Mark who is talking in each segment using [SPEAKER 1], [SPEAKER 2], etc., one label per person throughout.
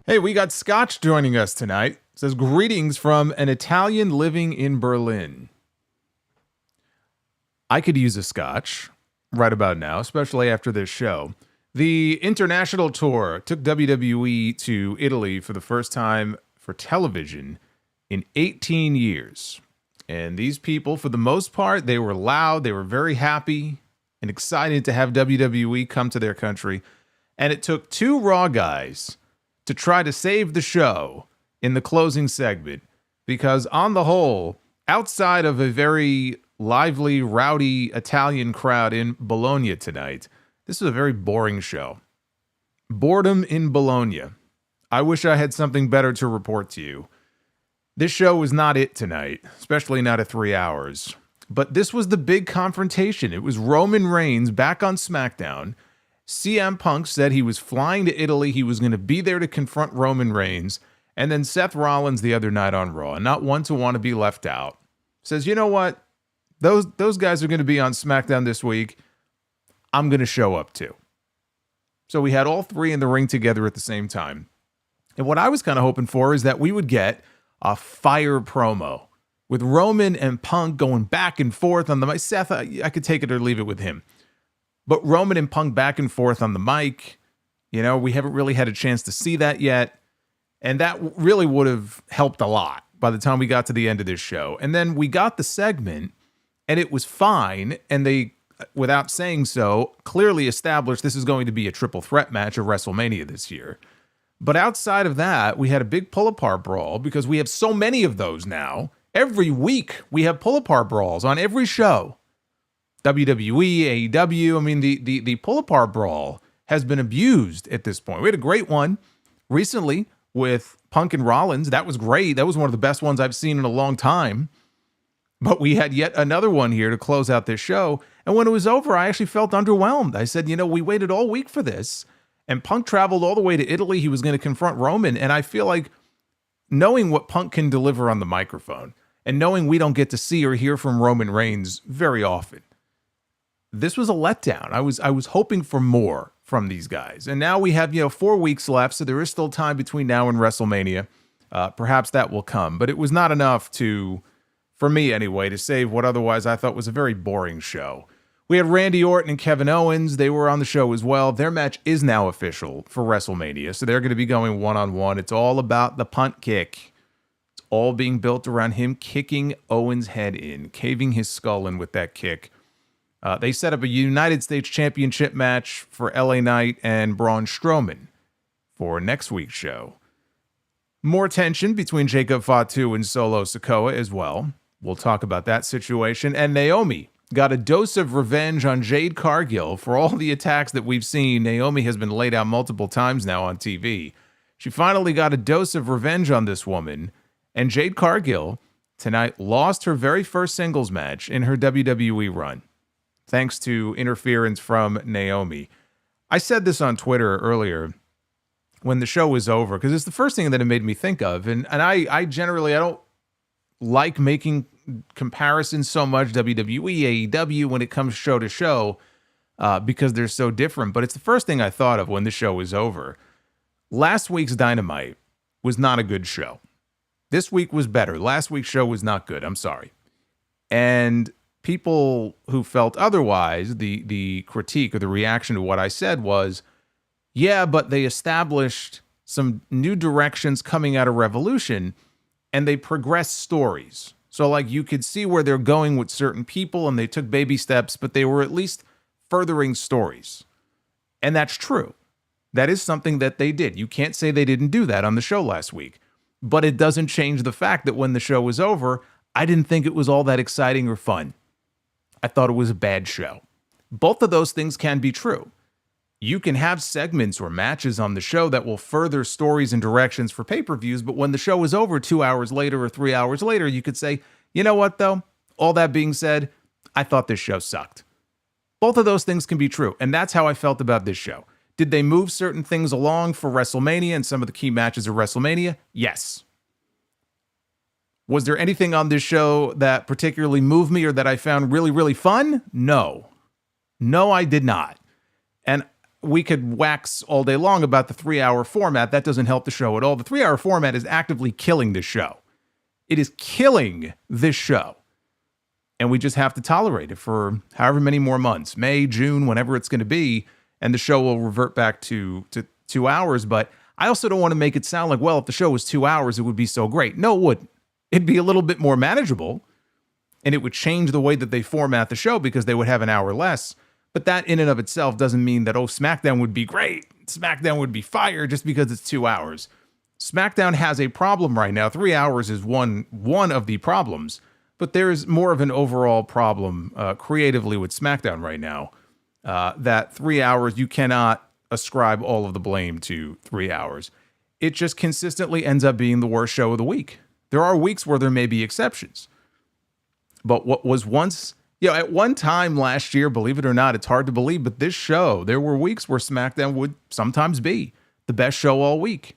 [SPEAKER 1] Hey, we got Scotch joining us tonight. It says, greetings from an Italian living in Berlin. I could use a Scotch right about now, especially after this show. The international tour took WWE to Italy for the first time for television in 18 years. And these people, for the most part, they were loud, they were very happy and excited to have WWE come to their country. And it took two Raw guys to try to save the show in the closing segment, because on the whole, outside of a very lively, rowdy Italian crowd in Bologna tonight, this was a very boring show. Boredom in Bologna. I wish I had something better to report to you. This show was not it tonight, especially not at 3 hours. But this was the big confrontation. It was Roman Reigns back on SmackDown. CM Punk said he was flying to Italy. He was going to be there to confront Roman Reigns. And then Seth Rollins the other night on Raw, not one to want to be left out, says, you know what? Those guys are going to be on SmackDown this week. I'm going to show up too. So we had all three in the ring together at the same time. And what I was kind of hoping for is that we would get a fire promo with Roman and Punk going back and forth on the mic. Seth, I could take it or leave it with him. But Roman and Punk back and forth on the mic, you know, we haven't really had a chance to see that yet. And that really would have helped a lot by the time we got to the end of this show. And then we got the segment, and it was fine. And they, without saying so, clearly established this is going to be a triple threat match at WrestleMania this year. But outside of that, we had a big pull-apart brawl because we have so many of those now. Every week, we have pull-apart brawls on every show. WWE, AEW, I mean, the pull-apart brawl has been abused at this point. We had a great one recently with Punk and Rollins. That was great. That was one of the best ones I've seen in a long time. But we had yet another one here to close out this show. And when it was over, I actually felt underwhelmed. I said, you know, we waited all week for this. And Punk traveled all the way to Italy. He was going to confront Roman. And I feel like knowing what Punk can deliver on the microphone and knowing we don't get to see or hear from Roman Reigns very often, this was a letdown. I was hoping for more from these guys. And now we have, 4 weeks left, so there is still time between now and WrestleMania. Perhaps that will come. But it was not enough for me anyway, to save what otherwise I thought was a very boring show. We had Randy Orton and Kevin Owens. They were on the show as well. Their match is now official for WrestleMania, so they're going to be going one-on-one. It's all about the punt kick. It's all being built around him kicking Owens' head in, caving his skull in with that kick. They set up a United States Championship match for LA Knight and Braun Strowman for next week's show. More tension between Jacob Fatu and Solo Sikoa as well. We'll talk about that situation. And Naomi got a dose of revenge on Jade Cargill for all the attacks that we've seen. Naomi has been laid out multiple times now on TV. She finally got a dose of revenge on this woman. And Jade Cargill tonight lost her very first singles match in her WWE run, thanks to interference from Naomi. I said this on Twitter earlier when the show was over, because it's the first thing that it made me think of. And I generally, I don't like making comparisons so much, WWE, AEW, when it comes show to show, because they're so different. But it's the first thing I thought of when the show was over. Last week's Dynamite was not a good show. This week was better. Last week's show was not good. I'm sorry. And people who felt otherwise, the critique or the reaction to what I said was, yeah, but they established some new directions coming out of Revolution, and they progressed stories. So, like, you could see where they're going with certain people, and they took baby steps, but they were at least furthering stories. And that's true. That is something that they did. You can't say they didn't do that on the show last week. But it doesn't change the fact that when the show was over, I didn't think it was all that exciting or fun. I thought it was a bad show. Both of those things can be true. You can have segments or matches on the show that will further stories and directions for pay-per-views, but when the show is over 2 hours later or 3 hours later, you could say, you know what, though? All that being said, I thought this show sucked. Both of those things can be true, and that's how I felt about this show. Did they move certain things along for WrestleMania and some of the key matches of WrestleMania? Yes. Was there anything on this show that particularly moved me or that I found really, really fun? No. No, I did not. And we could wax all day long about the 3-hour format. That doesn't help the show at all. The 3-hour format is actively killing this show. It is killing this show. And we just have to tolerate it for however many more months, May, June, whenever it's going to be. And the show will revert back to 2 hours. But I also don't want to make it sound like, well, if the show was 2 hours, it would be so great. No, it wouldn't. It'd be a little bit more manageable. And it would change the way that they format the show because they would have an hour less. But that in and of itself doesn't mean that, oh, SmackDown would be great. SmackDown would be fire just because it's 2 hours. SmackDown has a problem right now. 3 hours is one of the problems. But there's more of an overall problem creatively with SmackDown right now. That 3 hours, you cannot ascribe all of the blame to 3 hours. It just consistently ends up being the worst show of the week. There are weeks where there may be exceptions. But what was once, at one time last year, believe it or not, it's hard to believe, but this show, there were weeks where SmackDown would sometimes be the best show all week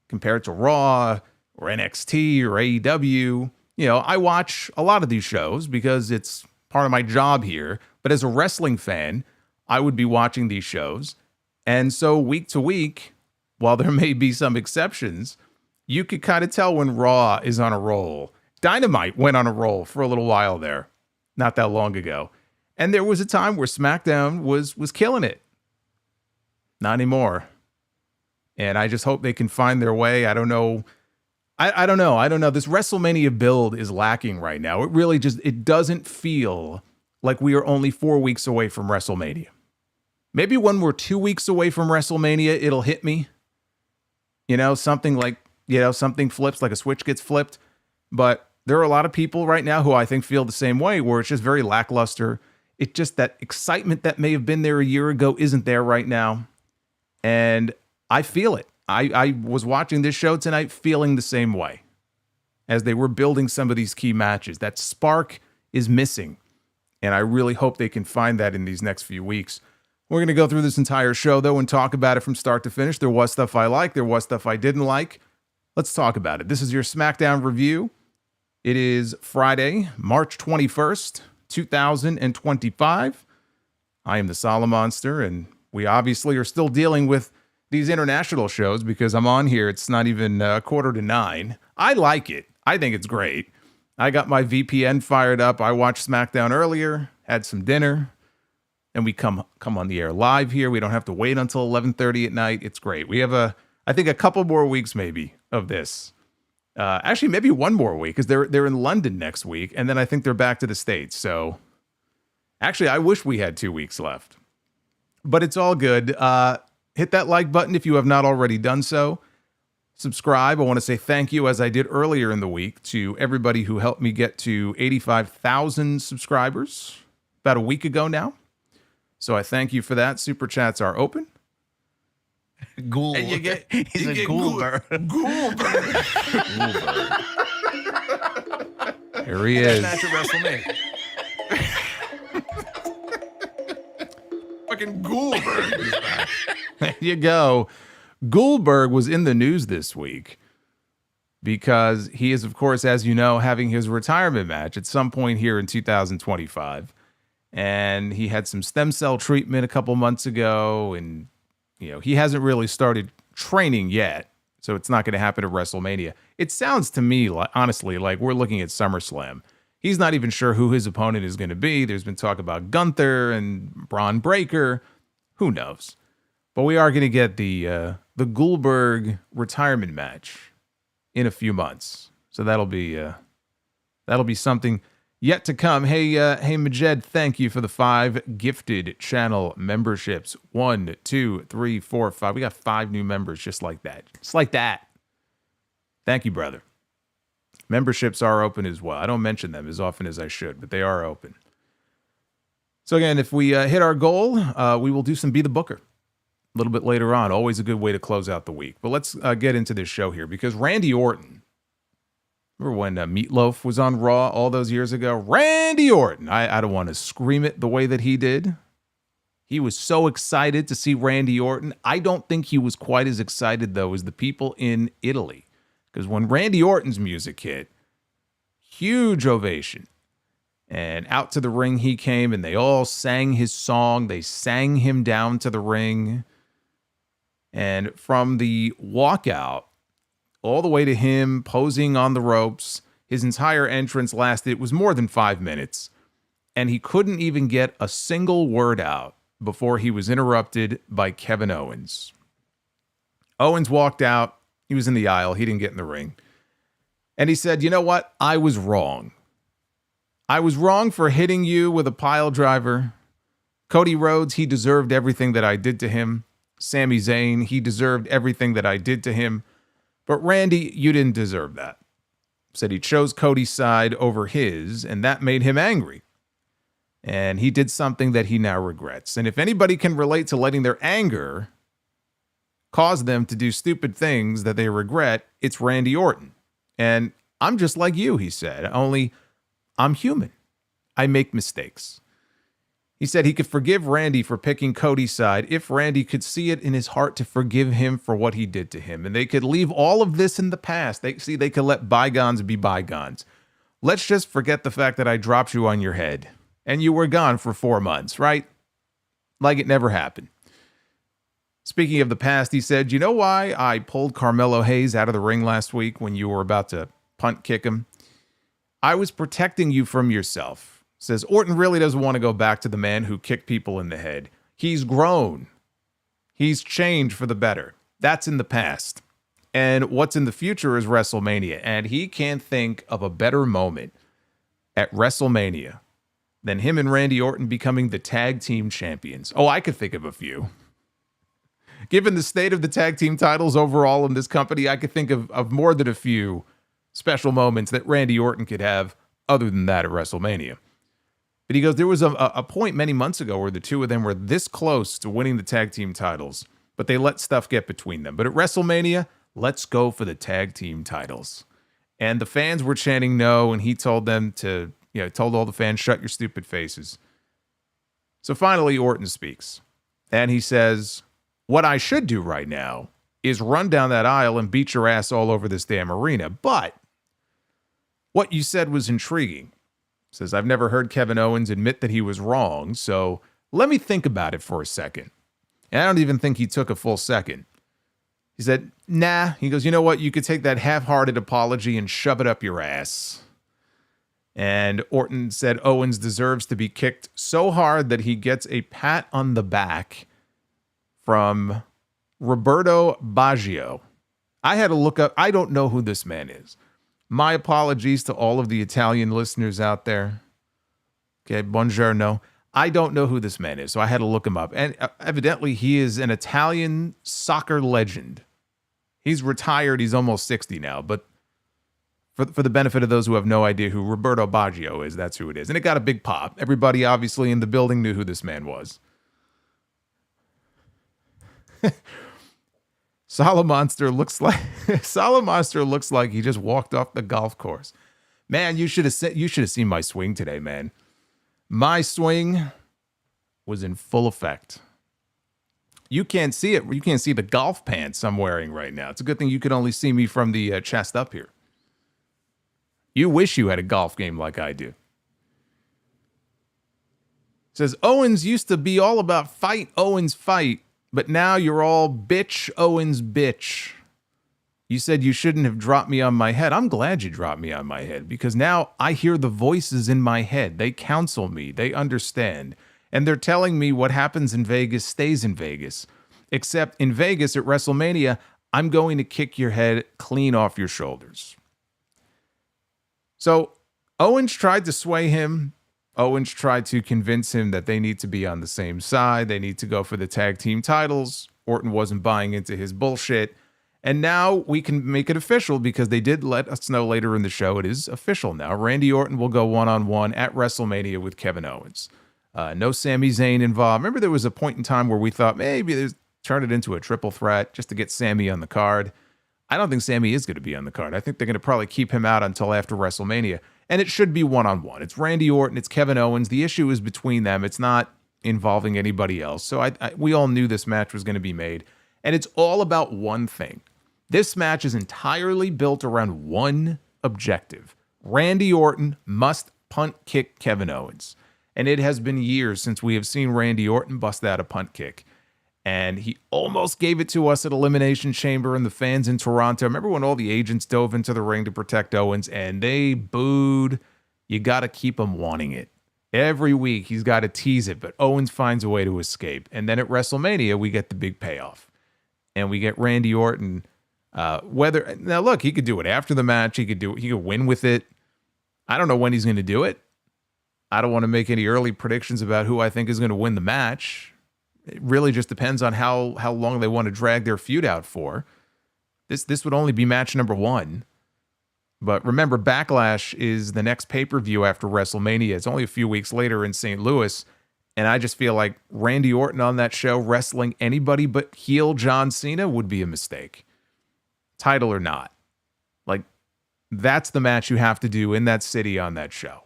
[SPEAKER 1] compared to Raw or NXT or AEW. I watch a lot of these shows because it's part of my job here. But as a wrestling fan, I would be watching these shows. And so week to week, while there may be some exceptions, you could kind of tell when Raw is on a roll. Dynamite went on a roll for a little while there, not that long ago. And there was a time where SmackDown was killing it. Not anymore. And I just hope they can find their way. I don't know. I don't know. This WrestleMania build is lacking right now. It really it doesn't feel like we are only 4 weeks away from WrestleMania. Maybe when we're 2 weeks away from WrestleMania, it'll hit me. Something like, something flips, like a switch gets flipped. But there are a lot of people right now who I think feel the same way, where it's just very lackluster. It just, that excitement that may have been there a year ago isn't there right now. And I feel it. I was watching this show tonight feeling the same way as they were building some of these key matches. That spark is missing. And I really hope they can find that in these next few weeks. We're going to go through this entire show, though, and talk about it from start to finish. There was stuff I liked. There was stuff I didn't like. Let's talk about it. This is your SmackDown review. It is Friday, March 21st, 2025. I am the Solomonster, and we obviously are still dealing with these international shows because I'm on here. It's not even 8:45. I like it. I think it's great. I got my VPN fired up. I watched SmackDown earlier, had some dinner, and we come on the air live here. We don't have to wait until 11:30 at night. It's great. We have I think a couple more weeks maybe of this. Actually, maybe one more week because they're in London next week, and then I think they're back to the States. So actually, I wish we had 2 weeks left, but it's all good. Hit that like button if you have not already done so. Subscribe. I want to say thank you, as I did earlier in the week, to everybody who helped me get to 85,000 subscribers about a week ago now. So I thank you for that. Super chats are open.
[SPEAKER 2] Ghoul.
[SPEAKER 3] And
[SPEAKER 2] He's a Ghoulberg.
[SPEAKER 3] Ghoulberg.
[SPEAKER 1] Here he is.
[SPEAKER 3] Match at WrestleMania. Fucking Ghoulberg is back.
[SPEAKER 1] There you go. Goldberg was in the news this week because he is, of course, as you know, having his retirement match at some point here in 2025. And he had some stem cell treatment a couple months ago, and he hasn't really started training yet, so it's not going to happen at WrestleMania. It sounds to me, honestly, like we're looking at SummerSlam. He's not even sure who his opponent is going to be. There's been talk about Gunther and Braun Breaker. Who knows? But we are going to get the Goldberg retirement match in a few months, so that'll be something yet to come. Hey, Majed, thank you for the 5 gifted channel memberships. 1, 2, 3, 4, 5. We got 5 new members just like that. Just like that. Thank you, brother. Memberships are open as well. I don't mention them as often as I should, but they are open. So again, if we hit our goal, we will do some Be the Booker a little bit later on. Always a good way to close out the week. But let's get into this show here, because Randy Orton, remember when Meatloaf was on Raw all those years ago? Randy Orton. I don't want to scream it the way that he did. He was so excited to see Randy Orton. I don't think he was quite as excited, though, as the people in Italy. Because when Randy Orton's music hit, huge ovation. And out to the ring he came, and they all sang his song. They sang him down to the ring. And from the walkout all the way to him posing on the ropes, his entire entrance lasted, it was more than 5 minutes. And he couldn't even get a single word out before he was interrupted by Kevin Owens. Owens walked out. He was in the aisle. He didn't get in the ring. And he said, "You know what? I was wrong. I was wrong for hitting you with a pile driver. Cody Rhodes, he deserved everything that I did to him. Sami Zayn, he deserved everything that I did to him. But Randy, you didn't deserve that." Said he chose Cody's side over his, and that made him angry. And he did something that he now regrets. And if anybody can relate to letting their anger cause them to do stupid things that they regret, it's Randy Orton. And I'm just like you, he said, only I'm human. I make mistakes. He said he could forgive Randy for picking Cody's side if Randy could see it in his heart to forgive him for what he did to him. And they could leave all of this in the past. They could let bygones be bygones. Let's just forget the fact that I dropped you on your head and you were gone for 4 months, right? Like it never happened. Speaking of the past, he said, "You know why I pulled Carmelo Hayes out of the ring last week when you were about to punt kick him? I was protecting you from yourself." Says Orton really doesn't want to go back to the man who kicked people in the head. He's grown. He's changed for the better. That's in the past. And what's in the future is WrestleMania. And he can't think of a better moment at WrestleMania than him and Randy Orton becoming the tag team champions. Oh, I could think of a few. Given the state of the tag team titles overall in this company, I could think of more than a few special moments that Randy Orton could have other than that at WrestleMania. But he goes, there was a point many months ago where the two of them were this close to winning the tag team titles, but they let stuff get between them. But at WrestleMania, let's go for the tag team titles. And the fans were chanting no, and he told them to, told all the fans, shut your stupid faces. So finally, Orton speaks. And he says, "What I should do right now is run down that aisle and beat your ass all over this damn arena. But what you said was intriguing." Says, "I've never heard Kevin Owens admit that he was wrong, so let me think about it for a second." And I don't even think he took a full second. He said, "Nah." He goes, "You know what? You could take that half-hearted apology and shove it up your ass." And Orton said Owens deserves to be kicked so hard that he gets a pat on the back from Roberto Baggio. I had to look up. I don't know who this man is. My apologies to all of the Italian listeners out there. Okay, buongiorno. I don't know who this man is, so I had to look him up. And evidently, he is an Italian soccer legend. He's retired. He's almost 60 now. But for the benefit of those who have no idea who Roberto Baggio is, that's who it is. And it got a big pop. Everybody, obviously, in the building knew who this man was. Solomonster looks like he just walked off the golf course. Man, you should have seen my swing today, man. My swing was in full effect. You can't see it. You can't see the golf pants I'm wearing right now. It's a good thing you could only see me from the chest up here. You wish you had a golf game like I do. It says, Owens used to be all about fight, Owens fight. But now you're all bitch, Owens bitch. You said you shouldn't have dropped me on my head. I'm glad you dropped me on my head because now I hear the voices in my head. They counsel me. They understand. And they're telling me what happens in Vegas stays in Vegas. Except in Vegas at WrestleMania, I'm going to kick your head clean off your shoulders. So Owens tried to sway him. Owens tried to convince him that they need to be on the same side. They need to go for the tag team titles. Orton wasn't buying into his bullshit. And now we can make it official because they did let us know later in the show it is official now. Randy Orton will go one-on-one at WrestleMania with Kevin Owens. No Sami Zayn involved. Remember there was a point in time where we thought maybe there's turn it into a triple threat just to get Sami on the card. I don't think Sami is going to be on the card. I think they're going to probably keep him out until after WrestleMania. And it should be one-on-one. It's Randy Orton. It's Kevin Owens. The issue is between them. It's not involving anybody else. So we all knew this match was going to be made. And it's all about one thing. This match is entirely built around one objective. Randy Orton must punt kick Kevin Owens. And it has been years since we have seen Randy Orton bust out a punt kick. And he almost gave it to us at Elimination Chamber and the fans in Toronto. Remember when all the agents dove into the ring to protect Owens and they booed? You got to keep him wanting it. Every week he's got to tease it, but Owens finds a way to escape. And then at WrestleMania, we get the big payoff. And we get Randy Orton. Now look, he could do it after the match. He could win with it. I don't know when he's going to do it. I don't want to make any early predictions about who I think is going to win the match. It really just depends on how long they want to drag their feud out for. This would only be match number 1. But remember, Backlash is the next pay-per-view after WrestleMania. It's only a few weeks later in St. Louis. And I just feel like Randy Orton on that show wrestling anybody but heel John Cena would be a mistake. Title or not. Like, that's the match you have to do in that city on that show.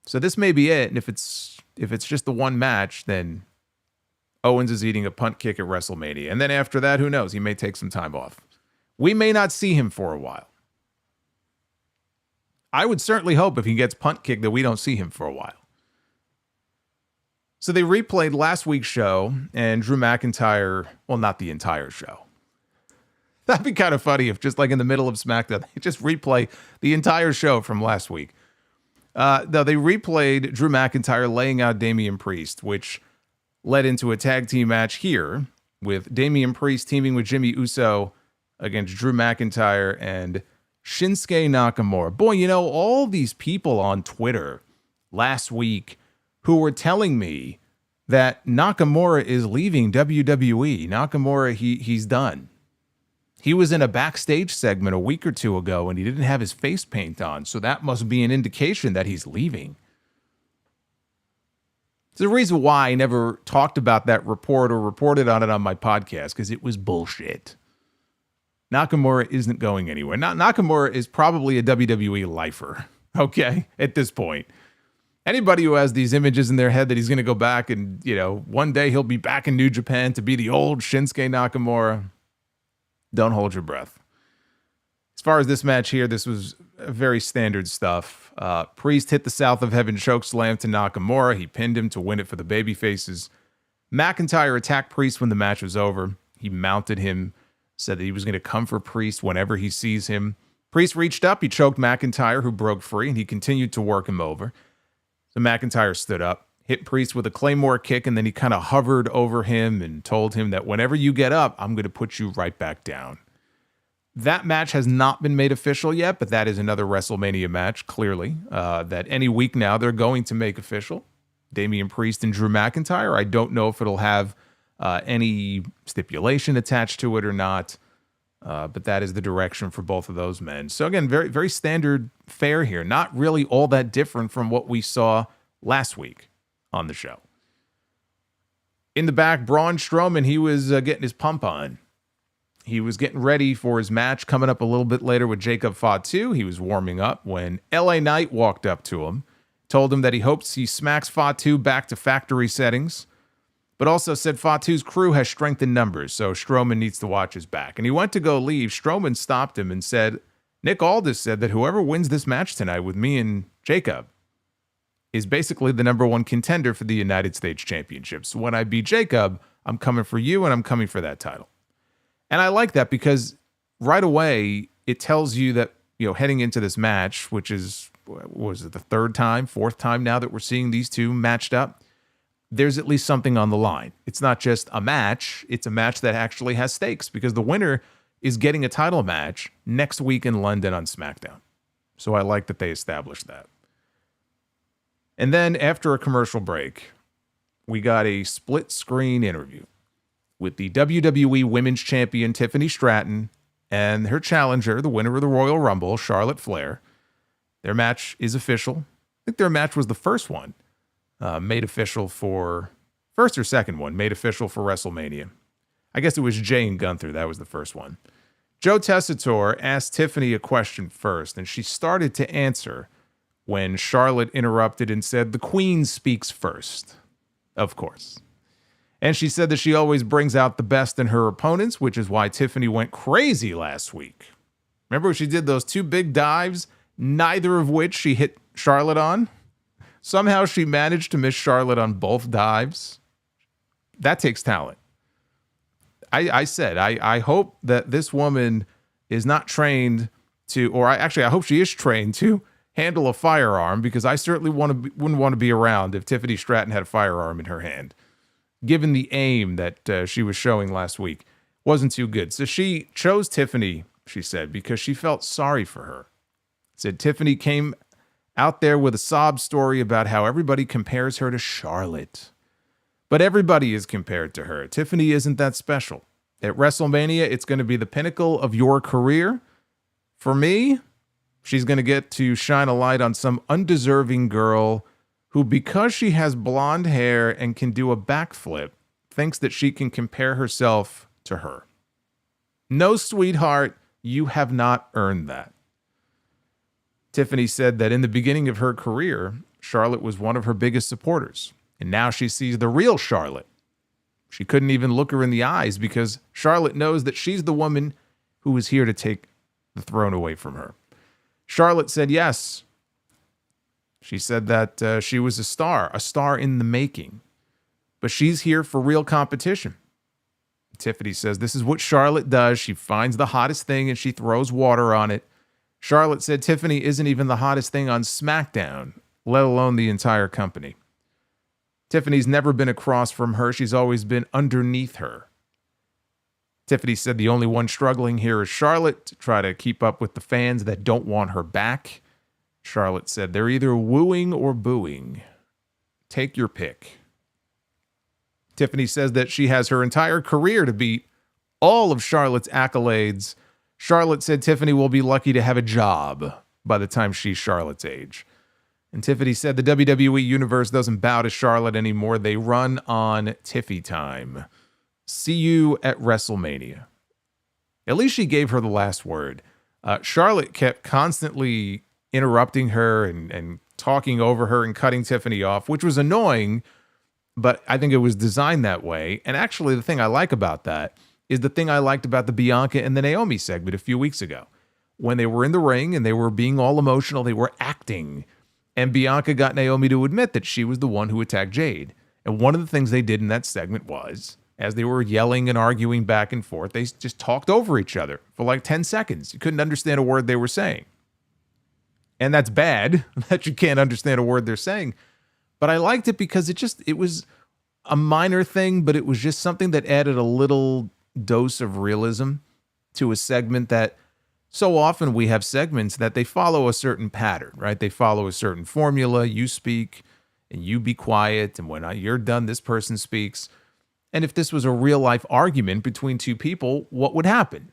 [SPEAKER 1] So this may be it. And if it's just the one match, then Owens is eating a punt kick at WrestleMania. And then after that, who knows? He may take some time off. We may not see him for a while. I would certainly hope if he gets punt kicked that we don't see him for a while. So they replayed last week's show and Drew McIntyre, well, not the entire show. That'd be kind of funny if just like in the middle of SmackDown, they just replay the entire show from last week. No, they replayed Drew McIntyre laying out Damian Priest, which led into a tag team match here with Damian Priest teaming with Jimmy Uso against Drew McIntyre and Shinsuke Nakamura. Boy, you know, all these people on Twitter last week who were telling me that Nakamura is leaving WWE. Nakamura, he's done. He was in a backstage segment a week or two ago and he didn't have his face paint on, so that must be an indication that he's leaving. It's the reason why I never talked about that report or reported on it on my podcast, because it was bullshit. Nakamura isn't going anywhere. Nakamura is probably a WWE lifer, okay, at this point. Anybody who has these images in their head that he's going to go back and, you know, one day he'll be back in New Japan to be the old Shinsuke Nakamura, don't hold your breath. As far as this match here, this was very standard stuff. Priest hit the South of Heaven chokeslam to Nakamura. He pinned him to win it for the babyfaces. McIntyre attacked Priest when the match was over. He mounted him, said that he was going to come for Priest whenever he sees him. Priest reached up. He choked McIntyre, who broke free, and he continued to work him over. So McIntyre stood up, hit Priest with a Claymore kick, and then he kind of hovered over him and told him that whenever you get up, I'm going to put you right back down. That match has not been made official yet, but that is another WrestleMania match, clearly, that any week now they're going to make official. Damian Priest and Drew McIntyre. I don't know if it'll have any stipulation attached to it or not, but that is the direction for both of those men. So again, very, very standard fare here. Not really all that different from what we saw last week on the show. In the back, Braun Strowman, he was getting his pump on. He was getting ready for his match coming up a little bit later with Jacob Fatu. He was warming up when LA Knight walked up to him, told him that he hopes he smacks Fatu back to factory settings, but also said Fatu's crew has strength in numbers, so Strowman needs to watch his back. And he went to go leave. Strowman stopped him and said, Nick Aldis said that whoever wins this match tonight with me and Jacob is basically the number one contender for the United States Championship. So when I beat Jacob, I'm coming for you and I'm coming for that title. And I like that because right away it tells you that, you know, heading into this match, which is, what was it, the fourth time now that we're seeing these two matched up, there's at least something on the line. It's not just a match. It's a match that actually has stakes because the winner is getting a title match next week in London on SmackDown. So I like that they established that. And then after a commercial break, we got a split screen interview with the WWE Women's Champion Tiffany Stratton and her challenger, the winner of the Royal Rumble, Charlotte Flair. Their match is official. I think their match was the first one made official for WrestleMania. I guess it was Jay and Gunther. That was the first one. Joe Tessitore asked Tiffany a question first, and she started to answer when Charlotte interrupted and said, "The Queen speaks first." Of course. And she said that she always brings out the best in her opponents, which is why Tiffany went crazy last week. Remember when she did those two big dives, neither of which she hit Charlotte on. Somehow she managed to miss Charlotte on both dives. That takes talent. I said, I hope that this woman is not trained to, or I hope she is trained to handle a firearm, because I certainly wouldn't want to be around if Tiffany Stratton had a firearm in her hand. Given the aim that she was showing last week, wasn't too good. So she chose Tiffany, she said, because she felt sorry for her. Said Tiffany came out there with a sob story about how everybody compares her to Charlotte. But everybody is compared to her. Tiffany isn't that special. At WrestleMania, it's going to be the pinnacle of your career. For me, she's going to get to shine a light on some undeserving girl who, because she has blonde hair and can do a backflip, thinks that she can compare herself to her. No, sweetheart, you have not earned that. Tiffany said that in the beginning of her career, Charlotte was one of her biggest supporters. And now she sees the real Charlotte. She couldn't even look her in the eyes because Charlotte knows that she's the woman who is here to take the throne away from her. Charlotte said yes. She said that she was a star in the making. But she's here for real competition. Tiffany says this is what Charlotte does. She finds the hottest thing and she throws water on it. Charlotte said Tiffany isn't even the hottest thing on SmackDown, let alone the entire company. Tiffany's never been across from her. She's always been underneath her. Tiffany said the only one struggling here is Charlotte to try to keep up with the fans that don't want her back. Charlotte said they're either wooing or booing. Take your pick. Tiffany says that she has her entire career to beat all of Charlotte's accolades. Charlotte said Tiffany will be lucky to have a job by the time she's Charlotte's age. And Tiffany said the WWE Universe doesn't bow to Charlotte anymore. They run on Tiffy time. See you at WrestleMania. At least she gave her the last word. Charlotte kept constantly interrupting her and talking over her and cutting Tiffany off, which was annoying, but I think it was designed that way. And actually, the thing I like about that is the thing I liked about the Bianca and the Naomi segment a few weeks ago. When they were in the ring and they were being all emotional, they were acting. And Bianca got Naomi to admit that she was the one who attacked Jade. And one of the things they did in that segment was, as they were yelling and arguing back and forth, they just talked over each other for like 10 seconds. You couldn't understand a word they were saying. And that's bad that you can't understand a word they're saying. But I liked it because it was a minor thing, but it was just something that added a little dose of realism to a segment that so often we have segments that they follow a certain pattern, right? They follow a certain formula. You speak and you be quiet. And when you're done, this person speaks. And if this was a real life argument between two people, what would happen?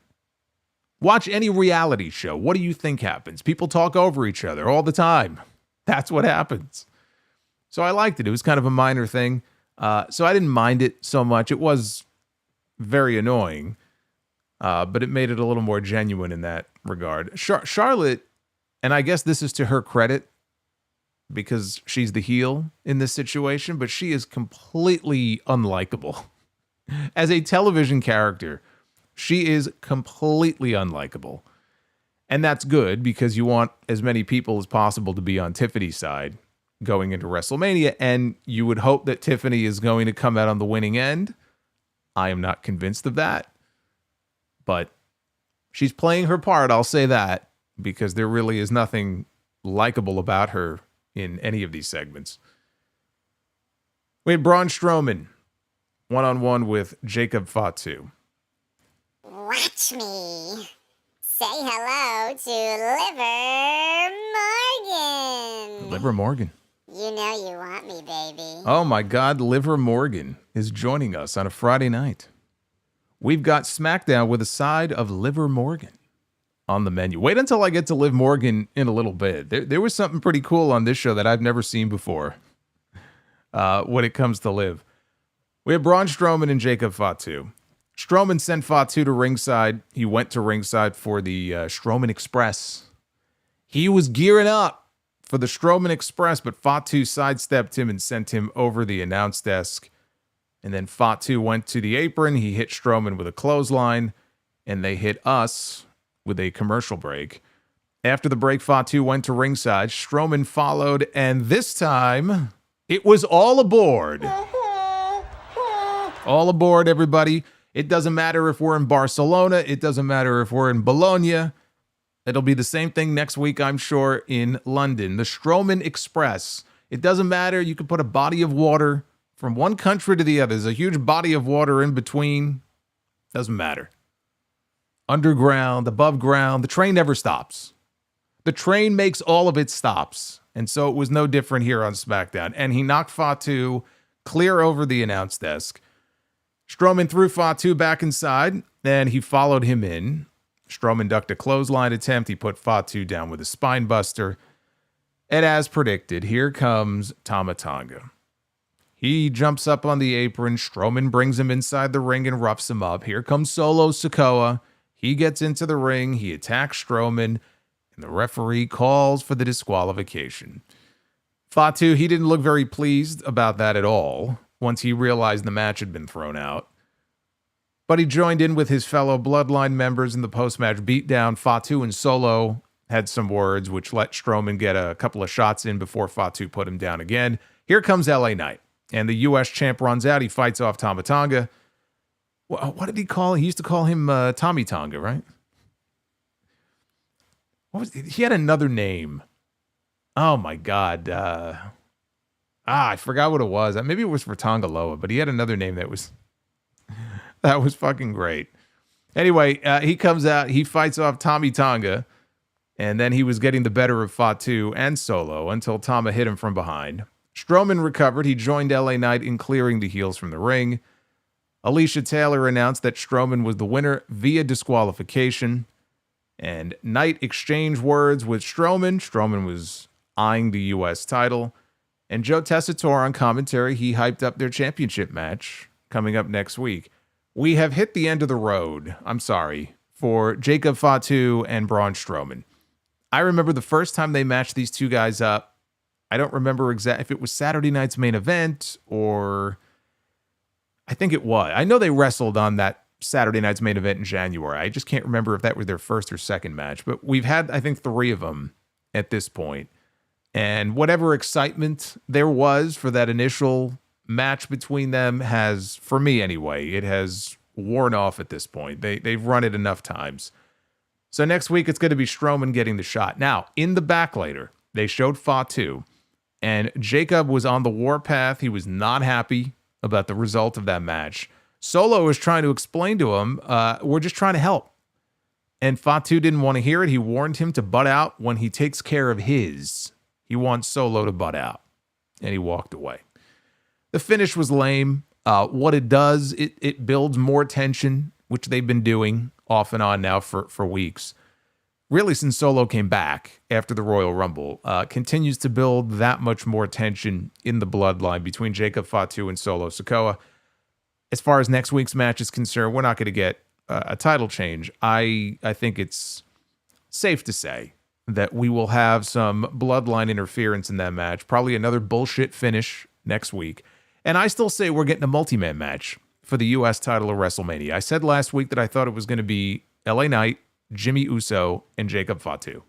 [SPEAKER 1] Watch any reality show. What do you think happens? People talk over each other all the time. That's what happens. So I liked it. It was kind of a minor thing. So I didn't mind it so much. It was very annoying. But it made it a little more genuine in that regard. Charlotte, and I guess this is to her credit because she's the heel in this situation, but she is completely unlikable. As a television character, she is completely unlikable. And that's good because you want as many people as possible to be on Tiffany's side going into WrestleMania, and you would hope that Tiffany is going to come out on the winning end. I am not convinced of that. But she's playing her part, I'll say that, because there really is nothing likable about her in any of these segments. We had Braun Strowman one-on-one with Jacob Fatu.
[SPEAKER 4] Watch me say hello to Liver Morgan.
[SPEAKER 1] Liver Morgan.
[SPEAKER 4] You know you want me, baby.
[SPEAKER 1] Oh my God, Liver Morgan is joining us on a Friday night. We've got SmackDown with a side of Liver Morgan on the menu. Wait until I get to Liv Morgan in a little bit. There was something pretty cool on this show that I've never seen before when it comes to Liv. We have Braun Strowman and Jacob Fatu. Strowman sent Fatu to ringside. He went to ringside for the Strowman Express. He was gearing up for the Strowman Express, but Fatu sidestepped him and sent him over the announce desk. And then Fatu went to the apron. He hit Strowman with a clothesline, and they hit us with a commercial break. After the break, Fatu went to ringside. Strowman followed, and this time it was all aboard. All aboard, everybody. It doesn't matter if we're in Barcelona. It doesn't matter if we're in Bologna. It'll be the same thing next week, I'm sure, in London. The Strowman Express. It doesn't matter. You can put a body of water from one country to the other. There's a huge body of water in between. Doesn't matter. Underground, above ground. The train never stops. The train makes all of its stops. And so it was no different here on SmackDown. And he knocked Fatu clear over the announce desk. Strowman threw Fatu back inside, then he followed him in. Strowman ducked a clothesline attempt. He put Fatu down with a spine buster. And as predicted, here comes Tama Tonga. He jumps up on the apron. Strowman brings him inside the ring and roughs him up. Here comes Solo Sikoa. He gets into the ring. He attacks Strowman. And the referee calls for the disqualification. Fatu, he didn't look very pleased about that at all once he realized the match had been thrown out. But he joined in with his fellow Bloodline members in the post-match beatdown. Fatu and Solo had some words, which let Strowman get a couple of shots in before Fatu put him down again. Here comes LA Knight, and the U.S. champ runs out. He fights off Tama Tonga. What did he call him? He used to call him Tommy Tonga, right? He had another name. Oh, my God. I forgot what it was. Maybe it was for Tongaloa, but he had another name that was fucking great. Anyway, he comes out. He fights off Tommy Tonga, and then he was getting the better of Fatu and Solo until Tama hit him from behind. Strowman recovered. He joined LA Knight in clearing the heels from the ring. Alicia Taylor announced that Strowman was the winner via disqualification. And Knight exchanged words with Strowman. Strowman was eyeing the U.S. title. And Joe Tessitore on commentary, he hyped up their championship match coming up next week. We have hit the end of the road, I'm sorry, for Jacob Fatu and Braun Strowman. I remember the first time they matched these two guys up. I don't remember exactly if it was Saturday night's main event or I think it was. I know they wrestled on that Saturday night's main event in January. I just can't remember if that was their first or second match, but we've had, I think, 3 of them at this point. And whatever excitement there was for that initial match between them has, for me anyway, it has worn off at this point. They've run it enough times. So next week, it's going to be Strowman getting the shot. Now, in the back later, they showed Fatu, and Jacob was on the warpath. He was not happy about the result of that match. Solo was trying to explain to him, we're just trying to help. And Fatu didn't want to hear it. He warned him to butt out when he takes care of his. He wants Solo to butt out. And he walked away. The finish was lame. What it does, it builds more tension, which they've been doing off and on now for weeks. Really, since Solo came back after the Royal Rumble, continues to build that much more tension in the bloodline between Jacob Fatu and Solo Sikoa. As far as next week's match is concerned, we're not going to get a title change. I think it's safe to say that we will have some bloodline interference in that match. Probably another bullshit finish next week. And I still say we're getting a multi-man match for the U.S. title of WrestleMania. I said last week that I thought it was going to be LA Knight, Jimmy Uso, and Jacob Fatu.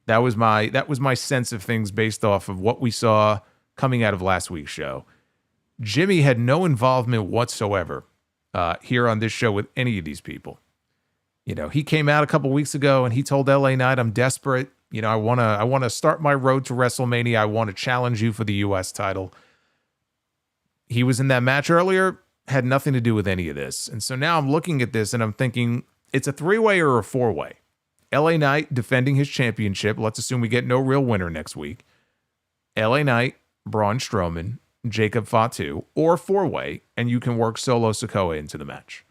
[SPEAKER 1] That was my sense of things based off of what we saw coming out of last week's show. Jimmy had no involvement whatsoever here on this show with any of these people. You know, he came out a couple weeks ago and he told LA Knight, I'm desperate. You know, I want to start my road to WrestleMania. I want to challenge you for the U.S. title. He was in that match earlier, had nothing to do with any of this. And so now I'm looking at this and I'm thinking, it's a 3-way or a 4-way. LA Knight defending his championship. Let's assume we get no real winner next week. LA Knight, Braun Strowman, Jacob Fatu, or 4-way, and you can work Solo Sikoa into the match.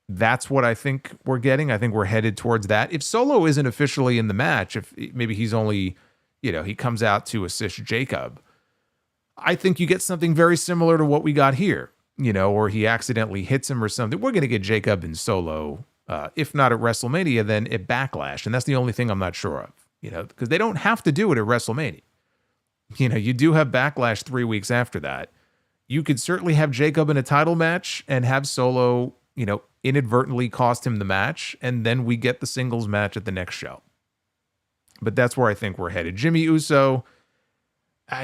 [SPEAKER 1] That's what I think we're getting. I think we're headed towards that. If Solo isn't officially in the match, if maybe he's only, he comes out to assist Jacob, I think you get something very similar to what we got here, or he accidentally hits him or something. We're going to get Jacob and Solo, if not at WrestleMania, then at Backlash. And that's the only thing I'm not sure of, because they don't have to do it at WrestleMania. You do have Backlash 3 weeks after that. You could certainly have Jacob in a title match and have Solo, inadvertently cost him the match. And then we get the singles match at the next show. but that's where I think we're headed. Jimmy Uso,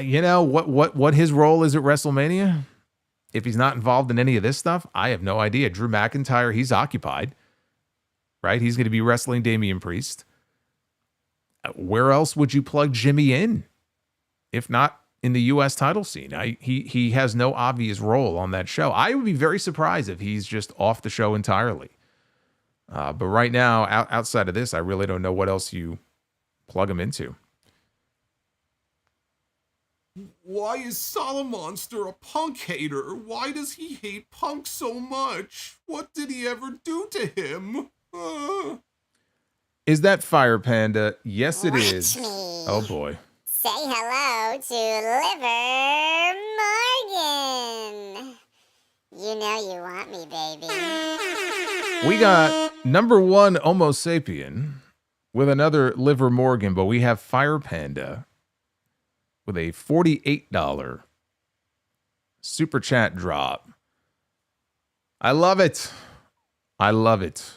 [SPEAKER 1] you know, what his role is at WrestleMania? If he's not involved in any of this stuff, I have no idea. Drew McIntyre, he's occupied, right? He's going to be wrestling Damian Priest. Where else would you plug Jimmy in, if not in the U.S. title scene? He has no obvious role on that show. I would be very surprised if he's just off the show entirely. But right now, outside of this, I really don't know what else you plug him into.
[SPEAKER 3] Why is Solomonster a Punk hater? Why does he hate Punk so much? What did he ever do to him?
[SPEAKER 1] Is that Fire Panda? Yes, it
[SPEAKER 4] Watch
[SPEAKER 1] is.
[SPEAKER 4] me.
[SPEAKER 1] Oh, boy.
[SPEAKER 4] Say hello to Liv Morgan. You know you want me, baby.
[SPEAKER 1] We got number one Homo sapien with another Liv Morgan, but we have Fire Panda with a $48 super chat drop. I love it. I love it.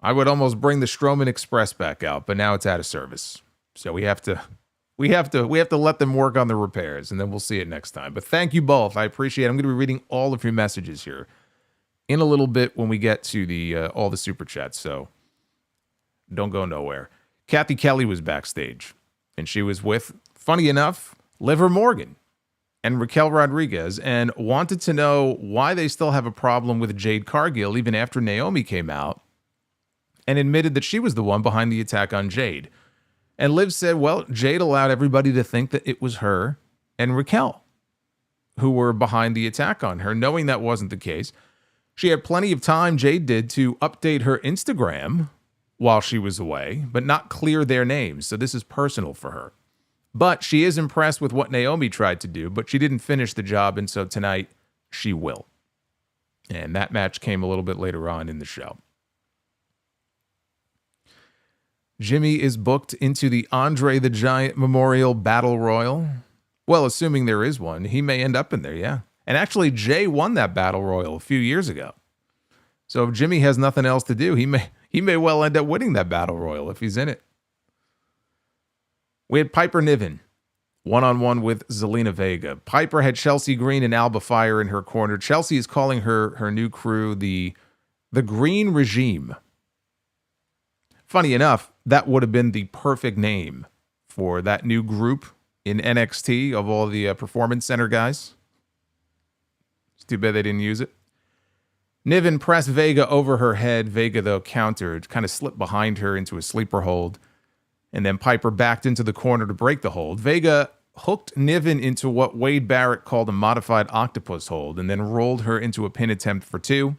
[SPEAKER 1] I would almost bring the Strowman Express back out, but now it's out of service. So we have to let them work on the repairs, and then we'll see it next time. But thank you both. I appreciate it. I'm going to be reading all of your messages here in a little bit when we get to the all the super chats. So don't go nowhere. Kathy Kelly was backstage, and she was with, funny enough, Liv Morgan and Raquel Rodriguez, and wanted to know why they still have a problem with Jade Cargill even after Naomi came out and admitted that she was the one behind the attack on Jade. And Liv said, well, Jade allowed everybody to think that it was her and Raquel who were behind the attack on her, knowing that wasn't the case. She had plenty of time, Jade did, to update her Instagram while she was away, but not clear their names. So this is personal for her. But she is impressed with what Naomi tried to do, but she didn't finish the job, and so tonight she will. And that match came a little bit later on in the show. Jimmy is booked into the Andre the Giant Memorial Battle Royal. Well, assuming there is one, he may end up in there, yeah. And actually, Jay won that Battle Royal a few years ago. So if Jimmy has nothing else to do, he may well end up winning that Battle Royal if he's in it. We had Piper Niven, one-on-one with Zelina Vega. Piper had Chelsea Green and Alba Fire in her corner. Chelsea is calling her new crew the Green Regime. Funny enough, that would have been the perfect name for that new group in NXT of all the Performance Center guys. It's too bad they didn't use it. Niven pressed Vega over her head. Vega, though, countered, kind of slipped behind her into a sleeper hold. And then Piper backed into the corner to break the hold. Vega hooked Niven into what Wade Barrett called a modified octopus hold and then rolled her into a pin attempt for 2.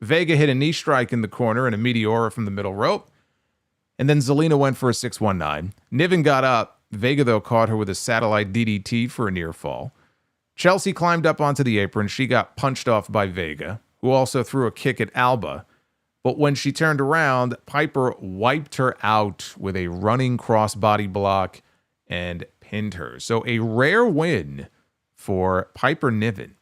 [SPEAKER 1] Vega hit a knee strike in the corner and a Meteora from the middle rope. And then Zelina went for a 619. Niven got up. Vega, though, caught her with a satellite DDT for a near fall. Chelsea climbed up onto the apron. She got punched off by Vega, who also threw a kick at Alba. But when she turned around, Piper wiped her out with a running crossbody block and pinned her. So a rare win for Piper Niven.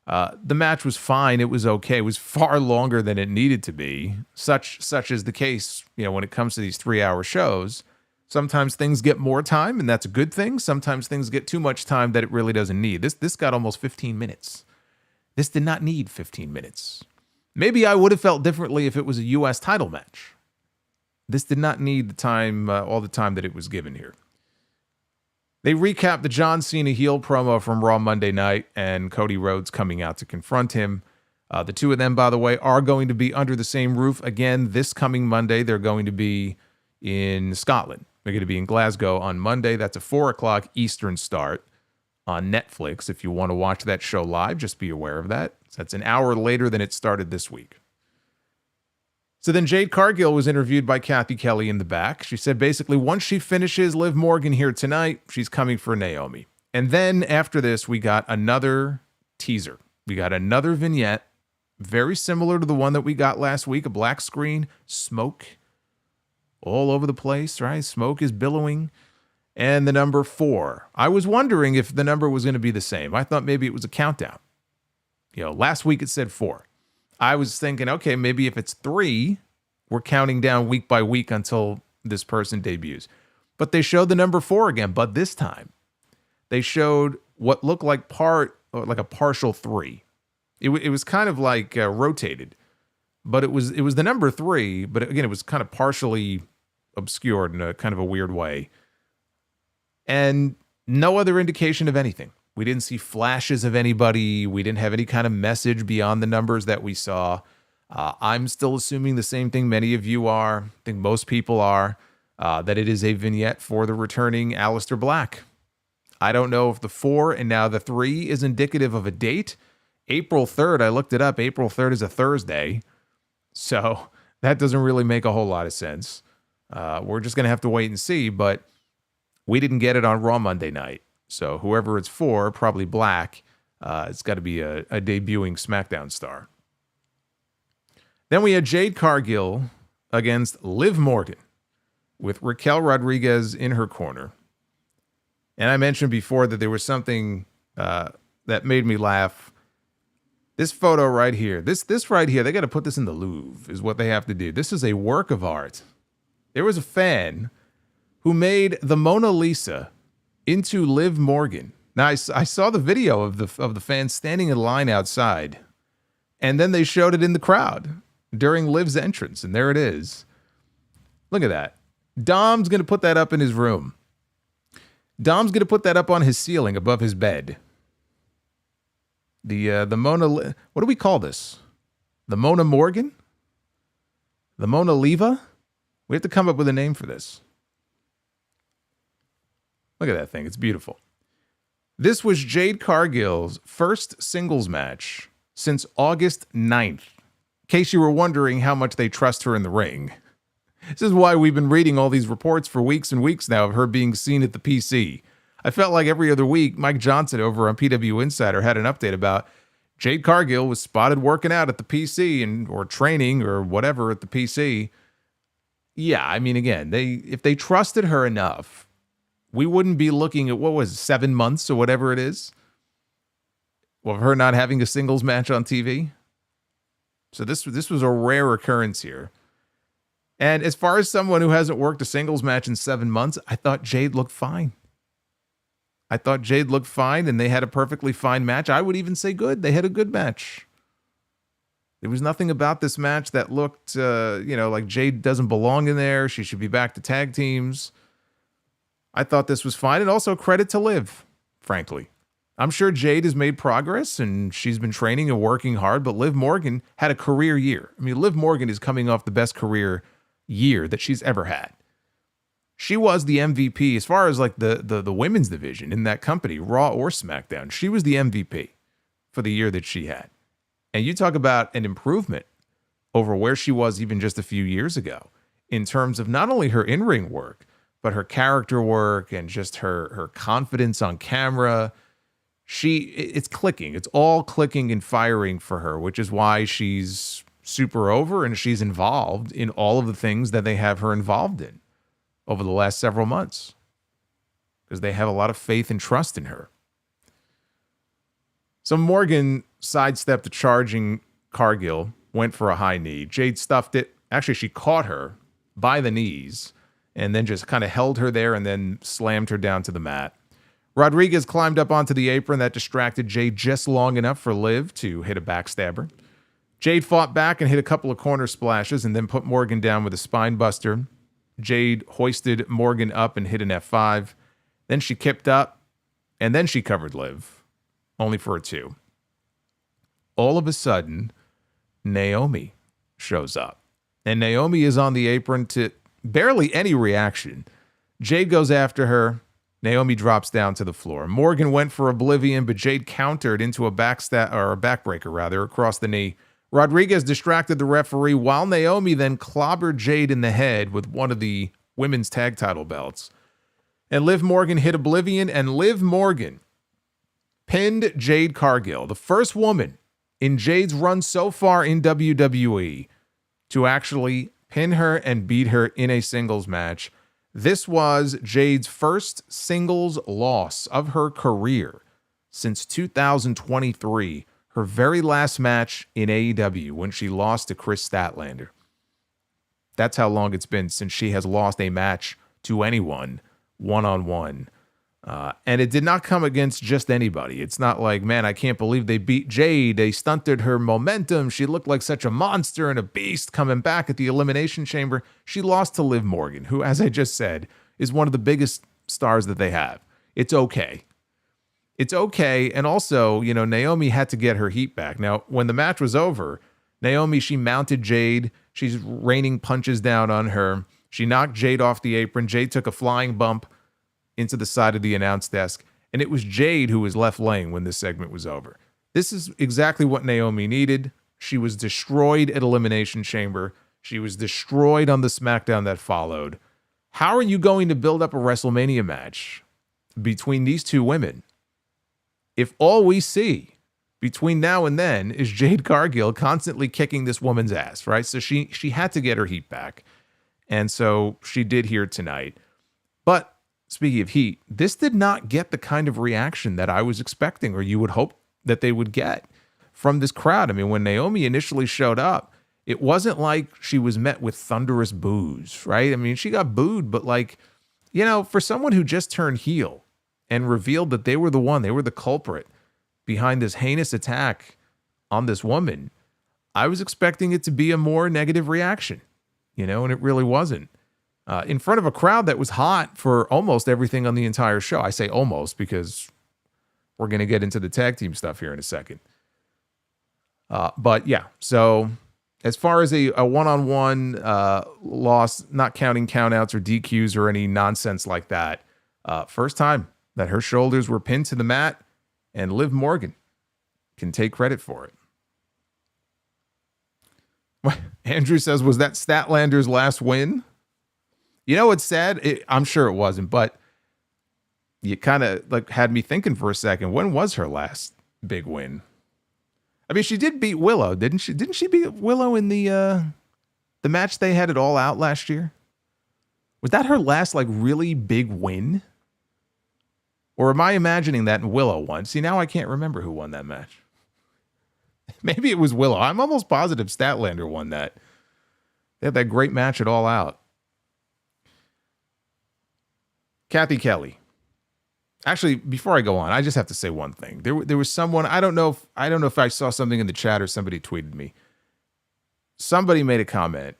[SPEAKER 1] The match was fine. It was okay. It was far longer than it needed to be. Such is the case, when it comes to these 3-hour shows. Sometimes things get more time, and that's a good thing. Sometimes things get too much time that it really doesn't need. This got almost 15 minutes. This did not need 15 minutes. Maybe I would have felt differently if it was a U.S. title match. This did not need the time, all the time that it was given here. They recapped the John Cena heel promo from Raw Monday night and Cody Rhodes coming out to confront him. The two of them, by the way, are going to be under the same roof again this coming Monday. They're going to be in Scotland. They're going to be in Glasgow on Monday. That's a 4 o'clock Eastern start on Netflix. If you want to watch that show live, just be aware of that. So that's an hour later than it started this week. So then Jade Cargill was interviewed by Kathy Kelly in the back. She said basically once she finishes Liv Morgan here tonight, she's coming for Naomi. And then after this, we got another teaser. We got another vignette, very similar to the one that we got last week, a black screen, smoke all over the place, right? Smoke is billowing. And the number 4. I was wondering if the number was going to be the same. I thought maybe it was a countdown. Last week it said 4. I was thinking, okay, maybe if it's 3, we're counting down week by week until this person debuts. But they showed the number 4 again, but this time they showed what looked like a partial 3. It was kind of like rotated, but it was the number 3, but again, it was kind of partially obscured in a kind of a weird way. And no other indication of anything. We didn't see flashes of anybody. We didn't have any kind of message beyond the numbers that we saw. I'm still assuming the same thing many of you are. I think most people are, that it is a vignette for the returning Aleister Black. I don't know if the 4 and now the 3 is indicative of a date. April 3rd, I looked it up. April 3rd is a Thursday. So that doesn't really make a whole lot of sense. We're just going to have to wait and see, but we didn't get it on Raw Monday night. So whoever it's for, probably Black, it's got to be a debuting SmackDown star. Then we had Jade Cargill against Liv Morgan with Raquel Rodriguez in her corner. And I mentioned before that there was something that made me laugh. This photo right here, this right here, they got to put this in the Louvre, is what they have to do. This is a work of art. There was a fan who made the Mona Lisa into Liv Morgan. Now, I saw the video of the fan standing in line outside, and then they showed it in the crowd during Liv's entrance, and there it is. Look at that. Dom's going to put that up in his room. Dom's going to put that up on his ceiling above his bed. The Mona... What do we call this? The Mona Morgan? The Mona Leva? We have to come up with a name for this. Look at that thing. It's beautiful. This was Jade Cargill's first singles match since August 9th. In case you were wondering how much they trust her in the ring. This is why we've been reading all these reports for weeks and weeks now of her being seen at the PC. I felt like every other week, Mike Johnson over on PW Insider had an update about Jade Cargill was spotted working out at the PC or training or whatever at the PC. Yeah, I mean, again, if they trusted her enough, we wouldn't be looking at, 7 months or whatever it is, of her not having a singles match on TV. So this was a rare occurrence here. And as far as someone who hasn't worked a singles match in 7 months, I thought Jade looked fine. And they had a perfectly fine match. I would even say good. They had a good match. There was nothing about this match that looked, like Jade doesn't belong in there. She should be back to tag teams. I thought this was fine. And also credit to Liv, frankly. I'm sure Jade has made progress and she's been training and working hard, but Liv Morgan had a career year. I mean, Liv Morgan is coming off the best career year that she's ever had. She was the MVP as far as like the women's division in that company, Raw or SmackDown. She was the MVP for the year that she had. And you talk about an improvement over where she was even just a few years ago in terms of not only her in-ring work, but her character work and just her confidence on camera. It's clicking. It's all clicking and firing for her, which is why she's super over and she's involved in all of the things that they have her involved in over the last several months because they have a lot of faith and trust in her. So Morgan sidestepped the charging Cargill, went for a high knee. Jade stuffed it. Actually, she caught her by the knees and then just kind of held her there and then slammed her down to the mat. Rodriguez climbed up onto the apron. That distracted Jade just long enough for Liv to hit a backstabber. Jade fought back and hit a couple of corner splashes and then put Morgan down with a spine buster. Jade hoisted Morgan up and hit an F5. Then she kipped up, and then she covered Liv, only for a 2. All of a sudden, Naomi shows up. And Naomi is on the apron to barely any reaction. Jade goes after her. Naomi drops down to the floor. Morgan went for Oblivion, but Jade countered into a backbreaker across the knee. Rodriguez distracted the referee while Naomi then clobbered Jade in the head with one of the women's tag title belts. And Liv Morgan hit Oblivion, and Liv Morgan pinned Jade Cargill, the first woman in Jade's run so far in WWE to actually pin her and beat her in a singles match. This was Jade's first singles loss of her career since 2023. Her very last match in AEW when she lost to Chris Statlander. That's how long it's been since she has lost a match to anyone one-on-one. And it did not come against just anybody. It's not like, man, I can't believe they beat Jade. They stunted her momentum. She looked like such a monster and a beast coming back at the Elimination Chamber. She lost to Liv Morgan, who, as I just said, is one of the biggest stars that they have. It's okay. It's okay. And also, you know, Naomi had to get her heat back. Now, when the match was over, Naomi, she mounted Jade. She's raining punches down on her. She knocked Jade off the apron. Jade took a flying bump into the side of the announce desk, and it was Jade who was left laying when this segment was over. This is exactly what Naomi needed. She was destroyed at Elimination Chamber. She was destroyed on the SmackDown that followed. How are you going to build up a WrestleMania match between these two women if all we see between now and then is Jade Cargill constantly kicking this woman's ass, right? So she had to get her heat back, and so she did here tonight. But speaking of heat, this did not get the kind of reaction that I was expecting, or you would hope that they would get from this crowd. I mean, when Naomi initially showed up, it wasn't like she was met with thunderous boos, right? I mean, she got booed, but like, you know, for someone who just turned heel and revealed that they were the culprit behind this heinous attack on this woman, I was expecting it to be a more negative reaction, you know, and it really wasn't. In front of a crowd that was hot for almost everything on the entire show. I say almost because we're going to get into the tag team stuff here in a second. But yeah, so as far as a one-on-one loss, not counting countouts or DQs or any nonsense like that, first time that her shoulders were pinned to the mat, and Liv Morgan can take credit for it. Andrew says, was that Statlander's last win? You know what's sad? I'm sure it wasn't, but you kind of like had me thinking for a second. When was her last big win? I mean, she did beat Willow, didn't she? Didn't she beat Willow in the match they had it all out last year? Was that her last like really big win? Or am I imagining that Willow won? See, now I can't remember who won that match. Maybe it was Willow. I'm almost positive Statlander won that. They had that great match at All Out. Kathy Kelly. Actually, before I go on, I just have to say one thing. There was someone, I don't know if I saw something in the chat or somebody tweeted me. Somebody made a comment,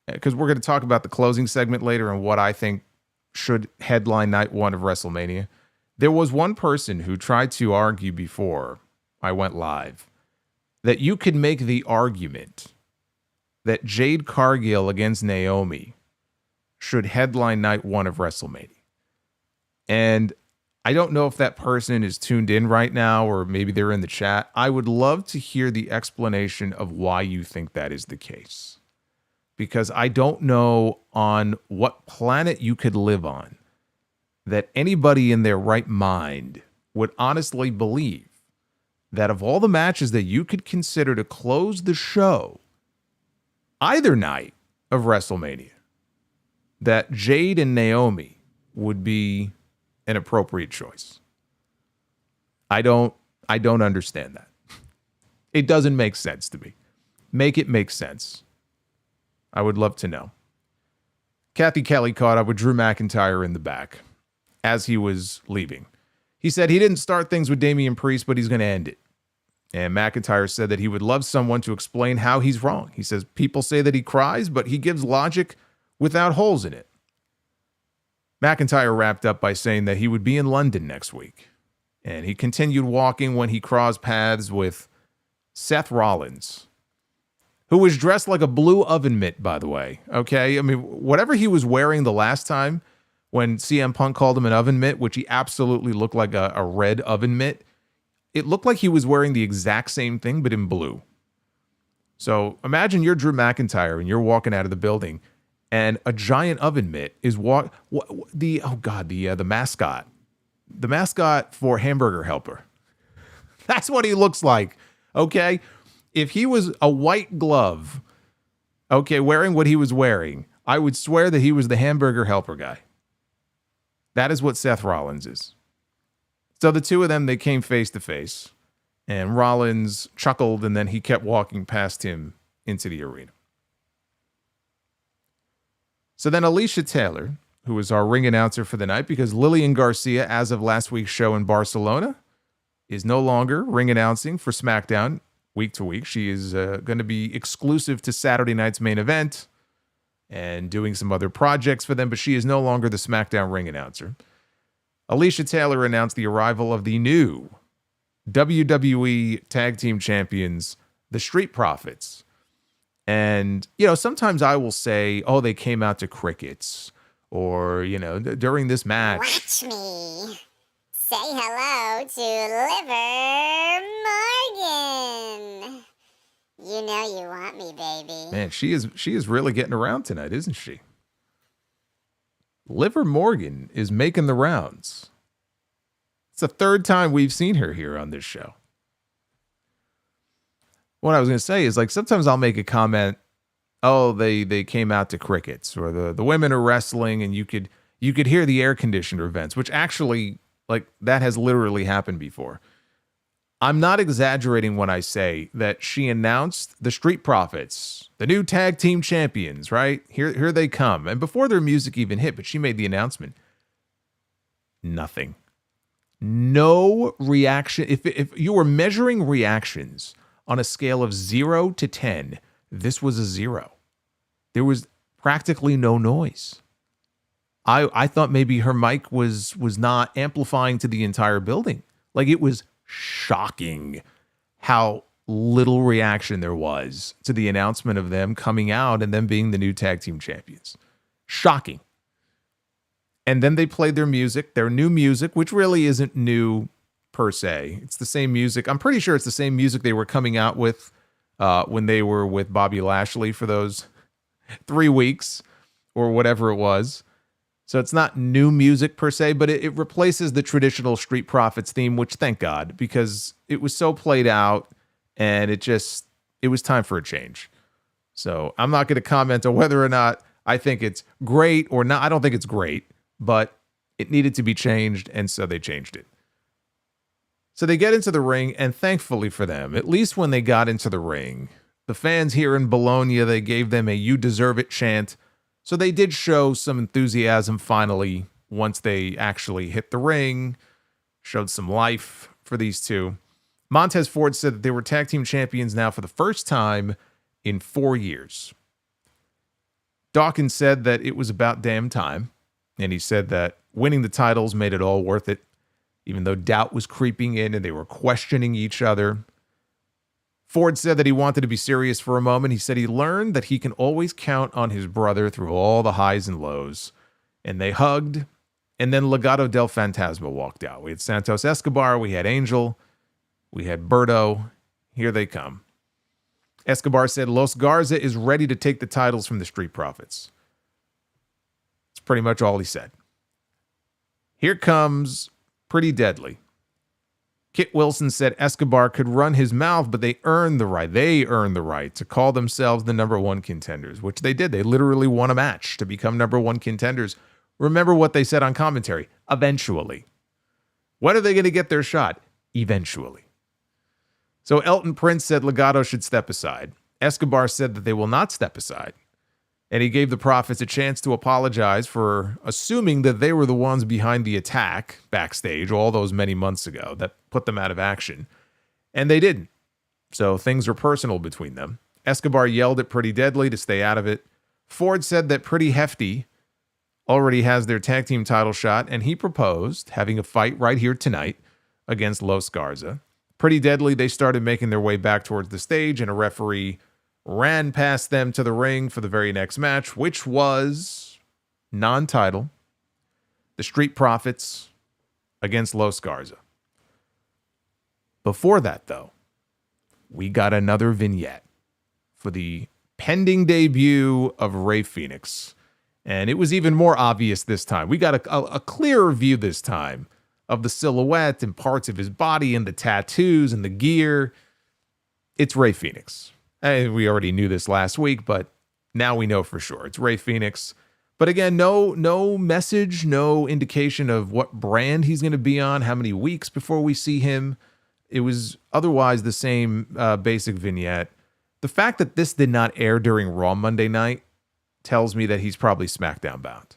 [SPEAKER 1] because we're going to talk about the closing segment later and what I think should headline night one of WrestleMania. There was one person who tried to argue before I went live that you could make the argument that Jade Cargill against Naomi should headline night one of WrestleMania. And I don't know if that person is tuned in right now or maybe they're in the chat. I would love to hear the explanation of why you think that is the case. Because I don't know on what planet you could live on that anybody in their right mind would honestly believe that of all the matches that you could consider to close the show, either night of WrestleMania, that Jade and Naomi would be an appropriate choice. I don't understand that. It doesn't make sense to me. Make it make sense. I would love to know. Kathy Kelly caught up with Drew McIntyre in the back as he was leaving. He said he didn't start things with Damian Priest, but he's going to end it. And McIntyre said that he would love someone to explain how he's wrong. He says people say that he cries, but he gives logic without holes in it. McIntyre wrapped up by saying that he would be in London next week. And he continued walking when he crossed paths with Seth Rollins, who was dressed like a blue oven mitt, by the way. Okay? I mean, whatever he was wearing the last time when CM Punk called him an oven mitt, which he absolutely looked like a red oven mitt, it looked like he was wearing the exact same thing, but in blue. So imagine you're Drew McIntyre and you're walking out of the building and a giant oven mitt is the mascot. The mascot for Hamburger Helper. That's what he looks like. Okay? If he was a white glove, okay, wearing what he was wearing, I would swear that he was the Hamburger Helper guy. That is what Seth Rollins is. So the two of them, they came face to face, and Rollins chuckled, and then he kept walking past him into the arena. So then Alicia Taylor, who was our ring announcer for the night, because Lillian Garcia, as of last week's show in Barcelona, is no longer ring announcing for SmackDown week to week. She is going to be exclusive to Saturday night's main event and doing some other projects for them, but she is no longer the SmackDown ring announcer. Alicia Taylor announced the arrival of the new WWE Tag Team Champions, the Street Profits. And, sometimes I will say, oh, they came out to crickets, or, during this match.
[SPEAKER 4] Watch me say hello to Liv Morgan. You know you want me, baby.
[SPEAKER 1] Man, she is really getting around tonight, isn't she? Liv Morgan is making the rounds. It's the third time we've seen her here on this show. What I was going to say is, sometimes I'll make a comment, oh, they came out to crickets, or the women are wrestling, and you could hear the air conditioner vents, which actually, that has literally happened before. I'm not exaggerating when I say that she announced the Street Profits, the new tag team champions, right? Here they come. And before their music even hit, but she made the announcement. Nothing. No reaction. If you were measuring reactions on a scale of 0 to 10, this was a 0. There was practically no noise. I thought maybe her mic was not amplifying to the entire building. It was shocking how little reaction there was to the announcement of them coming out and them being the new tag team champions. Shocking. And then they played their new music, which really isn't new per se. It's the same music. I'm pretty sure it's the same music they were coming out with when they were with Bobby Lashley for those 3 weeks or whatever it was. So it's not new music per se, but it replaces the traditional Street Profits theme, which thank God, because it was so played out and it was time for a change. So I'm not going to comment on whether or not I think it's great or not. I don't think it's great, but it needed to be changed, and so they changed it. So they get into the ring, and thankfully for them, at least when they got into the ring, the fans here in Bologna, they gave them a "You Deserve It" chant. So they did show some enthusiasm finally once they actually hit the ring, showed some life for these two. Montez Ford said that they were tag team champions now for the first time in 4 years. Dawkins said that it was about damn time, and he said that winning the titles made it all worth it, even though doubt was creeping in and they were questioning each other. Ford said that he wanted to be serious for a moment. He said he learned that he can always count on his brother through all the highs and lows. And they hugged, and then Legado del Fantasma walked out. We had Santos Escobar, we had Angel, we had Berto. Here they come. Escobar said Los Garza is ready to take the titles from the Street Profits. That's pretty much all he said. Here comes Pretty Deadly. Kit Wilson said Escobar could run his mouth, but they earned the right to call themselves the number one contenders, which they did. They literally won a match to become number one contenders. Remember what they said on commentary. Eventually. When are they going to get their shot? Eventually. So Elton Prince said Legado should step aside. Escobar said that they will not step aside. And he gave the Profits a chance to apologize for assuming that they were the ones behind the attack backstage all those many months ago that put them out of action. And they didn't. So things were personal between them. Escobar yelled at Pretty Deadly to stay out of it. Ford said that Pretty Hefty already has their tag team title shot, and he proposed having a fight right here tonight against Los Garza. Pretty Deadly, they started making their way back towards the stage, and a referee ran past them to the ring for the very next match, which was non-title, the Street Profits against Los Garza. Before that, though, we got another vignette for the pending debut of Rey Fenix. And it was even more obvious this time. We got a clearer view this time of the silhouette and parts of his body and the tattoos and the gear. It's Rey Fenix. And we already knew this last week, but now we know for sure. It's Rey Fenix. But again, no message, no indication of what brand he's going to be on, how many weeks before we see him. It was otherwise the same basic vignette. The fact that this did not air during Raw Monday night tells me that he's probably SmackDown bound.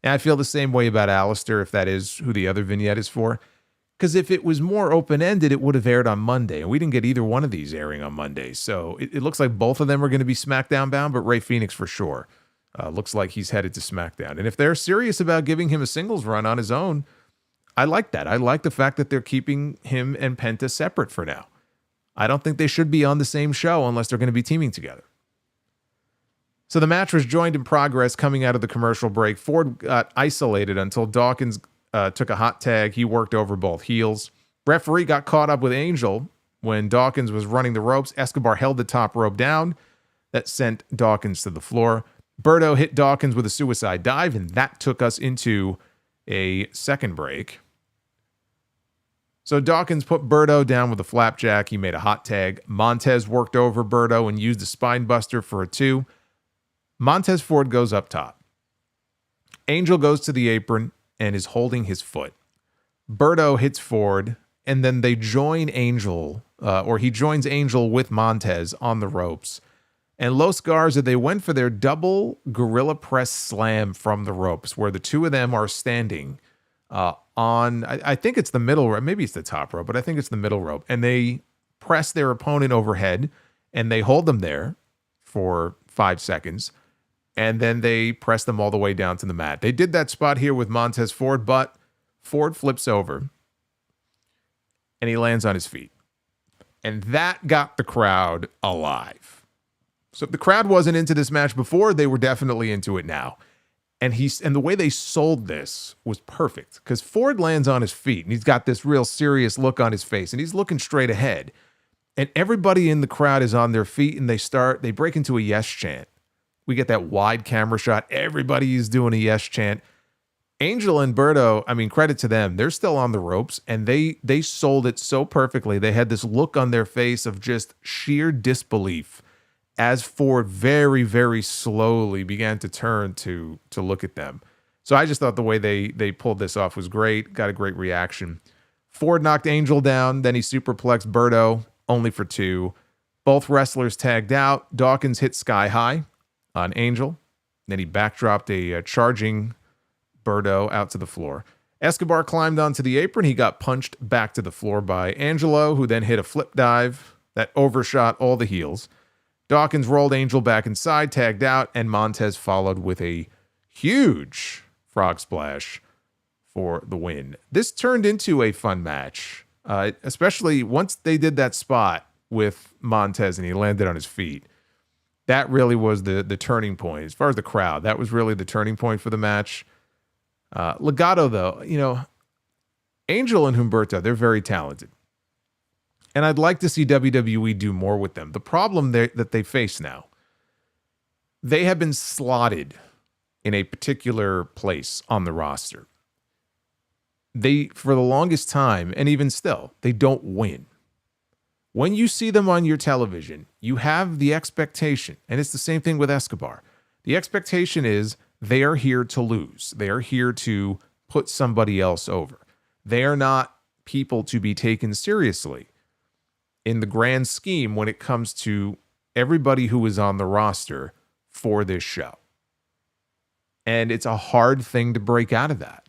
[SPEAKER 1] And I feel the same way about Alistair, if that is who the other vignette is for. Because if it was more open-ended, it would have aired on Monday. And we didn't get either one of these airing on Monday. So it looks like both of them are going to be SmackDown bound, but Rey Fenix for sure. Looks like he's headed to SmackDown. And if they're serious about giving him a singles run on his own, I like that. I like the fact that they're keeping him and Penta separate for now. I don't think they should be on the same show unless they're going to be teaming together. So the match was joined in progress coming out of the commercial break. Ford got isolated until Dawkins took a hot tag. He worked over both heels. Referee got caught up with Angel when Dawkins was running the ropes. Escobar held the top rope down. That sent Dawkins to the floor. Berto hit Dawkins with a suicide dive, and that took us into a second break. So Dawkins put Berto down with a flapjack. He made a hot tag. Montez worked over Berto and used a spine buster for a 2. Montez Ford goes up top. Angel goes to the apron and is holding his foot. Berto hits Ford, and then they join Angel, or he joins Angel with Montez on the ropes. And Los Garza, they went for their double gorilla press slam from the ropes, where the two of them are standing on, I think it's the middle rope, maybe it's the top rope, but I think it's the middle rope. And they press their opponent overhead, and they hold them there for 5 seconds. And then they press them all the way down to the mat. They did that spot here with Montez Ford, but Ford flips over, and he lands on his feet. And that got the crowd alive. So if the crowd wasn't into this match before, they were definitely into it now. And the way they sold this was perfect, because Ford lands on his feet, and he's got this real serious look on his face, and he's looking straight ahead. And everybody in the crowd is on their feet, and they break into a yes chant. We get that wide camera shot. Everybody is doing a yes chant. Angel and Berto, I mean, credit to them. They're still on the ropes, and they sold it so perfectly. They had this look on their face of just sheer disbelief as Ford very, very slowly began to turn to look at them. So I just thought the way they pulled this off was great. Got a great reaction. Ford knocked Angel down. Then he superplexed Berto, only for 2. Both wrestlers tagged out. Dawkins hit Sky High on Angel. Then he backdropped a charging Berto out to the floor. Escobar climbed onto the apron. He got punched back to the floor by Angelo, who then hit a flip dive that overshot all the heels. Dawkins rolled Angel back inside, tagged out, and Montez followed with a huge frog splash for the win. This turned into a fun match, especially once they did that spot with Montez and he landed on his feet. That really was the turning point. As far as the crowd, that was really the turning point for the match. Legado, though, Angel and Humberto, they're very talented. And I'd like to see WWE do more with them. The problem that they face now, they have been slotted in a particular place on the roster. They, for the longest time, and even still, they don't win. When you see them on your television, you have the expectation, and it's the same thing with Escobar. The expectation is they are here to lose. They are here to put somebody else over. They are not people to be taken seriously in the grand scheme when it comes to everybody who is on the roster for this show. And it's a hard thing to break out of that.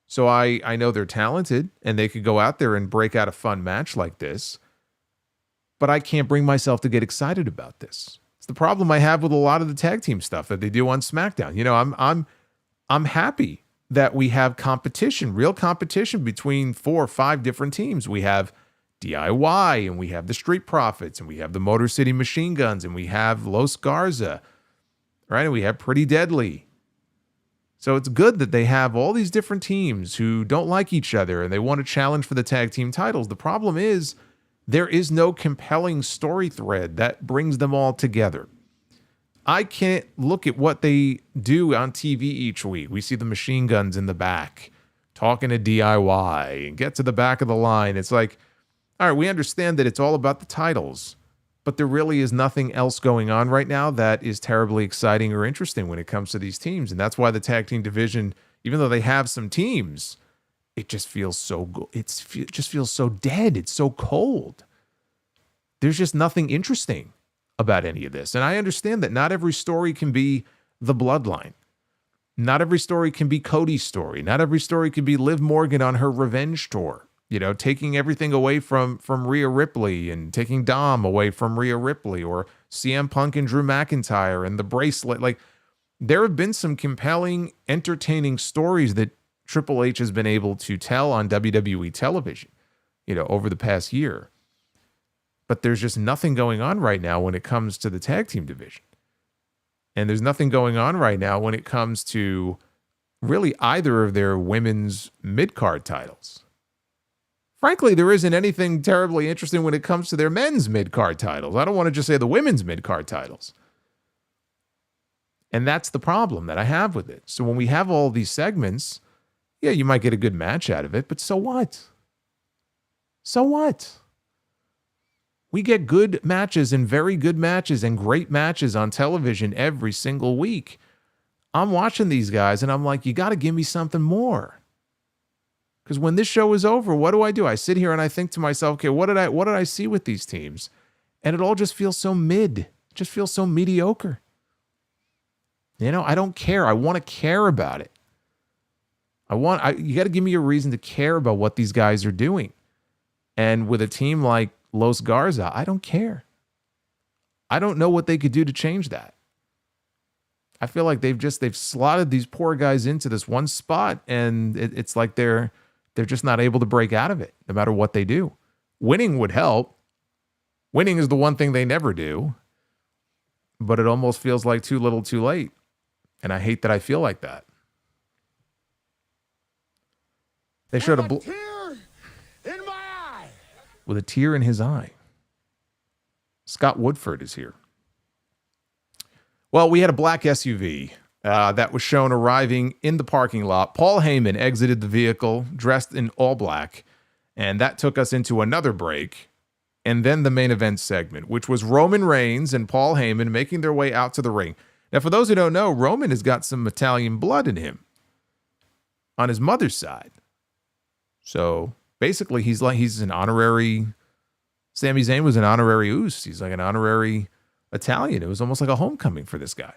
[SPEAKER 1] So I know they're talented and they could go out there and break out a fun match like this, but I can't bring myself to get excited about this. It's the problem I have with a lot of the tag team stuff that they do on SmackDown. I'm happy that we have competition, real competition between 4 or 5 different teams. We have DIY, and we have the Street Profits, and we have the Motor City Machine Guns, and we have Los Garza, right? And we have Pretty Deadly. So it's good that they have all these different teams who don't like each other, and they want to challenge for the tag team titles. The problem is there is no compelling story thread that brings them all together. I can't look at what they do on TV each week. We see the Machine Guns in the back talking to DIY and get to the back of the line. It's like, all right, we understand that it's all about the titles, but there really is nothing else going on right now that is terribly exciting or interesting when it comes to these teams. And that's why the tag team division, even though they have some teams, it just feels so good. It just feels so dead. It's so cold. There's just nothing interesting about any of this. And I understand that not every story can be the Bloodline. Not every story can be Cody's story. Not every story can be Liv Morgan on her revenge tour. You know, taking everything away from Rhea Ripley and taking Dom away from Rhea Ripley, or CM Punk and Drew McIntyre and the bracelet. Like, there have been some compelling, entertaining stories that Triple H has been able to tell on WWE television, you know, over the past year. But there's just nothing going on right now when it comes to the tag team division. And there's nothing going on right now when it comes to really either of their women's mid-card titles. Frankly, there isn't anything terribly interesting when it comes to their men's mid-card titles. I don't want to just say the women's mid-card titles. And that's the problem that I have with it. So when we have all these segments, yeah, you might get a good match out of it, but so what? So what? We get good matches and very good matches and great matches on television every single week. I'm watching these guys and I'm like, you got to give me something more. Because when this show is over, what do? I sit here and I think to myself, okay, what did I see with these teams? And it all just feels so mid. It just feels so mediocre. You know, I don't care. I want to care about it. You got to give me a reason to care about what these guys are doing. And with a team like Los Garza, I don't care. I don't know what they could do to change that. I feel like they've slotted these poor guys into this one spot, and it's like they're just not able to break out of it, no matter what they do. Winning would help. Winning is the one thing they never do, but it almost feels like too little too late. And I hate that I feel like that. They showed a tear in my eye. With a tear in his eye. Scott Woodford is here. Well, we had a black SUV that was shown arriving in the parking lot. Paul Heyman exited the vehicle dressed in all black, and that took us into another break, and then the main event segment, which was Roman Reigns and Paul Heyman making their way out to the ring. Now, for those who don't know, Roman has got some Italian blood in him on his mother's side. So basically, he's an honorary. Sami Zayn was an honorary Uso. He's like an honorary Italian. It was almost like a homecoming for this guy.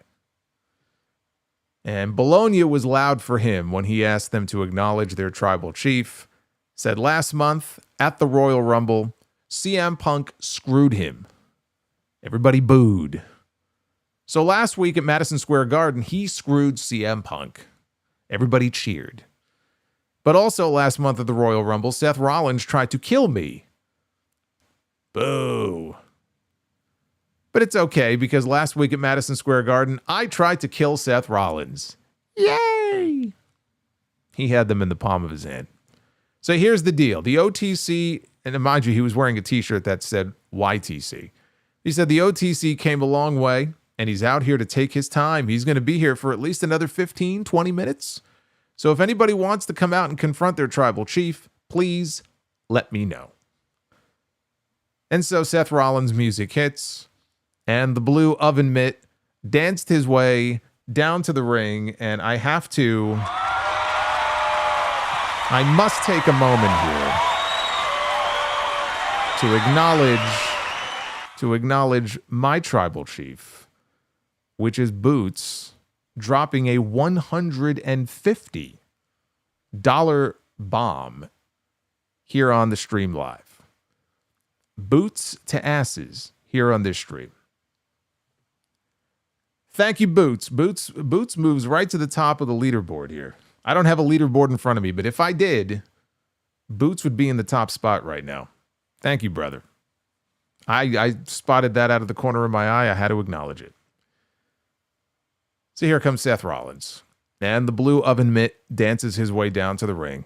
[SPEAKER 1] And Bologna was loud for him when he asked them to acknowledge their tribal chief. Said last month at the Royal Rumble, CM Punk screwed him. Everybody booed. So last week at Madison Square Garden, he screwed CM Punk. Everybody cheered. But also last month at the Royal Rumble, Seth Rollins tried to kill me. Boo. But it's okay, because last week at Madison Square Garden, I tried to kill Seth Rollins. Yay! He had them in the palm of his hand. So here's the deal. The OTC, and mind you, he was wearing a t-shirt that said YTC. He said the OTC came a long way, and he's out here to take his time. He's going to be here for at least another 15, 20 minutes. So if anybody wants to come out and confront their tribal chief, please let me know. And so Seth Rollins' music hits, and the blue oven mitt danced his way down to the ring, and I must take a moment here to acknowledge my tribal chief, which is Boots, dropping a $150 bomb here on the stream live. Boots to asses here on this stream. Thank you, Boots. Boots moves right to the top of the leaderboard here. I don't have a leaderboard in front of me, but if I did, Boots would be in the top spot right now. Thank you, brother. I spotted that out of the corner of my eye. I had to acknowledge it. So here comes Seth Rollins, and the blue oven mitt dances his way down to the ring.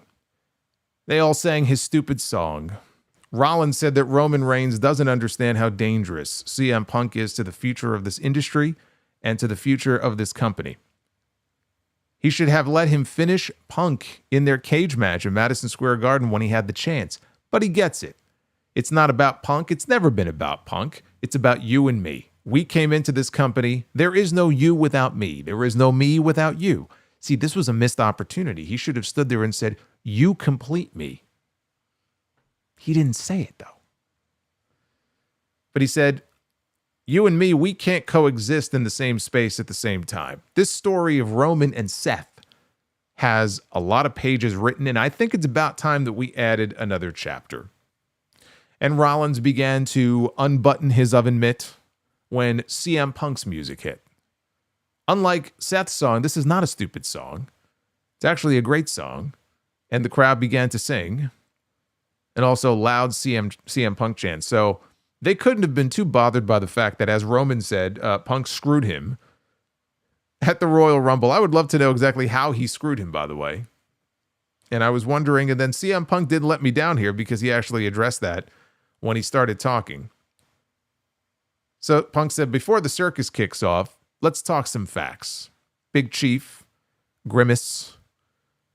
[SPEAKER 1] They all sang his stupid song. Rollins said that Roman Reigns doesn't understand how dangerous CM Punk is to the future of this industry and to the future of this company. He should have let him finish Punk in their cage match in Madison Square Garden when he had the chance, but he gets it. It's not about Punk. It's never been about Punk. It's about you and me. We came into this company. There is no you without me. There is no me without you. See, this was a missed opportunity. He should have stood there and said, you complete me. He didn't say it, though. But he said, You and me, we can't coexist in the same space at the same time. This story of Roman and Seth has a lot of pages written, and I think it's about time that we added another chapter. And Rollins began to unbutton his oven mitt when CM Punk's music hit. Unlike Seth's song, this is not a stupid song. It's actually a great song. And the crowd began to sing. And also loud CM Punk chants. So they couldn't have been too bothered by the fact that, as Roman said, Punk screwed him at the Royal Rumble. I would love to know exactly how he screwed him, by the way. And I was wondering, and then CM Punk didn't let me down here because he actually addressed that when he started talking. So Punk said, before the circus kicks off, let's talk some facts. Big Chief, Grimace,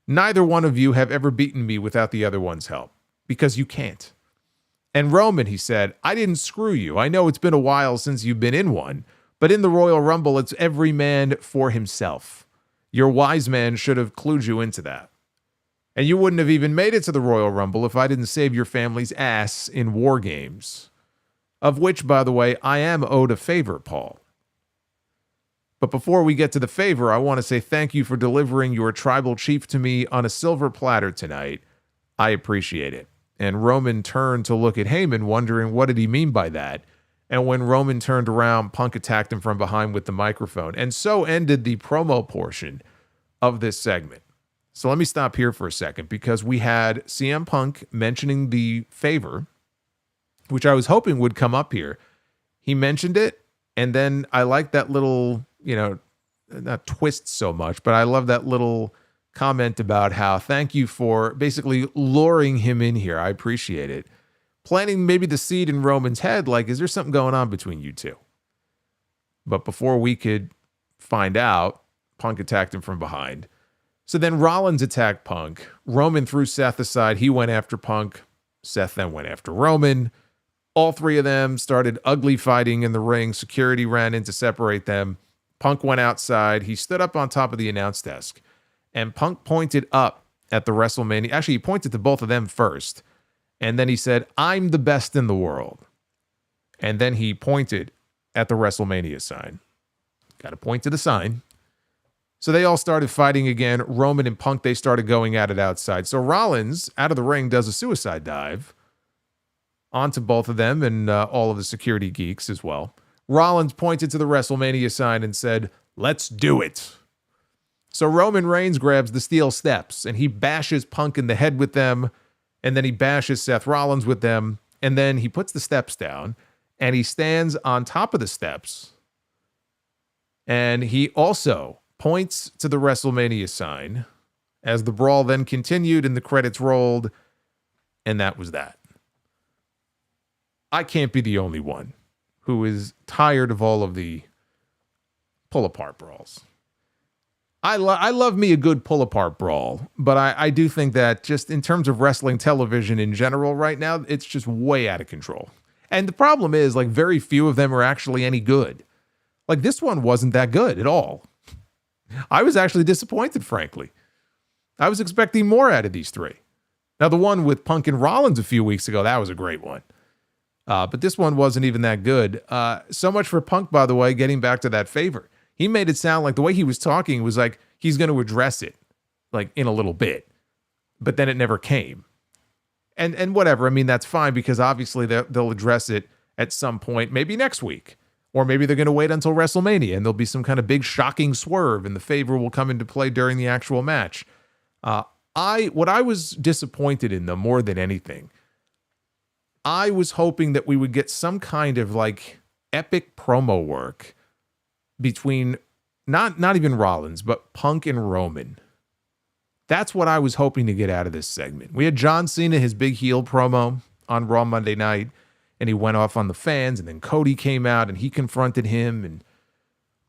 [SPEAKER 1] neither one of you have ever beaten me without the other one's help, because you can't. And Roman, he said, I didn't screw you. I know it's been a while since you've been in one, but in the Royal Rumble, it's every man for himself. Your wise man should have clued you into that. And you wouldn't have even made it to the Royal Rumble if I didn't save your family's ass in War Games. Of which, by the way, I am owed a favor, Paul. But before we get to the favor, I want to say thank you for delivering your tribal chief to me on a silver platter tonight. I appreciate it. And Roman turned to look at Heyman, wondering what did he mean by that. And when Roman turned around, Punk attacked him from behind with the microphone. And so ended the promo portion of this segment. So let me stop here for a second, because we had CM Punk mentioning the favor, which I was hoping would come up here. He mentioned it, and then I like that little, not twist so much, but I love that little comment about how thank you for basically luring him in here. I appreciate it. Planting maybe the seed in Roman's head, like, is there something going on between you two? But before we could find out, Punk attacked him from behind. So then Rollins attacked Punk. Roman threw Seth aside. He went after Punk. Seth then went after Roman. All three of them started ugly fighting in the ring. Security ran in to separate them. Punk went outside. He stood up on top of the announce desk. And Punk pointed up at the WrestleMania. Actually, he pointed to both of them first. And then he said, I'm the best in the world. And then he pointed at the WrestleMania sign. Got to point to the sign. So they all started fighting again. Roman and Punk, they started going at it outside. So Rollins, out of the ring, does a suicide dive onto both of them and all of the security geeks as well. Rollins pointed to the WrestleMania sign and said, let's do it. So Roman Reigns grabs the steel steps and he bashes Punk in the head with them. And then he bashes Seth Rollins with them. And then he puts the steps down and he stands on top of the steps. And he also points to the WrestleMania sign as the brawl then continued and the credits rolled. And that was that. I can't be the only one who is tired of all of the pull-apart brawls. I love me a good pull-apart brawl, but I do think that just in terms of wrestling television in general right now, it's just way out of control. And the problem is, like, very few of them are actually any good. Like, this one wasn't that good at all. I was actually disappointed, frankly. I was expecting more out of these three. Now, the one with Punk and Rollins a few weeks ago, that was a great one. But this one wasn't even that good. So much for Punk, by the way, getting back to that favor. He made it sound like the way he was talking was like he's going to address it, like, in a little bit. But then it never came. And whatever. I mean, that's fine, because obviously they'll address it at some point, maybe next week. Or maybe they're going to wait until WrestleMania and there'll be some kind of big shocking swerve and the favor will come into play during the actual match. What I was disappointed in, though, more than anything, I was hoping that we would get some kind of like epic promo work between not even Rollins, but Punk and Roman. That's what I was hoping to get out of this segment. We had John Cena, his big heel promo on Raw Monday night, and he went off on the fans, and then Cody came out and he confronted him. And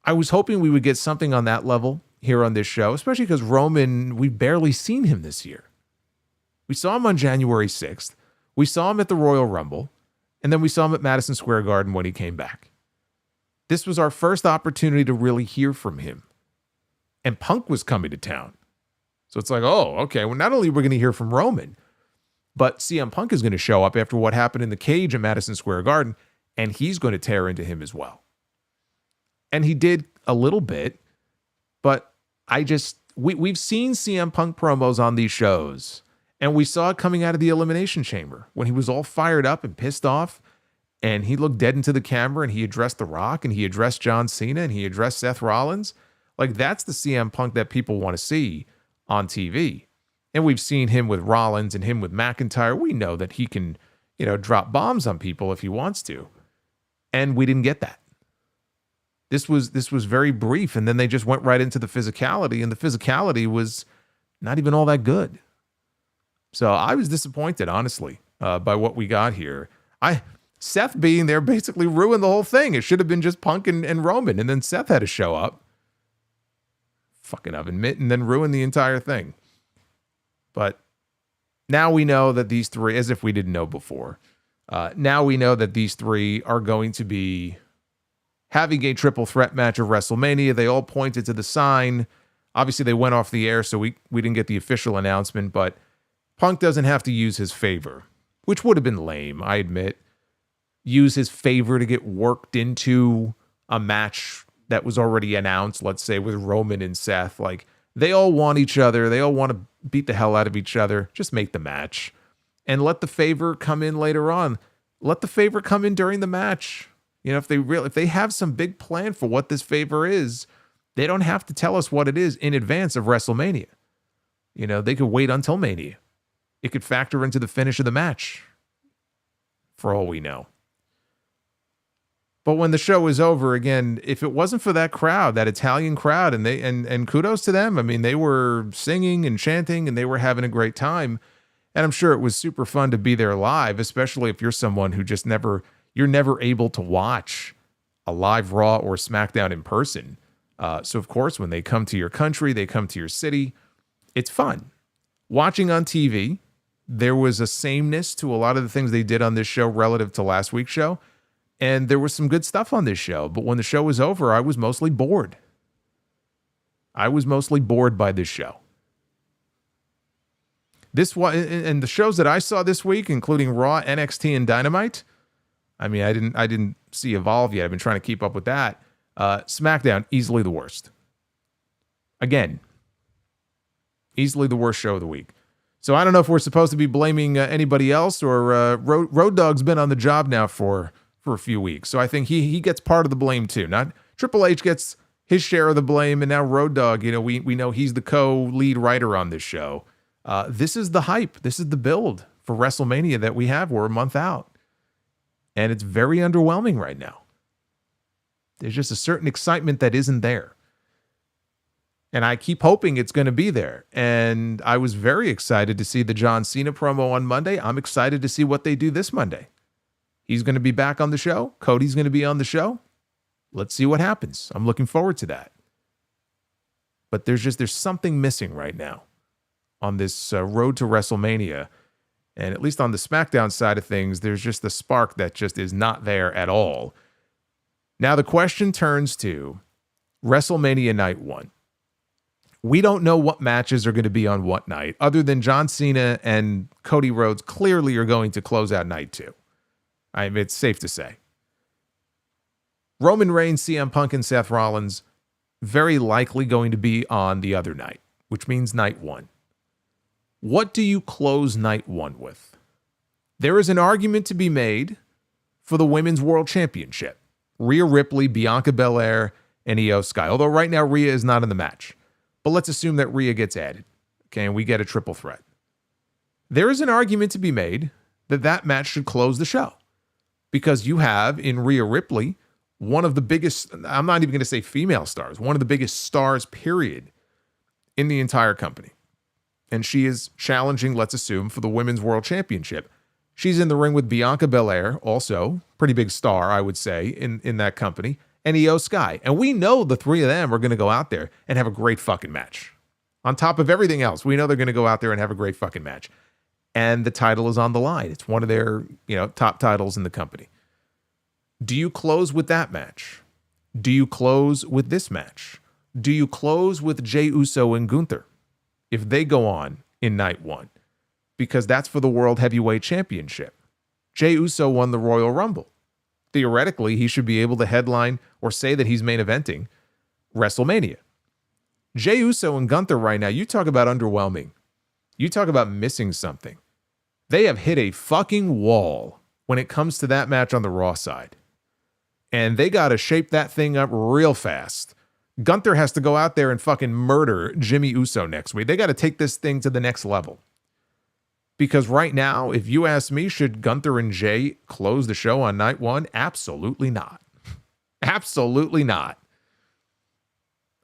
[SPEAKER 1] I was hoping we would get something on that level here on this show, especially because Roman, we've barely seen him this year. We saw him on January 6th. We saw him at the Royal Rumble, and then we saw him at Madison Square Garden when he came back. This was our first opportunity to really hear from him. And Punk was coming to town. So it's like, oh, okay, well, not only are we going to hear from Roman, but CM Punk is going to show up after what happened in the cage at Madison Square Garden, and he's going to tear into him as well. And he did a little bit, but we've seen CM Punk promos on these shows, and we saw it coming out of the Elimination Chamber when he was all fired up and pissed off, and he looked dead into the camera, and he addressed The Rock, and he addressed John Cena, and he addressed Seth Rollins. Like, that's the CM Punk that people want to see on TV. And we've seen him with Rollins and him with McIntyre. We know that he can, drop bombs on people if he wants to. And we didn't get that. This was very brief, and then they just went right into the physicality, and the physicality was not even all that good. So I was disappointed, honestly, by what we got here. Seth being there basically ruined the whole thing. It should have been just Punk and Roman, and then Seth had to show up. Fucking oven mitt, and then ruin the entire thing. But now we know that these three, as if we didn't know before, now we know that these three are going to be having a triple threat match of WrestleMania. They all pointed to the sign. Obviously, they went off the air, so we didn't get the official announcement, but Punk doesn't have to use his favor, which would have been lame, I admit. Use his favor to get worked into a match that was already announced, let's say, with Roman and Seth. Like, they all want each other. They all want to beat the hell out of each other. Just make the match. And let the favor come in later on. Let the favor come in during the match. If they have some big plan for what this favor is, they don't have to tell us what it is in advance of WrestleMania. They could wait until Mania. It could factor into the finish of the match, for all we know. But when the show is over, again, if it wasn't for that crowd, that Italian crowd, and kudos to them. I mean, they were singing and chanting, and they were having a great time. And I'm sure it was super fun to be there live, especially if you're someone who you're never able to watch a live Raw or SmackDown in person. So, of course, when they come to your country, they come to your city, it's fun. Watching on TV, there was a sameness to a lot of the things they did on this show relative to last week's show. And there was some good stuff on this show. But when the show was over, I was mostly bored. I was mostly bored by this show. And the shows that I saw this week, including Raw, NXT, and Dynamite, I mean, I didn't see Evolve yet. I've been trying to keep up with that. SmackDown, easily the worst. Again, easily the worst show of the week. So I don't know if we're supposed to be blaming anybody else, or Road Dogg's been on the job now for a few weeks. So I think he gets part of the blame too. Not Triple H gets his share of the blame, and now Road Dogg, we know he's the co-lead writer on this show. This is the hype. This is the build for WrestleMania that we have. We're a month out. And it's very underwhelming right now. There's just a certain excitement that isn't there. And I keep hoping it's going to be there. And I was very excited to see the John Cena promo on Monday. I'm excited to see what they do this Monday. He's going to be back on the show. Cody's going to be on the show. Let's see what happens. I'm looking forward to that. But there's something missing right now on this road to WrestleMania. And at least on the SmackDown side of things, there's just the spark that just is not there at all. Now the question turns to WrestleMania Night 1. We don't know what matches are going to be on what night, other than John Cena and Cody Rhodes clearly are going to close out Night 2. I mean, it's safe to say. Roman Reigns, CM Punk, and Seth Rollins very likely going to be on the other night, which means Night 1. What do you close Night 1 with? There is an argument to be made for the Women's World Championship. Rhea Ripley, Bianca Belair, and Io Sky. Although right now Rhea is not in the match. But let's assume that Rhea gets added. Okay, and we get a triple threat. There is an argument to be made that match should close the show. Because you have in Rhea Ripley one of the biggest, I'm not even going to say female stars, one of the biggest stars, period, in the entire company. And she is challenging, let's assume, for the Women's World Championship. She's in the ring with Bianca Belair, also pretty big star, I would say, in that company, and Io Sky. And we know the three of them are going to go out there and have a great fucking match. On top of everything else, we know they're going to go out there and have a great fucking match. And the title is on the line. It's one of their, top titles in the company. Do you close with that match? Do you close with this match? Do you close with Jey Uso and Gunther if they go on in Night 1? Because that's for the World Heavyweight Championship. Jey Uso won the Royal Rumble. theoretically, he should be able to headline or say that he's main eventing WrestleMania. Jey Uso and Gunther right now, you talk about underwhelming. You talk about missing something. They have hit a fucking wall when it comes to that match on the Raw side. And they got to shape that thing up real fast. Gunther has to go out there and fucking murder Jimmy Uso next week. They got to take this thing to the next level. Because right now, if you ask me, should Gunther and Jay close the show on night one? Absolutely not. Absolutely not.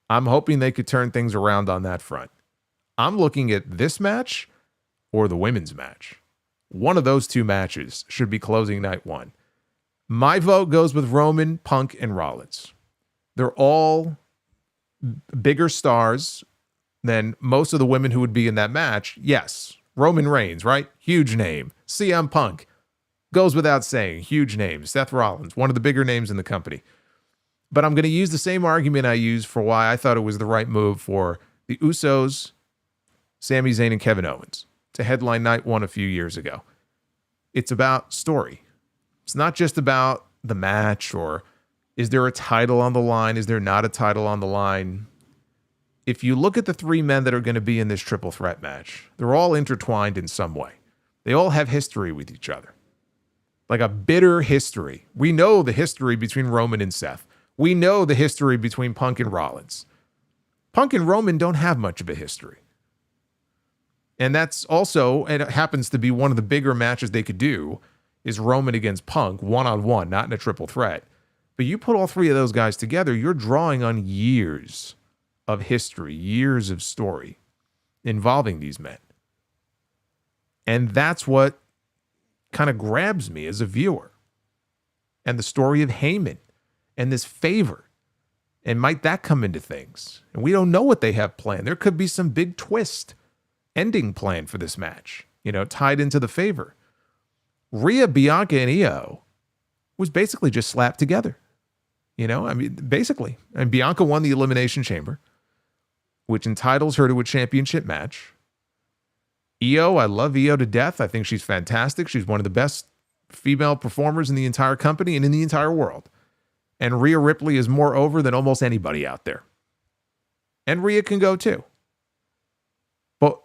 [SPEAKER 1] I'm hoping they could turn things around on that front. I'm looking at this match or the women's match. One of those two matches should be closing night one. My vote goes with Roman, Punk, and Rollins. They're all bigger stars than most of the women who would be in that match. Yes, Roman Reigns, right? Huge name. CM Punk, goes without saying, huge name. Seth Rollins, one of the bigger names in the company. But I'm going to use the same argument I used for why I thought it was the right move for the Usos, Sami Zayn, and Kevin Owens to headline night one a few years ago. It's about story. It's not just about the match or is there a title on the line? Is there not a title on the line? If you look at the three men that are going to be in this triple threat match, they're all intertwined in some way. They all have history with each other. Like a bitter history. We know the history between Roman and Seth. We know the history between Punk and Rollins. Punk and Roman don't have much of a history. And that's also, and it happens to be one of the bigger matches they could do, is Roman against Punk, one-on-one, not in a triple threat. But you put all three of those guys together, you're drawing on years of history, years of story involving these men. And that's what kind of grabs me as a viewer. And the story of Heyman and this favor. And might that come into things? And we don't know what they have planned. There could be some big twist ending plan for this match, tied into the favor. Rhea, Bianca, and Io was basically just slapped together. Basically. And Bianca won the Elimination Chamber, which entitles her to a championship match. Io, I love Io to death. I think she's fantastic. She's one of the best female performers in the entire company and in the entire world. And Rhea Ripley is more over than almost anybody out there. And Rhea can go too. But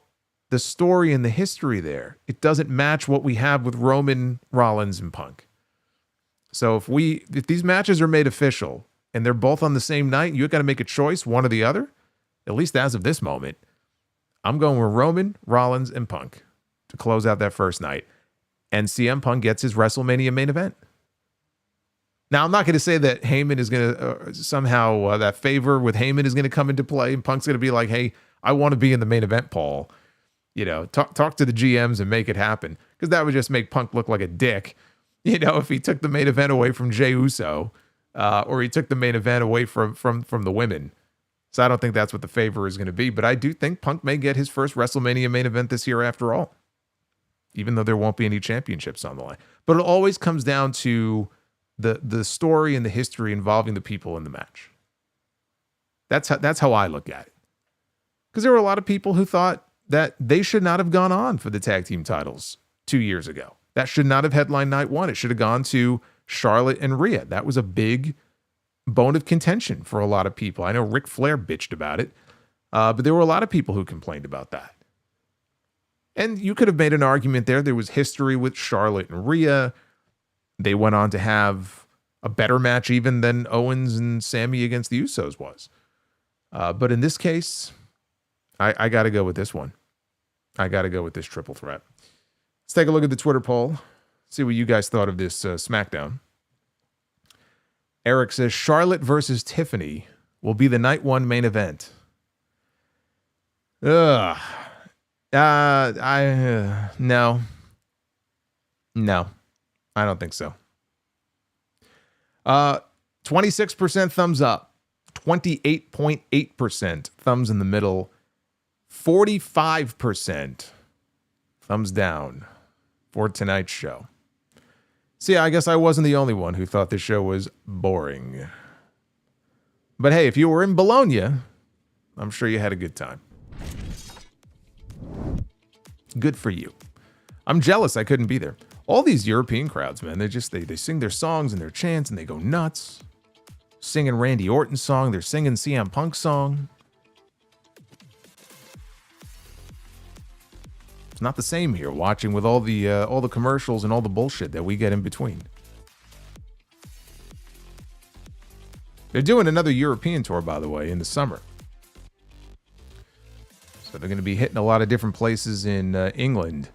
[SPEAKER 1] the story and the history there, it doesn't match what we have with Roman, Rollins, and Punk. So if these matches are made official and they're both on the same night, you got to make a choice, one or the other, at least as of this moment, I'm going with Roman, Rollins, and Punk to close out that first night. And CM Punk gets his WrestleMania main event. Now, I'm not going to say that Heyman is going to somehow, that favor with Heyman is going to come into play and Punk's going to be like, hey, I want to be in the main event, Paul. Talk to the GMs and make it happen. Because that would just make Punk look like a dick. If he took the main event away from Jey Uso or he took the main event away from the women. So I don't think that's what the favor is going to be. But I do think Punk may get his first WrestleMania main event this year after all. Even though there won't be any championships on the line. But it always comes down to the story and the history involving the people in the match. That's how I look at it. Because there were a lot of people who thought that they should not have gone on for the tag team titles 2 years ago. That should not have headlined night one. It should have gone to Charlotte and Rhea. That was a big bone of contention for a lot of people. I know Ric Flair bitched about it, but there were a lot of people who complained about that. And you could have made an argument there. There was history with Charlotte and Rhea. They went on to have a better match even than Owens and Sammy against the Usos was. But in this case, I got to go with this one. I got to go with this triple threat. Let's take a look at the Twitter poll. See what you guys thought of this SmackDown. Eric says Charlotte versus Tiffany will be the night one main event. No. I don't think so. 26% thumbs up, 28.8% thumbs in the middle, 45% thumbs down for tonight's show. See, I guess I wasn't the only one who thought this show was boring. But hey, if you were in Bologna, I'm sure you had a good time. Good for you. I'm jealous I couldn't be there. All these European crowds, man, they sing their songs and their chants and they go nuts. Singing Randy Orton's song, they're singing CM Punk's song. It's not the same here, watching with all the commercials and all the bullshit that we get in between. They're doing another European tour, by the way, in the summer. So they're going to be hitting a lot of different places in England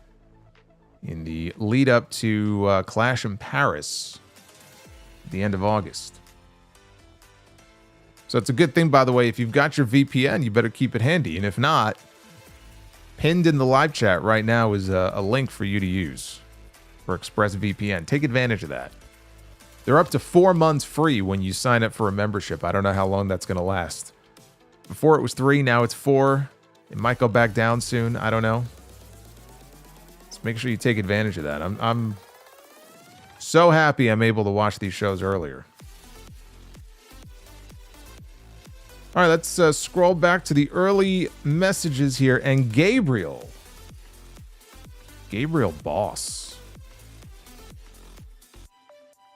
[SPEAKER 1] in the lead up to Clash in Paris at the end of August. So it's a good thing, by the way, if you've got your VPN, you better keep it handy. And if not, pinned in the live chat right now is a link for you to use for ExpressVPN. Take advantage of that. They're up to 4 months free when you sign up for a membership. I don't know how long that's going to last. Before it was 3, now it's 4. It might go back down soon. I don't know. So make sure you take advantage of that. I'm so happy I'm able to watch these shows earlier. All right, let's scroll back to the early messages here. And Gabriel Boss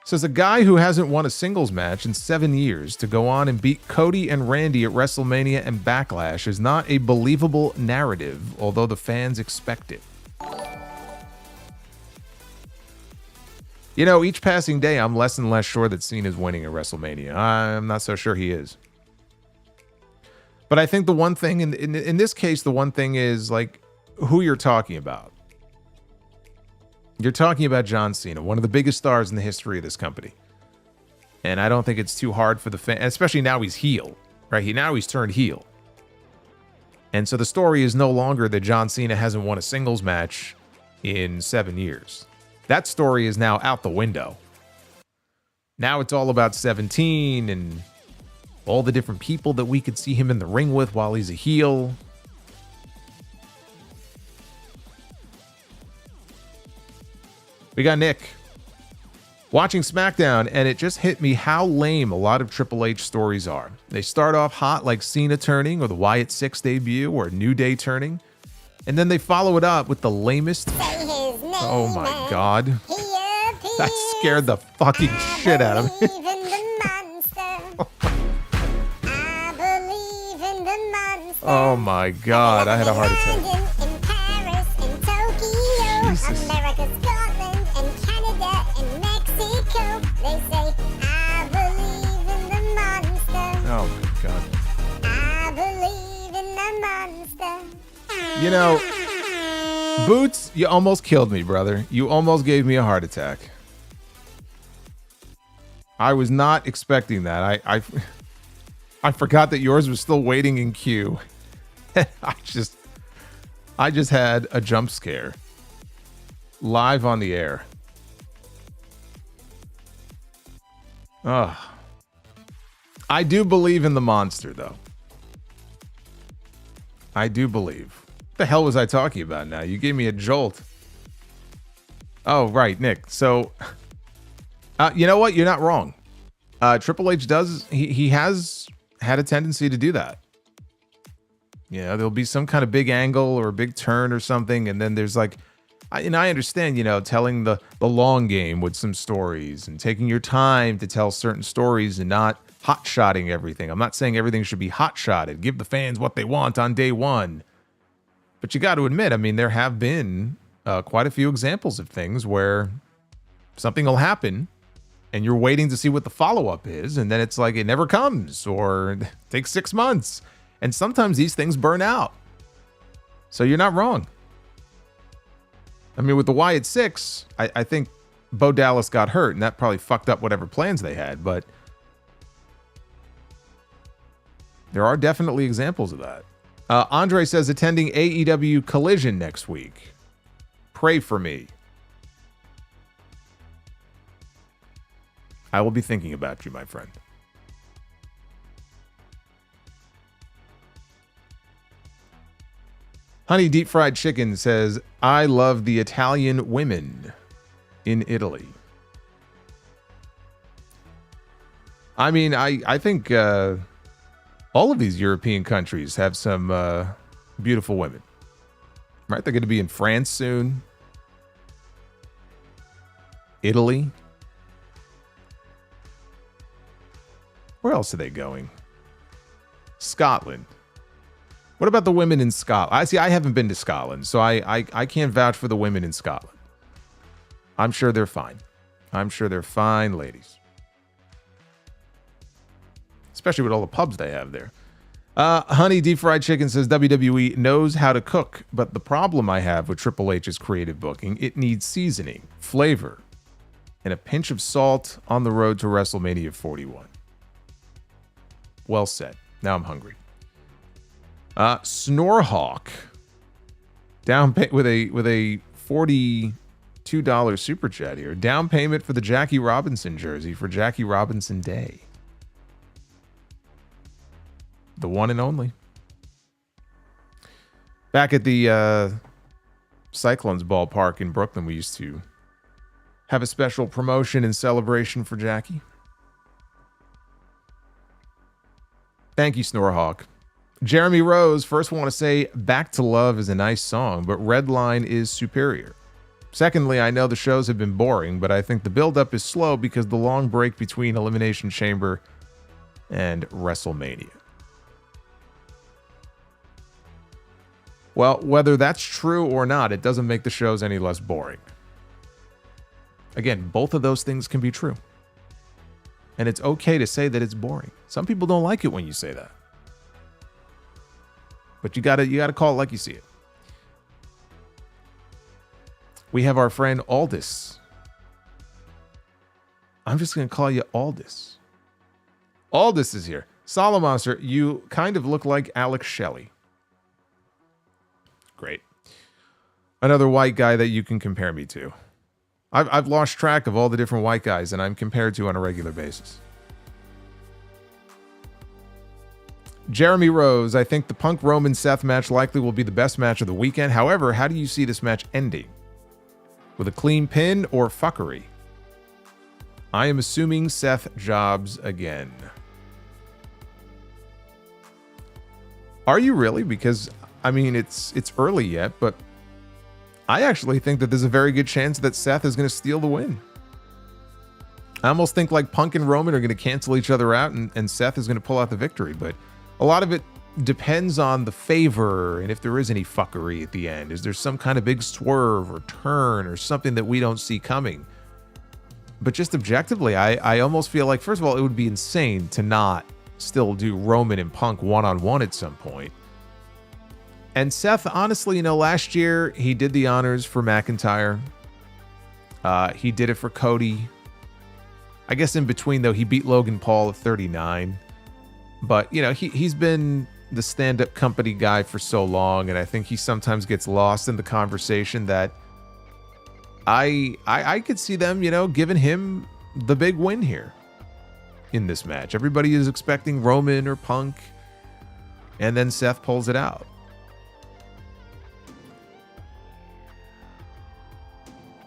[SPEAKER 1] says a guy who hasn't won a singles match in 7 years to go on and beat Cody and Randy at WrestleMania and Backlash is not a believable narrative, although the fans expect it. You know, each passing day, I'm less and less sure that Cena's winning at WrestleMania. I'm not so sure he is. But I think the one thing, in this case, the one thing is, like, who you're talking about. You're talking about John Cena, one of the biggest stars in the history of this company. And I don't think it's too hard for the fan, especially now he's heel, right? Now he's turned heel. And so the story is no longer that John Cena hasn't won a singles match in 7 years. That story is now out the window. Now it's all about 17 and all the different people that we could see him in the ring with while he's a heel. We got Nick watching SmackDown, and it just hit me how lame a lot of Triple H stories are. They start off hot like Cena turning or the Wyatt 6 debut or New Day turning, and then they follow it up with the lamest. Oh my God. That scared the fucking shit out of me. Oh my God, I had a heart attack. Jesus.
[SPEAKER 4] America, Scotland, and Canada, and Mexico. They say, I believe in the monster.
[SPEAKER 1] Oh my God.
[SPEAKER 4] I believe in the monster.
[SPEAKER 1] You know, Boots, you almost killed me, brother. You almost gave me a heart attack. I was not expecting that. I forgot that yours was still waiting in queue. I just had a jump scare. Live on the air. Ugh. I do believe in the monster, though. I do believe. What the hell was I talking about now? You gave me a jolt. Oh, right, Nick. So, you know what? You're not wrong. Triple H does, he has had a tendency to do that. You know, there'll be some kind of big angle or a big turn or something, and then there's like, and I understand, you know, telling the long game with some stories and taking your time to tell certain stories and not hot-shotting everything. I'm not saying everything should be hot-shotted. Give the fans what they want on day one. But you got to admit, I mean, there have been quite a few examples of things where something will happen and you're waiting to see what the follow-up is, and then it's like it never comes or it takes 6 months. And sometimes these things burn out. So you're not wrong. I mean, with the Wyatt 6, I think Bo Dallas got hurt, and that probably fucked up whatever plans they had, but there are definitely examples of that. Andre says, attending AEW Collision next week. Pray for me. I will be thinking about you, my friend. Honey Deep Fried Chicken says, I love the Italian women in Italy. I mean, I think all of these European countries have some beautiful women. Right? They're going to be in France soon. Italy. Where else are they going? Scotland. What about the women in Scotland? I haven't been to Scotland, so I can't vouch for the women in Scotland. I'm sure they're fine. I'm sure they're fine ladies. Especially with all the pubs they have there. Honey Deep Fried Chicken says WWE knows how to cook, but the problem I have with Triple H's creative booking, it needs seasoning, flavor, and a pinch of salt on the road to WrestleMania 41. Well said. Now I'm hungry. Snorhawk down with a $42 super chat here. Down payment for the Jackie Robinson jersey for Jackie Robinson Day. The one and only. Back at the Cyclones ballpark in Brooklyn, we used to have a special promotion and celebration for Jackie. Thank you, Snorhawk. Jeremy Rose, first want to say Back to Love is a nice song, but Redline is superior. Secondly, I know the shows have been boring, but I think the build-up is slow because the long break between Elimination Chamber and WrestleMania. Well, whether that's true or not, it doesn't make the shows any less boring. Again, both of those things can be true. And it's okay to say that it's boring. Some people don't like it when you say that. But you gotta call it like you see it. We have our friend Aldous. I'm just gonna call you Aldous. Aldous is here. Solomonster, you kind of look like Alex Shelley. Great. Another white guy that you can compare me to. I've lost track of all the different white guys and I'm compared to on a regular basis. Jeremy Rose, I think the Punk Roman Seth match likely will be the best match of the weekend. However, how do you see this match ending? With a clean pin or fuckery? I am assuming Seth jobs again. Are you really? Because, I mean, it's early yet, but I actually think that there's a very good chance that Seth is going to steal the win. I almost think like Punk and Roman are going to cancel each other out and Seth is going to pull out the victory, but a lot of it depends on the favor and if there is any fuckery at the end. Is there some kind of big swerve or turn or something that we don't see coming? But just objectively, I almost feel like, first of all, it would be insane to not still do Roman and Punk one-on-one at some point. And Seth, honestly, you know, last year he did the honors for McIntyre. He did it for Cody. I guess in between, though, he beat Logan Paul at 39. But, you know, he's been the stand-up company guy for so long, and I think he sometimes gets lost in the conversation that I could see them, you know, giving him the big win here in this match. Everybody is expecting Roman or Punk, and then Seth pulls it out.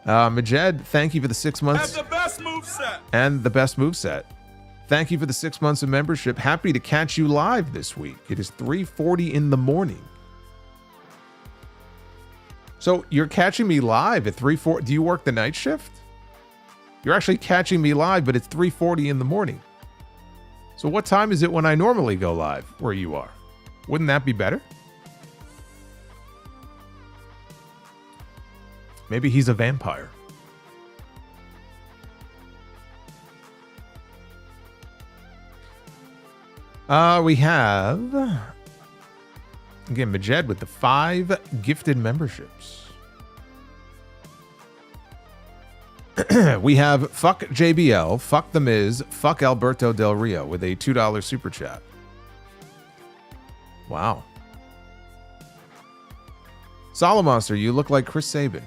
[SPEAKER 1] Majed, thank you for the 6 months.
[SPEAKER 5] And the best moveset.
[SPEAKER 1] And the best moveset. Thank you for the 6 months of membership. Happy to catch you live this week. It is 3:40 in the morning. So you're catching me live at 3:40. Do you work the night shift? You're actually catching me live, but it's 3:40 in the morning. So what time is it when I normally go live where you are? Wouldn't that be better? Maybe he's a vampire. We have, again, Majed with the 5 gifted memberships. We have Fuck JBL, Fuck The Miz, Fuck Alberto Del Rio with a $2 super chat. Wow. Solomonster, you look like Chris Sabin.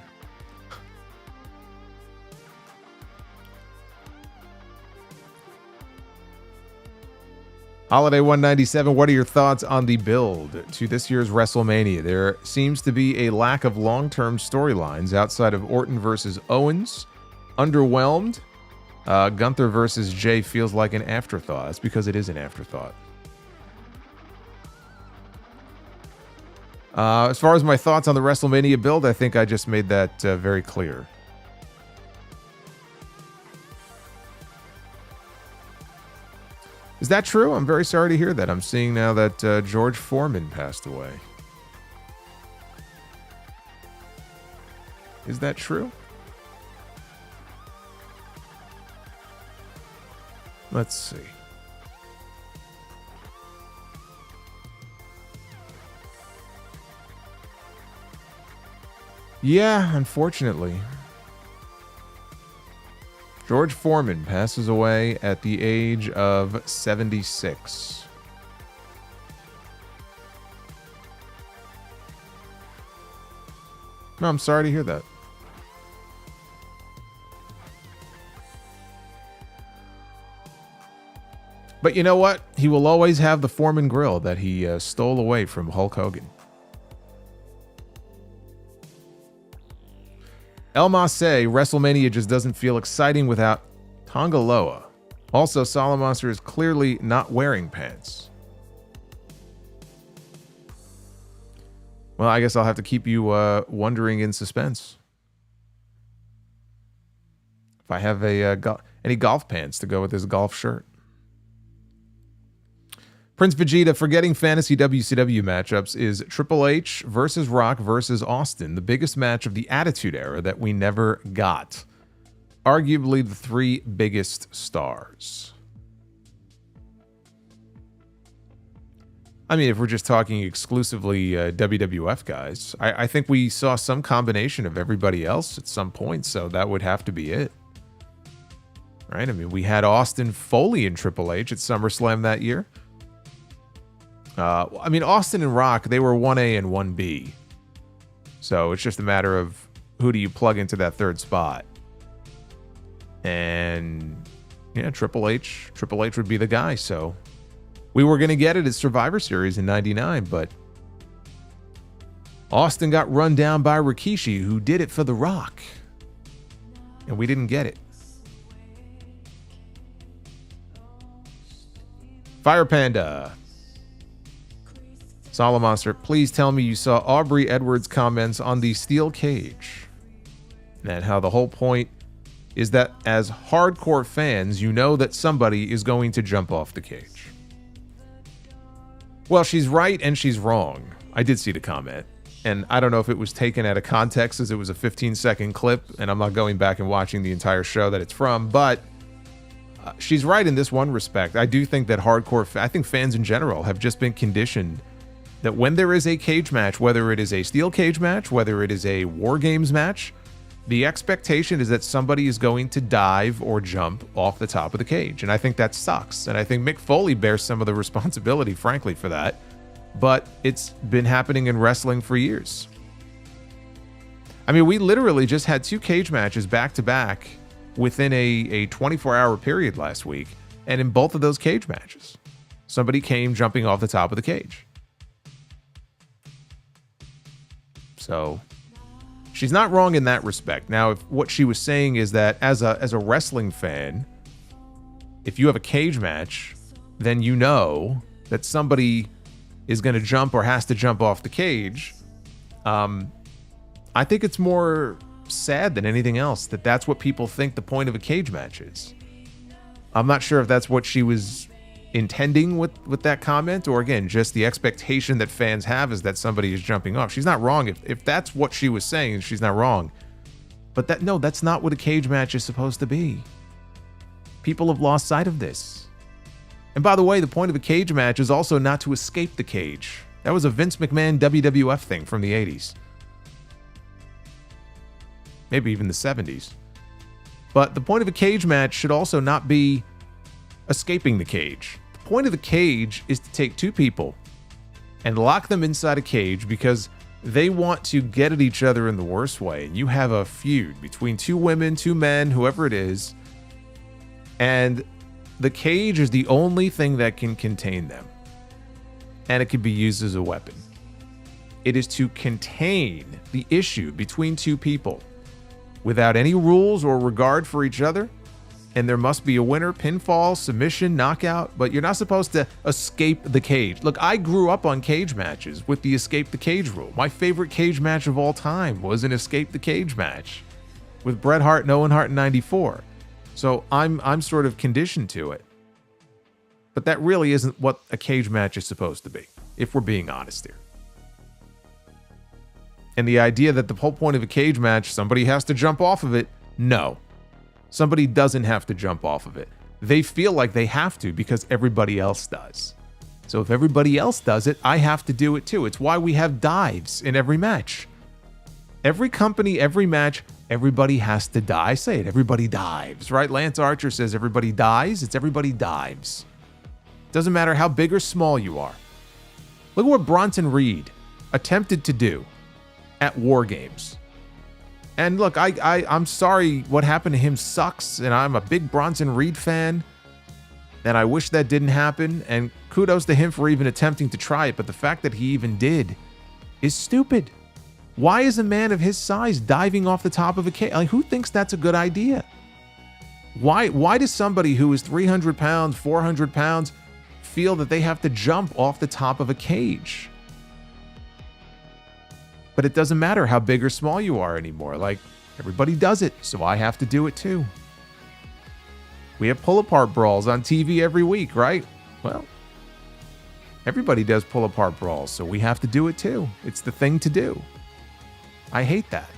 [SPEAKER 1] Holiday 197, what are your thoughts on the build to this year's WrestleMania? There seems to be a lack of long-term storylines outside of Orton versus Owens. Underwhelmed. Gunther versus Jay feels like an afterthought. That's because it is an afterthought. As far as my thoughts on the WrestleMania build, I think I just made that very clear. Is that true? I'm very sorry to hear that. I'm seeing now that George Foreman passed away. Is that true? Let's see. Yeah, unfortunately. George Foreman passes away at the age of 76. No, I'm sorry to hear that. But you know what? He will always have the Foreman grill that he stole away from Hulk Hogan. El Masse, WrestleMania just doesn't feel exciting without Tongaloa. Also, Solomonster is clearly not wearing pants. Well, I guess I'll have to keep you wondering in suspense. If I have any golf pants to go with this golf shirt. Prince Vegeta, forgetting fantasy WCW matchups, is Triple H versus Rock versus Austin, the biggest match of the Attitude Era that we never got. Arguably the three biggest stars. I mean, if we're just talking exclusively WWF guys, I think we saw some combination of everybody else at some point, so that would have to be it. Right? I mean, we had Austin, Foley, and Triple H at SummerSlam that year. I mean, Austin and Rock, they were 1A and 1B. So it's just a matter of who do you plug into that third spot. And, yeah, Triple H would be the guy. So we were going to get it at Survivor Series in 99, but Austin got run down by Rikishi, who did it for The Rock. And we didn't get it. Fire Panda. Solomonster, please tell me you saw Aubrey Edwards' comments on the steel cage. And how the whole point is that as hardcore fans, you know that somebody is going to jump off the cage. Well, she's right and she's wrong. I did see the comment. And I don't know if it was taken out of context as it was a 15-second clip, and I'm not going back and watching the entire show that it's from, but she's right in this one respect. I do think that I think fans in general have just been conditioned that when there is a cage match, whether it is a steel cage match, whether it is a War Games match, the expectation is that somebody is going to dive or jump off the top of the cage. And I think that sucks. And I think Mick Foley bears some of the responsibility, frankly, for that. But it's been happening in wrestling for years. I mean, we literally just had 2 cage matches back-to-back within a 24-hour period last week. And in both of those cage matches, somebody came jumping off the top of the cage. So she's not wrong in that respect. Now, if what she was saying is that as a wrestling fan, if you have a cage match, then you know that somebody is going to jump or has to jump off the cage. I think it's more sad than anything else that that's what people think the point of a cage match is. I'm not sure if that's what she was intending with that comment, or again, just the expectation that fans have is that somebody is jumping off. She's not wrong. If that's what she was saying, she's not wrong. But that's not what a cage match is supposed to be. People have lost sight of this. And by the way, the point of a cage match is also not to escape the cage. That was a Vince McMahon WWF thing from the 80s. Maybe even the 70s. But the point of a cage match should also not be escaping the cage. The point of the cage is to take 2 people and lock them inside a cage because they want to get at each other in the worst way. And you have a feud between 2 women, 2 men, whoever it is. And the cage is the only thing that can contain them. And it can be used as a weapon. It is to contain the issue between 2 people without any rules or regard for each other. And there must be a winner, pinfall, submission, knockout, but you're not supposed to escape the cage. Look, I grew up on cage matches with the escape the cage rule. My favorite cage match of all time was an escape the cage match with Bret Hart and Owen Hart in '94. So I'm sort of conditioned to it. But that really isn't what a cage match is supposed to be, if we're being honest here. And the idea that the whole point of a cage match, somebody has to jump off of it. No. Somebody doesn't have to jump off of it. They feel like they have to because everybody else does. So if everybody else does it, I have to do it too. It's why we have dives in every match. Every company, every match, everybody has to die. I say it, everybody dives, right? Lance Archer says everybody dies. It's everybody dives. Doesn't matter how big or small you are. Look at what Bronson Reed attempted to do at War Games. And look, I'm sorry what happened to him sucks, and I'm a big Bronson Reed fan, and I wish that didn't happen, and kudos to him for even attempting to try it, but the fact that he even did is stupid. Why is a man of his size diving off the top of a cage? Like, who thinks that's a good idea? Why does somebody who is 300 pounds, 400 pounds, feel that they have to jump off the top of a cage? But it doesn't matter how big or small you are anymore. Like, everybody does it, so I have to do it too. We have pull-apart brawls on TV every week, right? Well, everybody does pull-apart brawls, so we have to do it too. It's the thing to do. I hate that.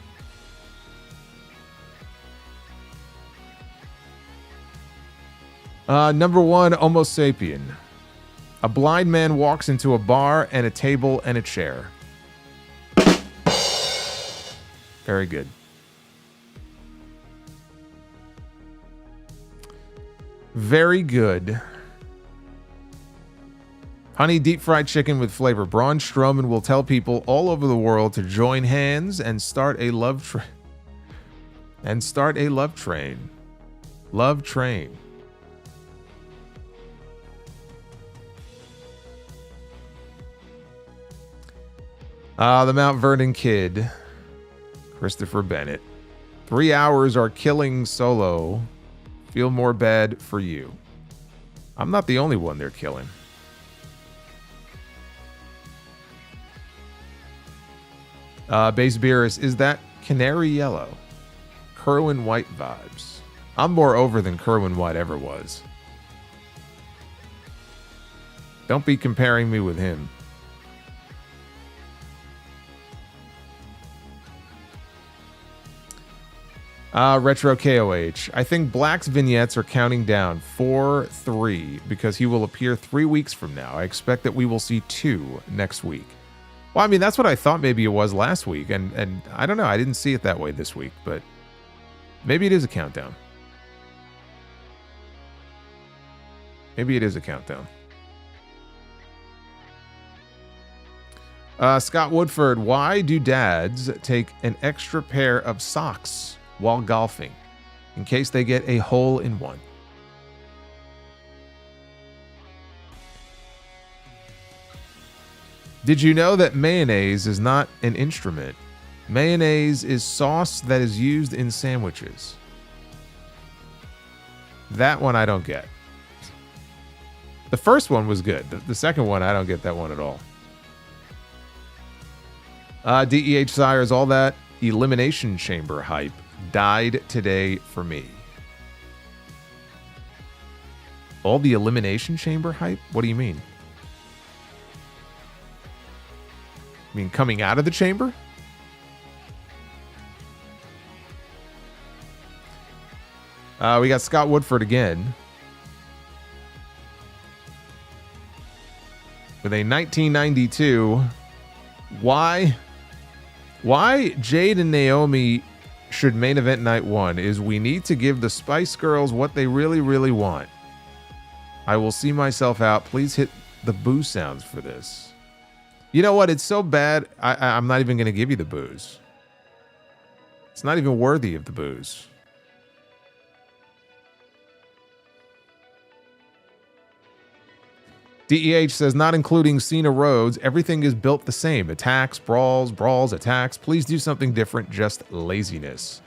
[SPEAKER 1] Number 1, Homo sapien. A blind man walks into a bar and a table and a chair. Very good. Very good. Honey deep fried chicken with flavor. Braun Strowman will tell people all over the world to join hands and start a love train. Love train. The Mount Vernon Kid. Christopher Bennett. 3 hours are killing Solo. Feel more bad for you. I'm not the only one they're killing. Base Beerus, is that Canary Yellow? Kerwin White vibes. I'm more over than Kerwin White ever was. Don't be comparing me with him. Retro KOH. I think Black's vignettes are counting down 4-3 because he will appear 3 weeks from now. I expect that we will see 2 next week. Well, I mean, that's what I thought maybe it was last week, and I don't know. I didn't see it that way this week, but maybe it is a countdown. Maybe it is a countdown. Scott Woodford, why do dads take an extra pair of socks while golfing in case they get a hole in one? Did you know that mayonnaise is not an instrument? Mayonnaise is sauce that is used in sandwiches. That one I don't get. The first one was good. The second one, I don't get that one at all. DEH Sires, all that Elimination Chamber hype died today for me. All the Elimination Chamber hype? What do you mean? I mean, coming out of the chamber? We got Scott Woodford again with a 1992. Why Jade and Naomi should main event night 1 is we need to give the Spice Girls what they really, really want. I will see myself out. Please hit the boo sounds for this. You know what? It's so bad, I'm not even going to give you the boos. It's not even worthy of the boos. DEH says, not including Cena Rhodes, everything is built the same. Attacks, brawls, attacks. Please do something different, just laziness.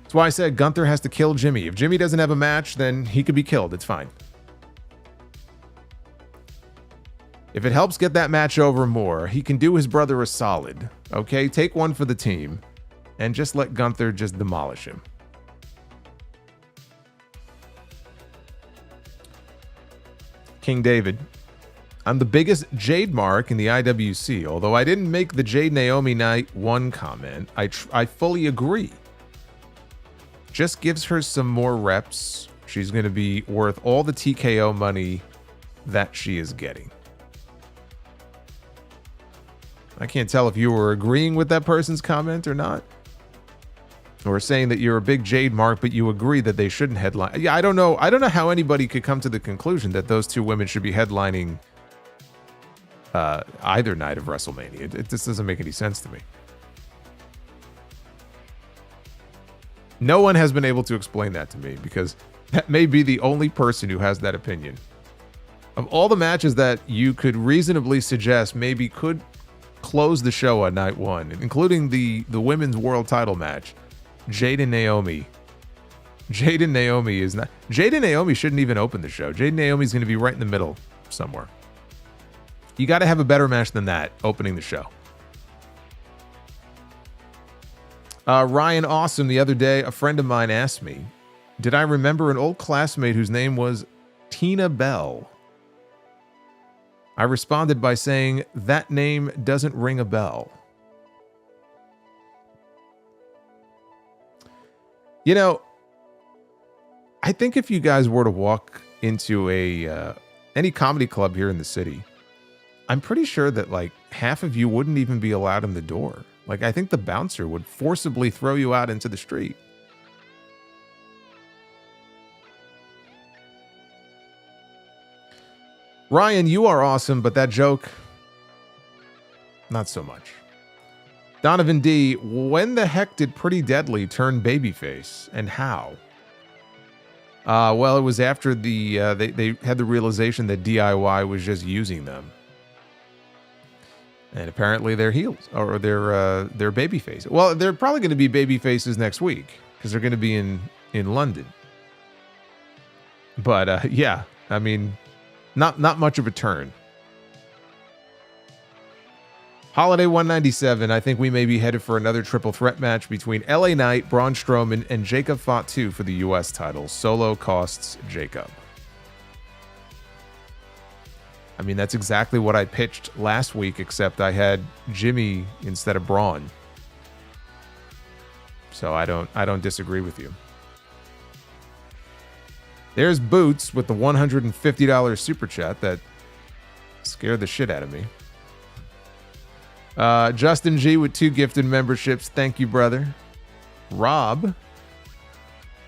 [SPEAKER 1] That's why I said Gunther has to kill Jimmy. If Jimmy doesn't have a match, then he could be killed. It's fine. If it helps get that match over more, he can do his brother a solid. Okay, take one for the team and just let Gunther just demolish him. King David. I'm the biggest Jade mark in the IWC. Although I didn't make the Jade Naomi Night 1 comment, I fully agree. Just gives her some more reps. She's going to be worth all the TKO money that she is getting. I can't tell if you were agreeing with that person's comment or not. Or saying that you're a big Jade mark, but you agree that they shouldn't headline. Yeah, I don't know. I don't know how anybody could come to the conclusion that those two women should be headlining either night of WrestleMania. It just doesn't make any sense to me. No one has been able to explain that to me, because that may be the only person who has that opinion. Of all the matches that you could reasonably suggest maybe could close the show on night 1, including the women's world title match, Jade and Naomi. Jade and Naomi is not. Jade and Naomi shouldn't even open the show. Jade and Naomi is going to be right in the middle somewhere. You got to have a better match than that opening the show. Ryan Awesome, the other day, a friend of mine asked me, did I remember an old classmate whose name was Tina Bell? I responded by saying, that name doesn't ring a bell. You know, I think if you guys were to walk into any comedy club here in the city, I'm pretty sure that like half of you wouldn't even be allowed in the door. Like, I think the bouncer would forcibly throw you out into the street. Ryan, you are awesome, but that joke, not so much. Donovan D, when the heck did Pretty Deadly turn babyface, and how? Well, it was after they had the realization that DIY was just using them, and apparently they're heels, or they're babyface. Well, they're probably going to be babyfaces next week because they're going to be in London. But yeah, I mean, not much of a turn. Holiday 197, I think we may be headed for another triple threat match between LA Knight, Braun Strowman, and Jacob Fatu for the US title. Solo costs Jacob. I mean, that's exactly what I pitched last week, except I had Jimmy instead of Braun. So I don't disagree with you. There's Boots with the $150 super chat that scared the shit out of me. Justin G with 2 gifted memberships. Thank you, brother. Rob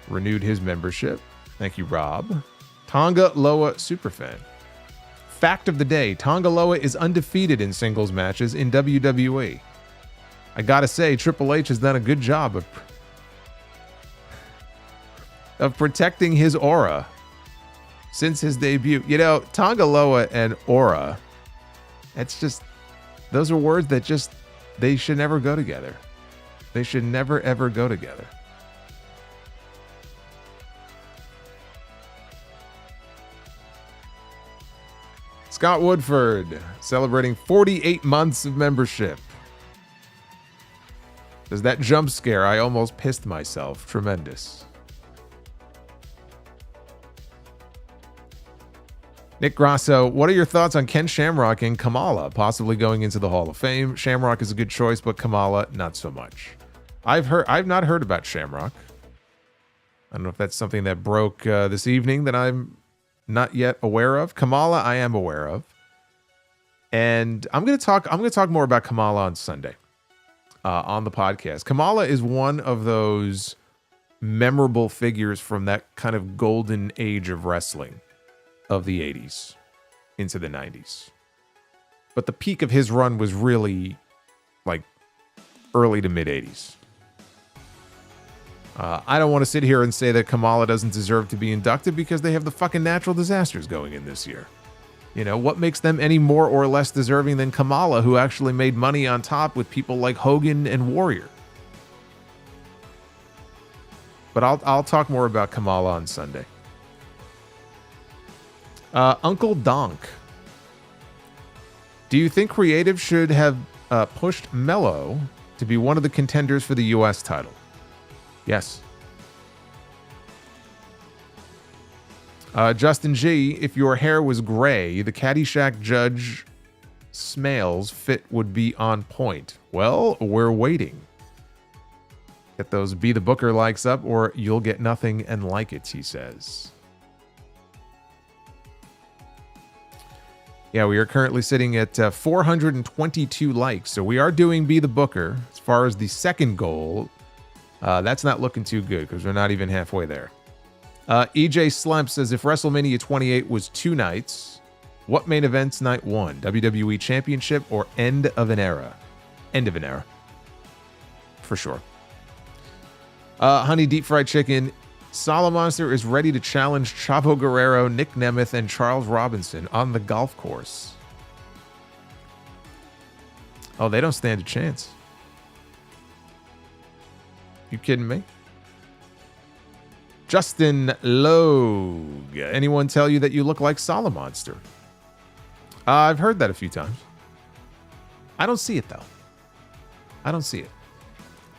[SPEAKER 1] renewed his membership. Thank you, Rob. Tonga Loa superfan. Fact of the day, Tonga Loa is undefeated in singles matches in WWE. I gotta say, Triple H has done a good job of protecting his aura since his debut. You know, Tonga Loa and aura, that's just... those are words that just, they should never go together. They should never, ever go together. Scott Woodford, celebrating 48 months of membership. Does that jump scare? I almost pissed myself. Tremendous. Nick Grasso, what are your thoughts on Ken Shamrock and Kamala possibly going into the Hall of Fame? Shamrock is a good choice, but Kamala, not so much. I've not heard about Shamrock. I don't know if that's something that broke this evening that I'm not yet aware of. Kamala, I am aware of, and I'm going to talk more about Kamala on Sunday on the podcast. Kamala is one of those memorable figures from that kind of golden age of wrestling of the 80s into the 90s. But the peak of his run was really like early to mid 80s. I don't want to sit here and say that Kamala doesn't deserve to be inducted because they have the fucking natural disasters going in this year. You know, what makes them any more or less deserving than Kamala, who actually made money on top with people like Hogan and Warrior? But I'll talk more about Kamala on Sunday. Uncle Donk. Do you think Creative should have pushed Mello to be one of the contenders for the US title? Yes. Justin G, if your hair was gray, the Caddyshack Judge Smales fit would be on point. Well, we're waiting. Get those Be the Booker likes up or you'll get nothing and like it, he says. Yeah, we are currently sitting at 422 likes. So we are doing Be the Booker. As far as the second goal, that's not looking too good because we're not even halfway there. EJ Slump says, if WrestleMania 28 was 2 nights, what main event's night 1? WWE Championship or end of an era? End of an era. For sure. Honey Deep Fried Chicken. Solomonster is ready to challenge Chavo Guerrero, Nick Nemeth, and Charles Robinson on the golf course. Oh, they don't stand a chance. You kidding me? Justin Logue. Anyone tell you that you look like Solomonster? I've heard that a few times. I don't see it, though. I don't see it.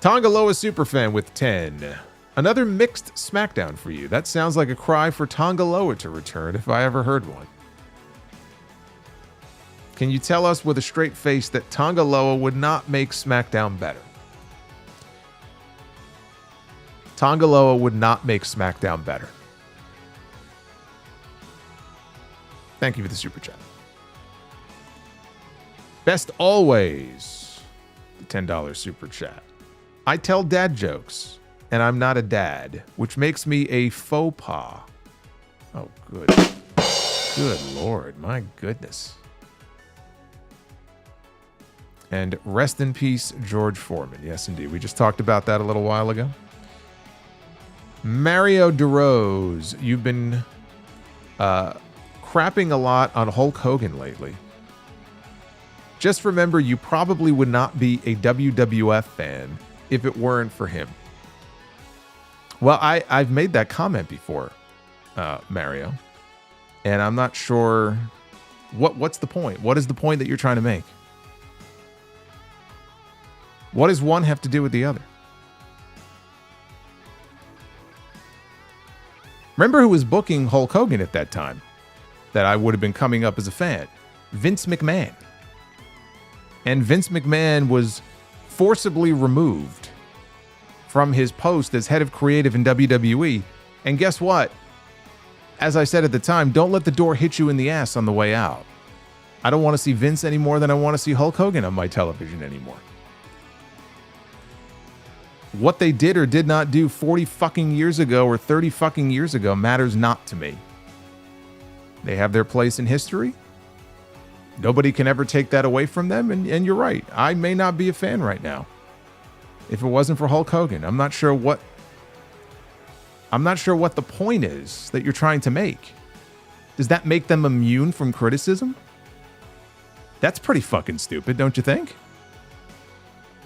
[SPEAKER 1] Tongaloa Superfan with 10. Another mixed SmackDown for you. That sounds like a cry for Tongaloa to return if I ever heard one. Can you tell us with a straight face that Tongaloa would not make SmackDown better? Tongaloa would not make SmackDown better. Thank you for the super chat. Best always. The $10 super chat. I tell dad jokes, and I'm not a dad, which makes me a faux pas. Oh, good. Good Lord. My goodness. And rest in peace, George Foreman. Yes, indeed. We just talked about that a little while ago. Mario DeRose, you've been crapping a lot on Hulk Hogan lately. Just remember, you probably would not be a WWF fan if it weren't for him. Well, I've made that comment before, Mario, and I'm not sure what's the point. What is the point that you're trying to make? What does one have to do with the other? Remember who was booking Hulk Hogan at that time that I would have been coming up as a fan? Vince McMahon. And Vince McMahon was forcibly removed from his post as head of creative in WWE. And guess what? As I said at the time, don't let the door hit you in the ass on the way out. I don't want to see Vince any more than I want to see Hulk Hogan on my television anymore. What they did or did not do 40 fucking years ago or 30 fucking years ago matters not to me. They have their place in history. Nobody can ever take that away from them. And you're right. I may not be a fan right now. If it wasn't for Hulk Hogan, I'm not sure what the point is that you're trying to make. Does that make them immune from criticism? That's pretty fucking stupid, don't you think?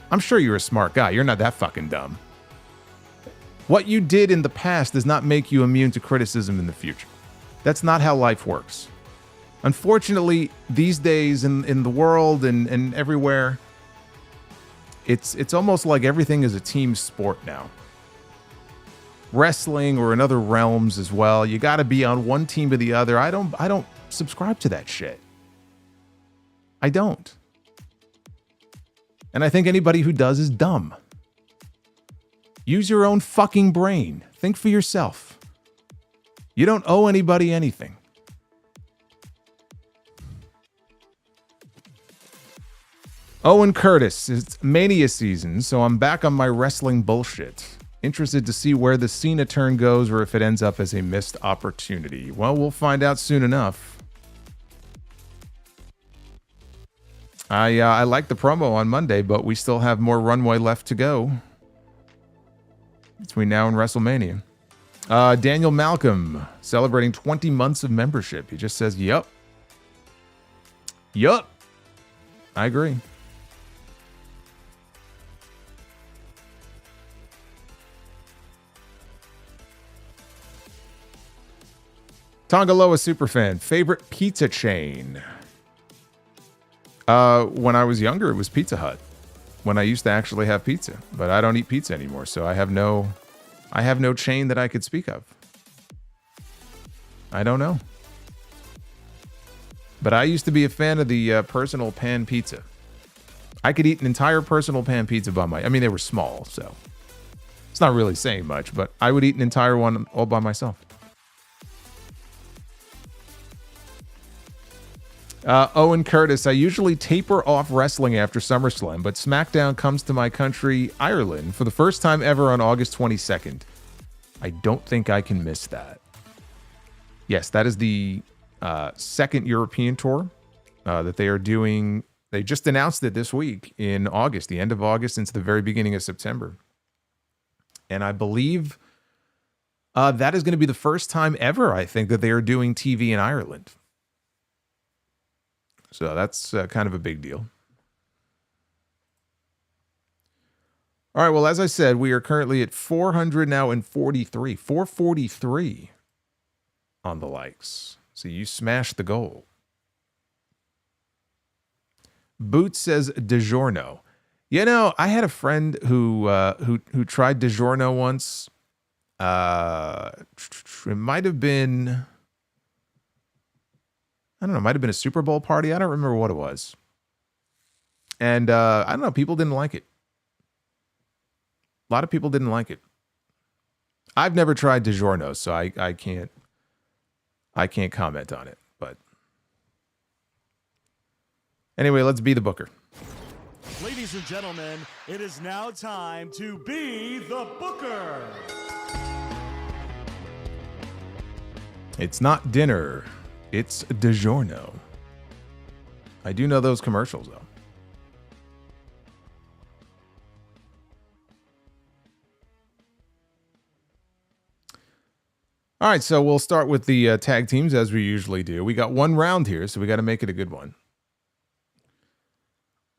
[SPEAKER 1] I'm sure you're a smart guy. You're not that fucking dumb. What you did in the past does not make you immune to criticism in the future. That's not how life works. Unfortunately, these days in the world and everywhere, it's almost like everything is a team sport now. Wrestling or in other realms as well, you got to be on one team or the other. I don't subscribe to that shit. I don't. And I think anybody who does is dumb. Use your own fucking brain. Think for yourself. You don't owe anybody anything. Owen Curtis, it's Mania season, so I'm back on my wrestling bullshit. Interested to see where the Cena turn goes or if it ends up as a missed opportunity. Well, we'll find out soon enough. I like the promo on Monday, but we still have more runway left to go between now and WrestleMania. Daniel Malcolm, celebrating 20 months of membership. He just says, yup. Yup. I agree. Tongaloa Superfan, favorite pizza chain? When I was younger, it was Pizza Hut. When I used to actually have pizza, but I don't eat pizza anymore, so I have no chain that I could speak of. I don't know. But I used to be a fan of the personal pan pizza. I could eat an entire personal pan pizza by my... I mean, they were small, so... It's not really saying much, but I would eat an entire one all by myself. Owen Curtis, I usually taper off wrestling after SummerSlam, but SmackDown comes to my country, Ireland, for the first time ever on August 22nd. I don't think I can miss that. Yes, that is the second European tour that they are doing. They just announced it this week in August, the end of August into the very beginning of September. And I believe that is going to be the first time ever, I think, that they are doing TV in Ireland. So that's kind of a big deal. All right, well, as I said, we are currently at 400 now and 43. 443 on the likes. So you smashed the goal. Boots says DiGiorno. You know, I had a friend who tried DiGiorno once. It might have been... I don't know, it might have been a Super Bowl party. I don't remember what it was. And I don't know, people didn't like it. A lot of people didn't like it. I've never tried DiGiorno, so I can't comment on it. But anyway, let's be the booker.
[SPEAKER 5] Ladies and gentlemen, it is now time to be the booker.
[SPEAKER 1] It's not dinner. It's DiGiorno. I do know those commercials, though. All right, so we'll start with the tag teams as we usually do. We got one round here, so we got to make it a good one.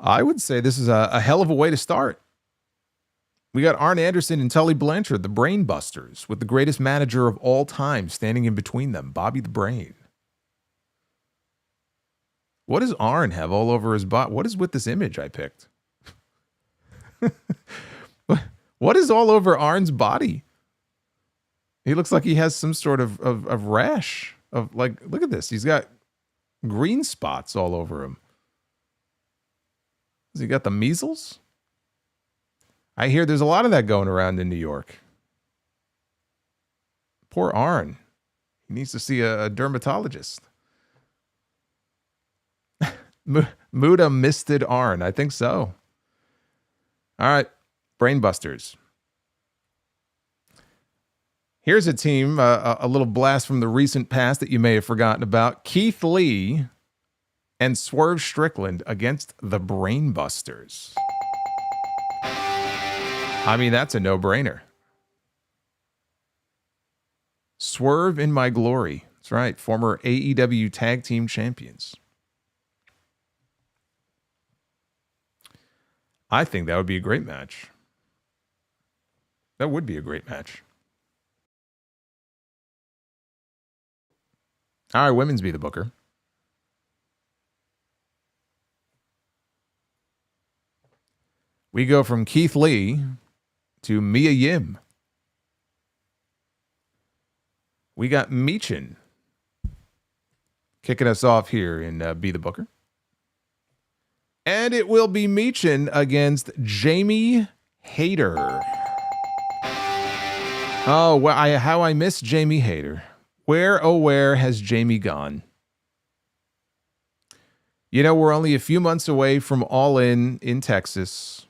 [SPEAKER 1] I would say this is a hell of a way to start. We got Arn Anderson and Tully Blanchard, the Brain Busters, with the greatest manager of all time standing in between them, Bobby the Brain. What does Arn have all over his body? What is with this image I picked? What is all over Arn's body? He looks like he has some sort of rash. Look at this. He's got green spots all over him. Has he got the measles? I hear there's a lot of that going around in New York. Poor Arn. He needs to see a dermatologist. Muda misted Arn. I think so. All right. Brainbusters. Here's a team, a little blast from the recent past that you may have forgotten about. Keith Lee and Swerve Strickland against the Brainbusters. I mean, that's a no-brainer. Swerve in my glory. That's right. Former AEW Tag Team Champions. I think that would be a great match. That would be a great match. All right, women's be the booker. We go from Keith Lee to Mia Yim. We got Meechin kicking us off here in Be the Booker. And it will be Meechin against Jamie Hayter. Oh, well, how I miss Jamie Hayter. Where, oh, where has Jamie gone? You know, we're only a few months away from All In Texas.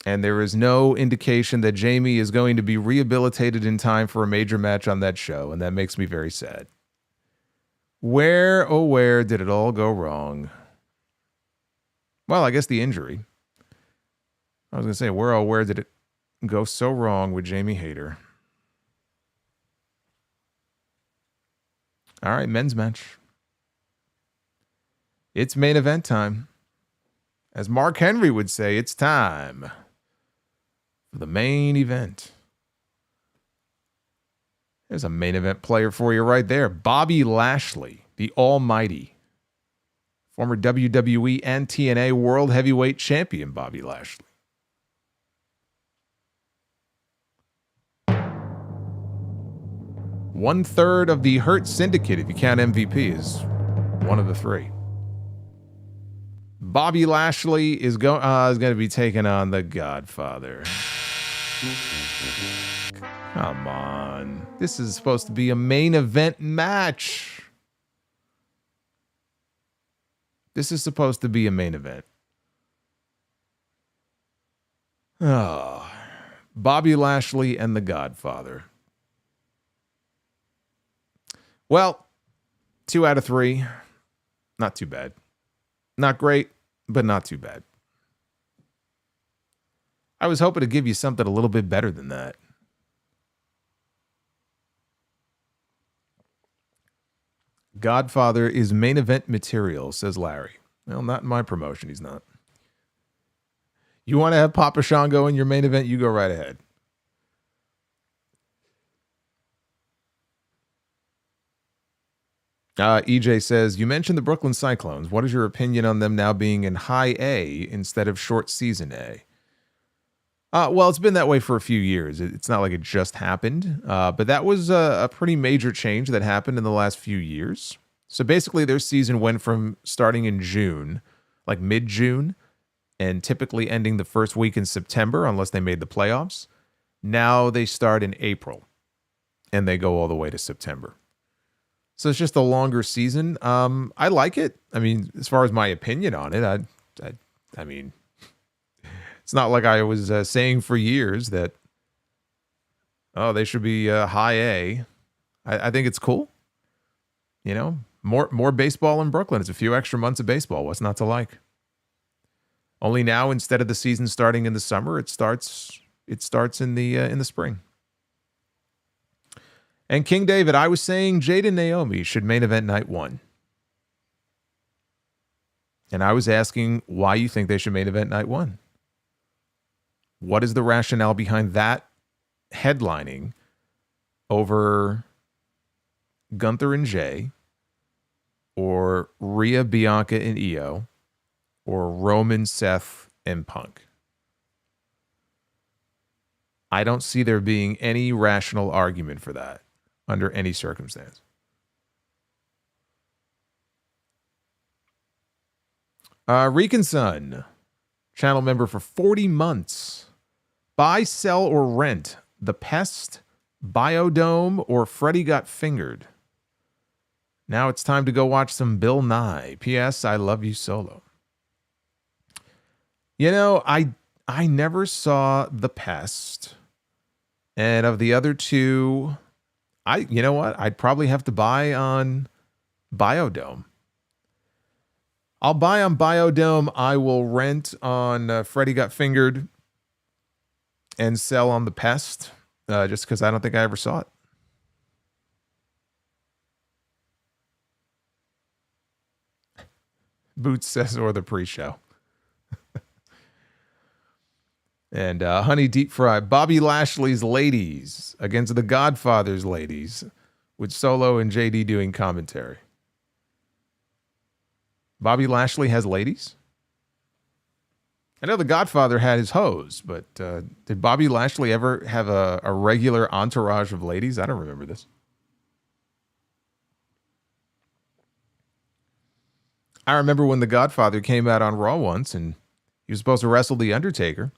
[SPEAKER 1] And there is no indication that Jamie is going to be rehabilitated in time for a major match on that show. And that makes me very sad. Where, oh, where did it all go wrong? Well, I guess the injury. I was going to say, where, oh, where did it go so wrong with Jamie Hayter? All right, men's match. It's main event time. As Mark Henry would say, it's time for the main event. There's a main event player for you right there. Bobby Lashley, the Almighty. Former WWE and TNA World Heavyweight Champion Bobby Lashley. 1/3 of the Hurt Syndicate, if you count MVP, is one of the three. Bobby Lashley is going to be taking on the Godfather. Come on. This is supposed to be a main event match. This is supposed to be a main event. Oh, Bobby Lashley and the Godfather. Well, 2 out of 3. Not too bad. Not great, but not too bad. I was hoping to give you something a little bit better than that. Godfather is main event material, says Larry. Well, not in my promotion, he's not. You want to have Papa Shango in your main event? You go right ahead. EJ says, you mentioned the Brooklyn Cyclones. What is your opinion on them now being in high A instead of short season A? Well, it's been that way for a few years. It's not like it just happened, but that was a pretty major change that happened in the last few years. So basically their season went from starting in June, like mid-June, and typically ending the first week in September, unless they made the playoffs. Now they start in April, and they go all the way to September. So it's just a longer season. I like it. I mean, as far as my opinion on it, I mean, it's not like I was saying for years that, oh, they should be high A. I think it's cool. You know, more baseball in Brooklyn. It's a few extra months of baseball. What's not to like? Only now, instead of the season starting in the summer, it starts in the spring. And King David, I was saying Jade and Naomi should main event night 1. And I was asking why you think they should main event night 1. What is the rationale behind that headlining over Gunther and Jay, or Rhea, Bianca, and Io, or Roman, Seth, and Punk? I don't see there being any rational argument for that under any circumstance. Rican Son, channel member for 40 months. Buy, sell, or rent The Pest, Biodome, or Freddy Got Fingered. Now it's time to go watch some Bill Nye. P.S. I love you, Solo. You know, I never saw The Pest. And of the other two, you know what? I'd probably have to buy on Biodome. I'll buy on Biodome. I will rent on Freddy Got Fingered and sell on The Pest, just because I don't think I ever saw it. Boots says, or the pre-show. And Honey Deep Fry, Bobby Lashley's ladies against the Godfather's ladies, with Solo and JD doing commentary. Bobby Lashley has ladies? I know the Godfather had his hoes, but did Bobby Lashley ever have a regular entourage of ladies? I don't remember this. I remember when the Godfather came out on Raw once, and he was supposed to wrestle the Undertaker.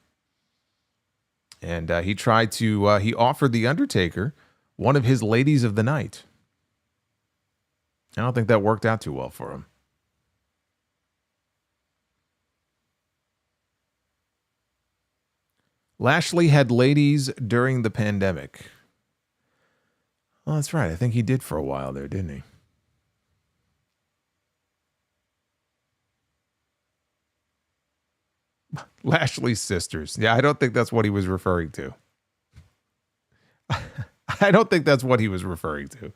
[SPEAKER 1] And he offered the Undertaker one of his ladies of the night. I don't think that worked out too well for him. Lashley had ladies during the pandemic. Well, that's right. I think he did for a while there, didn't he? Lashley's sisters. Yeah, I don't think that's what he was referring to. I don't think that's what he was referring to.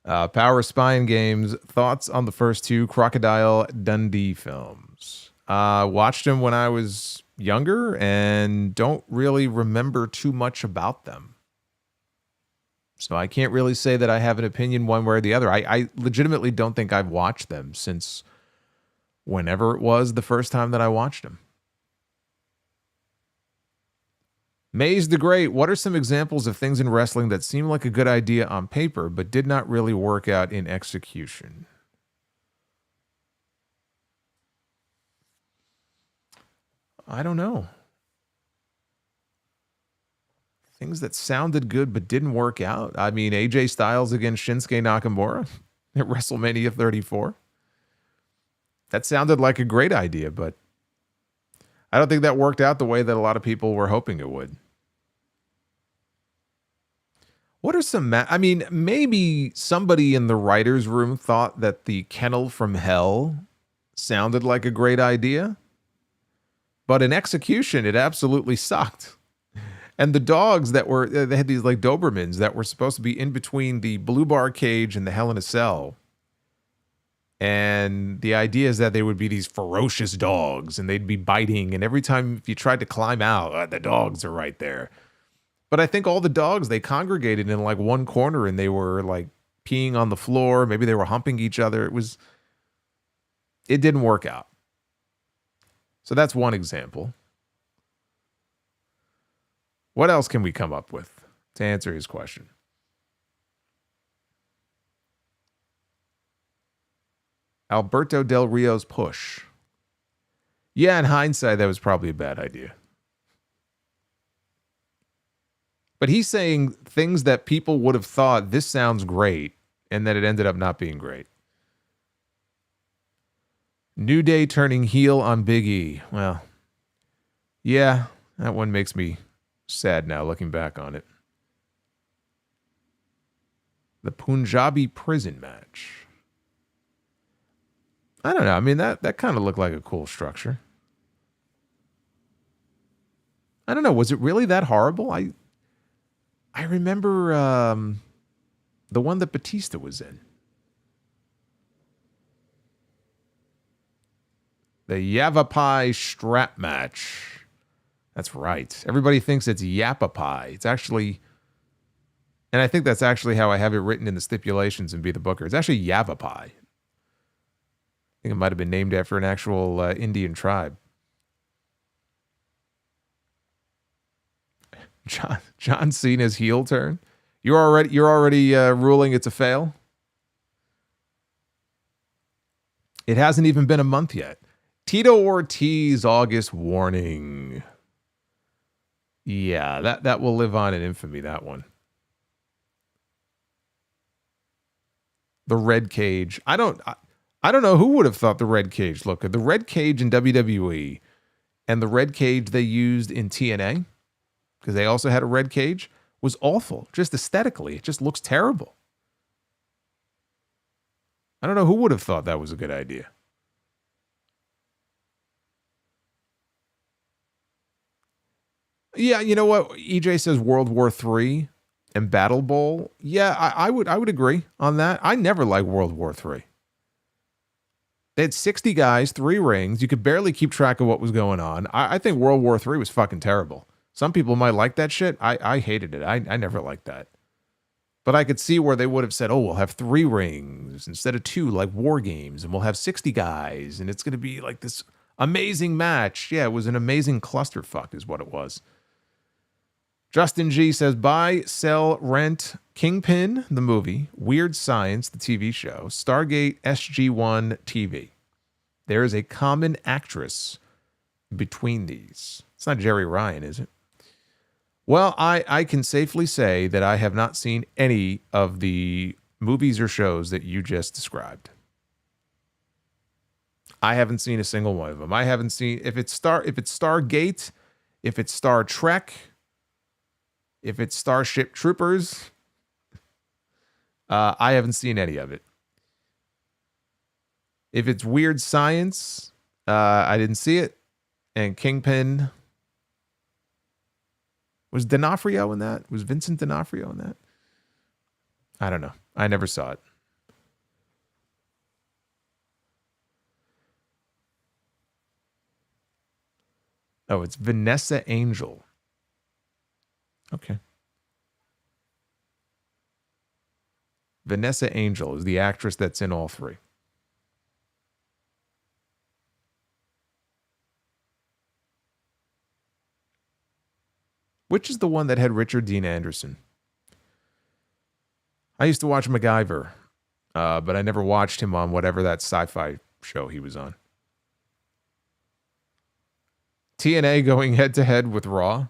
[SPEAKER 1] Power Spine Games. Thoughts on the first 2 Crocodile Dundee films? Watched them when I was younger and don't really remember too much about them. So I can't really say that I have an opinion one way or the other. I legitimately don't think I've watched them since whenever it was the first time that I watched them. Maze the Great, what are some examples of things in wrestling that seem like a good idea on paper, but did not really work out in execution? I don't know. Things that sounded good but didn't work out. I mean, AJ Styles against Shinsuke Nakamura at WrestleMania 34. That sounded like a great idea, but I don't think that worked out the way that a lot of people were hoping it would. What are some... I mean, maybe somebody in the writer's room thought that the Kennel from Hell sounded like a great idea, but in execution, it absolutely sucked. And the dogs that were... They had these like Dobermans that were supposed to be in between the Blue Bar cage and the Hell in a Cell. And the idea is that they would be these ferocious dogs and they'd be biting. And every time if you tried to climb out, the dogs are right there. But I think all the dogs, they congregated in like one corner and they were like peeing on the floor. Maybe they were humping each other. It didn't work out. So that's one example. What else can we come up with to answer his question? Alberto Del Rio's push. Yeah, in hindsight, that was probably a bad idea. But he's saying things that people would have thought, this sounds great, and that it ended up not being great. New Day turning heel on Big E. Well, yeah, that one makes me sad now looking back on it. The Punjabi prison match. I don't know. I mean, that kind of looked like a cool structure. I don't know. Was it really that horrible? I remember the one that Batista was in. The Yavapai strap match. That's right. Everybody thinks it's Yapapai. It's actually... And I think that's actually how I have it written in the stipulations in Be the Booker. It's actually Yavapai. I think it might have been named after an actual Indian tribe. John Cena's heel turn. You're already ruling it's a fail. It hasn't even been a month yet. Tito Ortiz August warning. Yeah, that will live on in infamy. That one. The red cage. I don't know who would have thought the red cage looked good. The red cage in WWE and the red cage they used in TNA, because they also had a red cage, was awful. Just aesthetically, it just looks terrible. I don't know who would have thought that was a good idea. Yeah, you know what? EJ says World War III and Battle Bowl. Yeah, I would agree on that. I never liked World War III. They had 60 guys, 3 rings. You could barely keep track of what was going on. I think World War III was fucking terrible. Some people might like that shit. I hated it. I never liked that. But I could see where they would have said, oh, we'll have 3 rings instead of 2, like War Games, and we'll have 60 guys, and it's going to be like this amazing match. Yeah, it was an amazing clusterfuck is what it was. Justin G says, buy, sell, rent, Kingpin, the movie, Weird Science, the TV show, Stargate SG-1 TV. There is a common actress between these. It's not Jerry Ryan, is it? Well, I can safely say that I have not seen any of the movies or shows that you just described. I haven't seen a single one of them. I haven't seen if it's Stargate, if it's Star Trek, if it's Starship Troopers. I haven't seen any of it. If it's Weird Science, I didn't see it. And Kingpin. Was D'Onofrio in that? Was Vincent D'Onofrio in that? I don't know. I never saw it. Oh, it's Vanessa Angel. Okay. Vanessa Angel is the actress that's in all 3. Which is the one that had Richard Dean Anderson? I used to watch MacGyver, but I never watched him on whatever that sci-fi show he was on. TNA going head-to-head with Raw.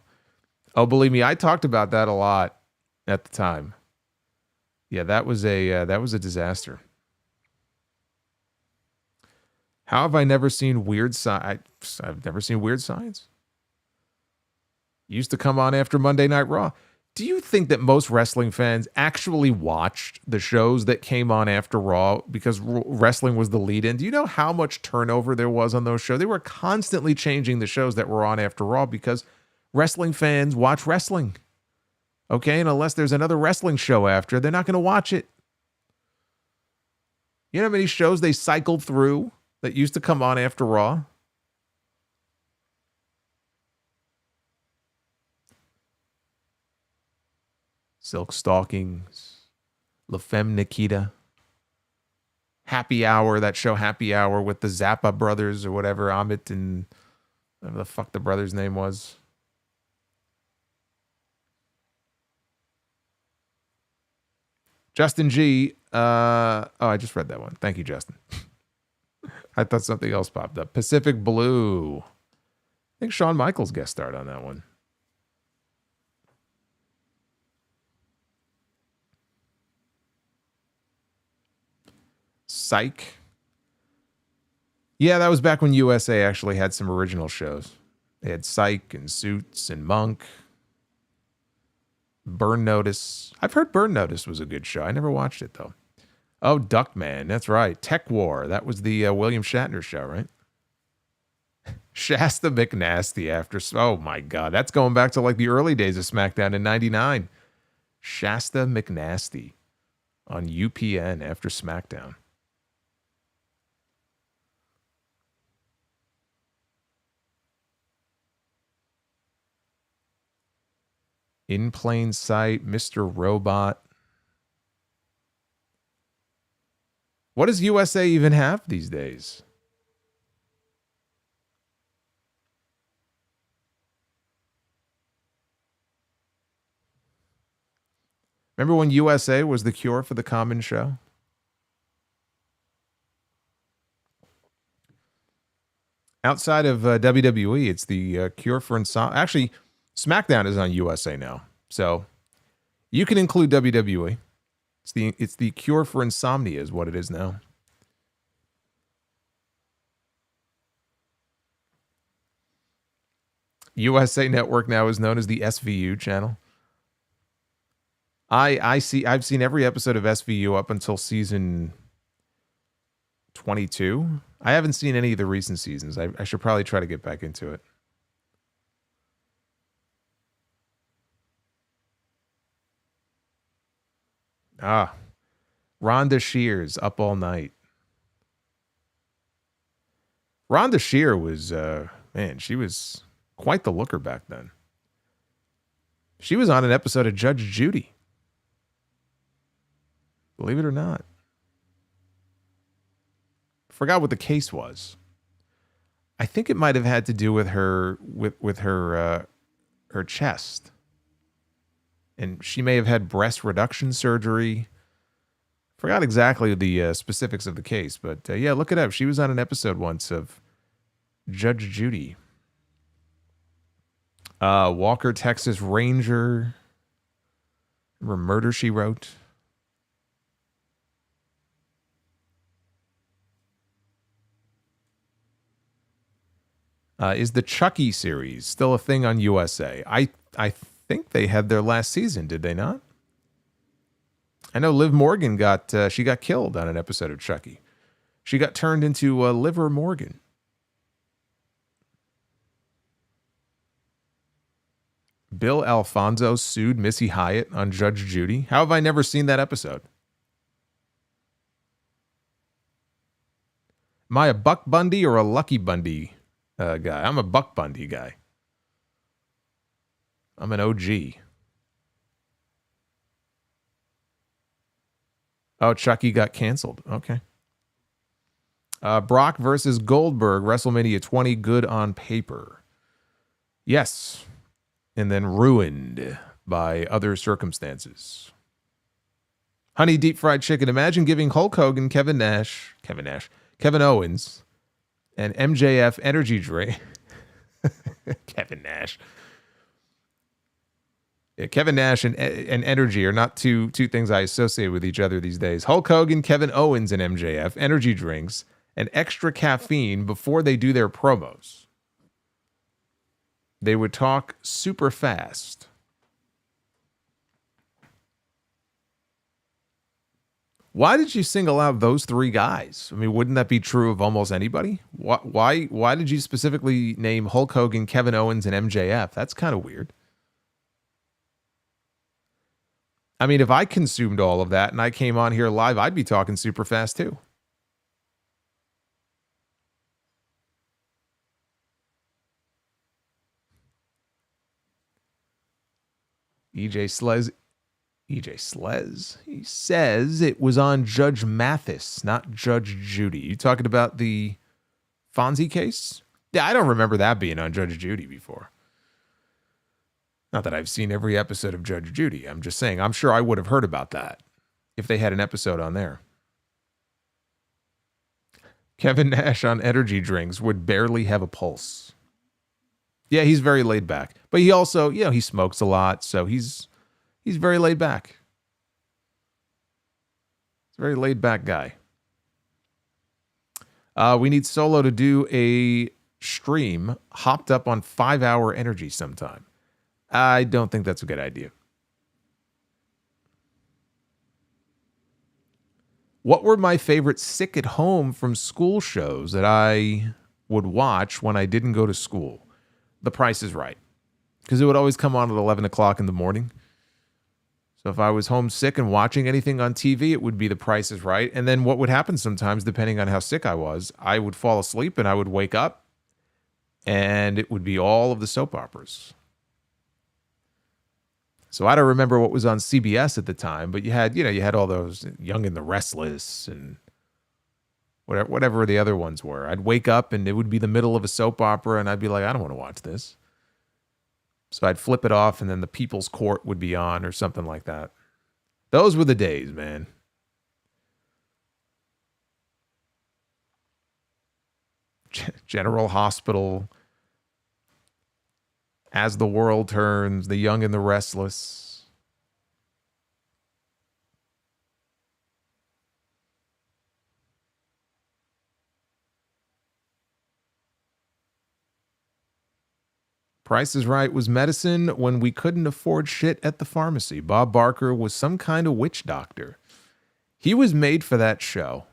[SPEAKER 1] Oh, believe me, I talked about that a lot at the time. Yeah, that was a disaster. How have I never seen Weird Science? I've never seen Weird Science. Used to come on after Monday Night Raw. Do you think that most wrestling fans actually watched the shows that came on after Raw because wrestling was the lead-in? Do you know how much turnover there was on those shows? They were constantly changing the shows that were on after Raw because wrestling fans watch wrestling. Okay, and unless there's another wrestling show after, they're not going to watch it. You know how many shows they cycled through that used to come on after Raw? Silk Stockings, La Femme Nikita, Happy Hour, that show Happy Hour with the Zappa brothers or whatever, Amit and whatever the fuck the brother's name was. Justin G. I just read that one. Thank you, Justin. I thought something else popped up. Pacific Blue. I think Shawn Michaels guest starred on that one. Psych. Yeah, that was back when USA actually had some original shows. They had Psych and Suits and Monk. Burn Notice. I've heard Burn Notice was a good show. I never watched it, though. Oh, Duckman. That's right. Tech War. That was the William Shatner show, right? Shasta McNasty after... Oh, my God. That's going back to like the early days of SmackDown in 99. Shasta McNasty on UPN after SmackDown. In Plain Sight, Mr. Robot. What does USA even have these days? Remember when USA was the cure for the common show? Outside of WWE, it's the cure for insomnia. Actually, SmackDown is on USA now, so you can include WWE. It's the cure for insomnia is what it is now. USA Network now is known as the SVU channel. I've seen every episode of SVU up until season 22. I haven't seen any of the recent seasons. I should probably try to get back into it. Rhonda Shear's Up All Night. Rhonda Shear was, she was quite the looker back then. She was on an episode of Judge Judy. Believe it or not. Forgot what the case was. I think it might have had to do with her, with her chest. And she may have had breast reduction surgery. Forgot exactly the specifics of the case, but yeah, look it up. She was on an episode once of Judge Judy. Walker, Texas Ranger. Remember Murder, She Wrote? Is the Chucky series still a thing on USA? I think they had their last season, did they not? I know Liv Morgan got killed on an episode of Chucky. She got turned into Liver Morgan. Bill Alfonso sued Missy Hyatt on Judge Judy. How have I never seen that episode? Am I a Buck Bundy or a Lucky Bundy guy? I'm a Buck Bundy guy. I'm an OG. Oh, Chucky got canceled. Okay. Brock versus Goldberg, WrestleMania 20, good on paper. Yes. and then ruined by other circumstances. Honey deep fried chicken. Imagine giving Hulk Hogan, Kevin Owens, and MJF energy drink. Kevin Nash. Yeah, Kevin Nash and energy are not two things I associate with each other these days. Hulk Hogan, Kevin Owens, and MJF, energy drinks, and extra caffeine before they do their promos. They would talk super fast. Why did you single out those three guys? I mean, wouldn't that be true of almost anybody? Why did you specifically name Hulk Hogan, Kevin Owens, and MJF? That's kind of weird. I mean, if I consumed all of that and I came on here live, I'd be talking super fast too. EJ Slez. He says it was on Judge Mathis, not Judge Judy. You talking about the Fonzie case? Yeah, I don't remember that being on Judge Judy before. Not that I've seen every episode of Judge Judy. I'm just saying, I'm sure I would have heard about that if they had an episode on there. Kevin Nash on energy drinks would barely have a pulse. Yeah, he's very laid back. But he also, he smokes a lot, so he's very laid back. He's a very laid back guy. We need Solo to do a stream hopped up on 5-hour energy sometime. I don't think that's a good idea. What were my favorite sick at home from school shows that I would watch when I didn't go to school? The Price is Right. Because it would always come on at 11 o'clock in the morning. So if I was homesick and watching anything on TV, it would be The Price is Right. And then what would happen sometimes, depending on how sick I was, I would fall asleep and I would wake up and it would be all of the soap operas. So I don't remember what was on CBS at the time, but you had all those Young and the Restless and whatever the other ones were. I'd wake up and it would be the middle of a soap opera and I'd be like, I don't want to watch this. So I'd flip it off and then the People's Court would be on or something like that. Those were the days, man. General Hospital, As the World Turns, The Young and the Restless. Price is Right was medicine when we couldn't afford shit at the pharmacy. Bob Barker was some kind of witch doctor. He was made for that show.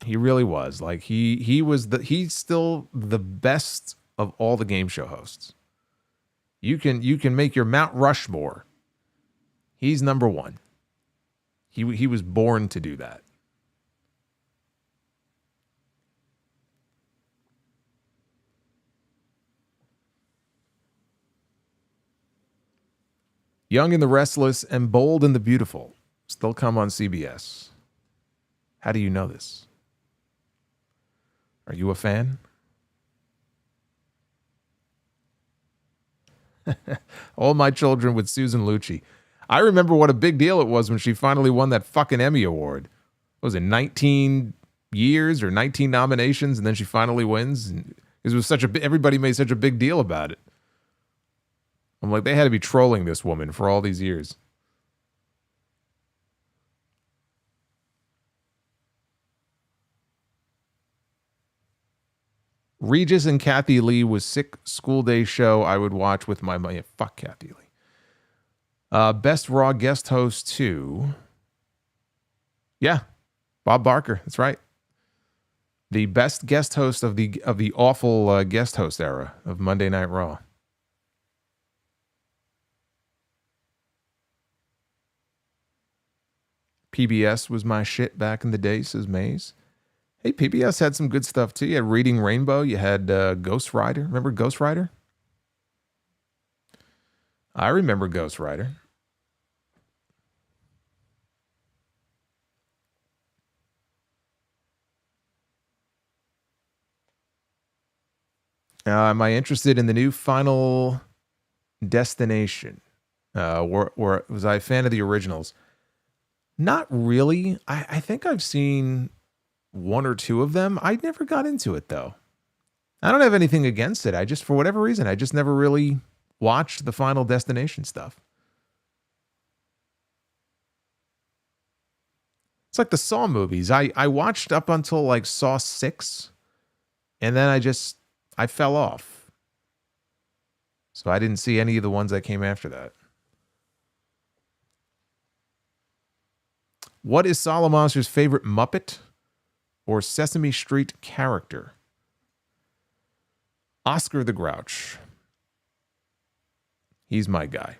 [SPEAKER 1] He really was. Like he's still the best of all the game show hosts. You can make your Mount Rushmore. He's number one. He was born to do that. Young and the Restless and Bold and the Beautiful still come on CBS. How do you know this? Are you a fan? All My Children with Susan Lucci. I remember what a big deal it was when she finally won that fucking Emmy Award. What was it, 19 years or 19 nominations, and then she finally wins? And it was everybody made such a big deal about it. I'm like, they had to be trolling this woman for all these years. Regis and Kathy Lee was sick school day show I would watch with my money. Fuck Kathy Lee. Best Raw guest host too. Yeah, Bob Barker. That's right. The best guest host of the awful guest host era of Monday Night Raw. PBS was my shit back in the day, says Maze. Hey, PBS had some good stuff too. You had Reading Rainbow. You had Ghost Rider. Remember Ghost Rider? I remember Ghost Rider. Am I interested in the new Final Destination. Was I a fan of the originals? Not really. I think I've seen one or two of them. I never got into it, though. I don't have anything against it. I just, for whatever reason, I just never really watched the Final Destination stuff. It's like the Saw movies. I watched up until like Saw 6, and then I fell off. So I didn't see any of the ones that came after that. What is Solomonster's favorite Muppet or Sesame Street character? Oscar the Grouch. He's my guy.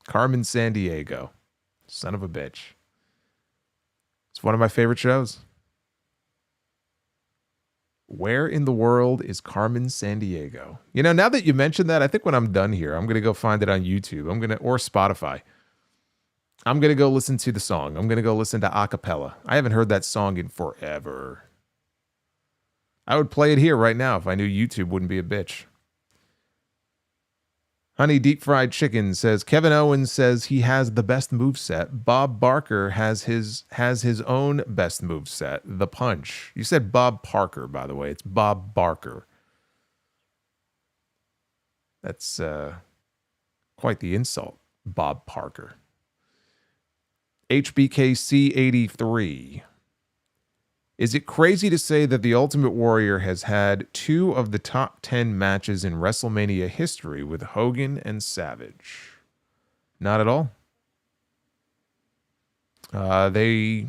[SPEAKER 1] Carmen Sandiego. Son of a bitch. It's one of my favorite shows. Where in the world is Carmen Sandiego? You know, now that you mentioned that, I think when I'm done here, I'm going to go find it on YouTube. Or Spotify. I'm going to go listen to the song. I'm going to go listen to a cappella. I haven't heard that song in forever. I would play it here right now if I knew YouTube wouldn't be a bitch. Honey Deep Fried Chicken says, Kevin Owens says he has the best moveset. Bob Barker has his own best moveset, the punch. You said Bob Parker, by the way. It's Bob Barker. That's quite the insult, Bob Parker. HBKC83. Is it crazy to say that the Ultimate Warrior has had 2 of the top 10 matches in WrestleMania history with Hogan and Savage? Not at all. They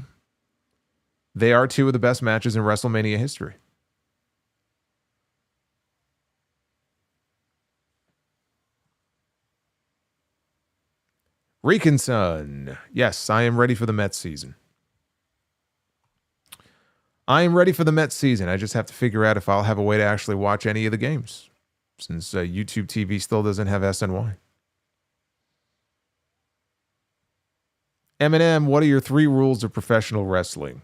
[SPEAKER 1] are 2 of the best matches in WrestleMania history. Reconson. Yes, I am ready for the Mets season. I am ready for the Mets season. I just have to figure out if I'll have a way to actually watch any of the games, since YouTube TV still doesn't have SNY. Eminem, what are your 3 rules of professional wrestling?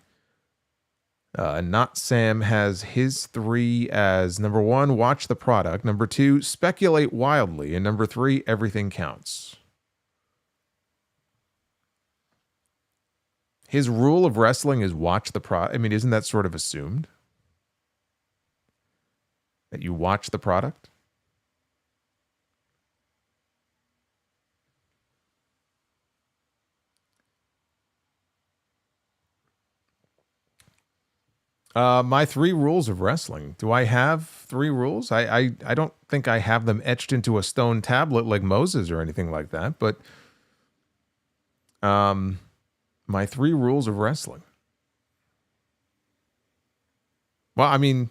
[SPEAKER 1] Not Sam has his 3 as number 1, watch the product. Number 2, speculate wildly. And number 3, everything counts. His rule of wrestling is watch the product. I mean, isn't that sort of assumed? That you watch the product? My 3 rules of wrestling. Do I have 3 rules? I don't think I have them etched into a stone tablet like Moses or anything like that, but my 3 rules of wrestling. Well, I mean,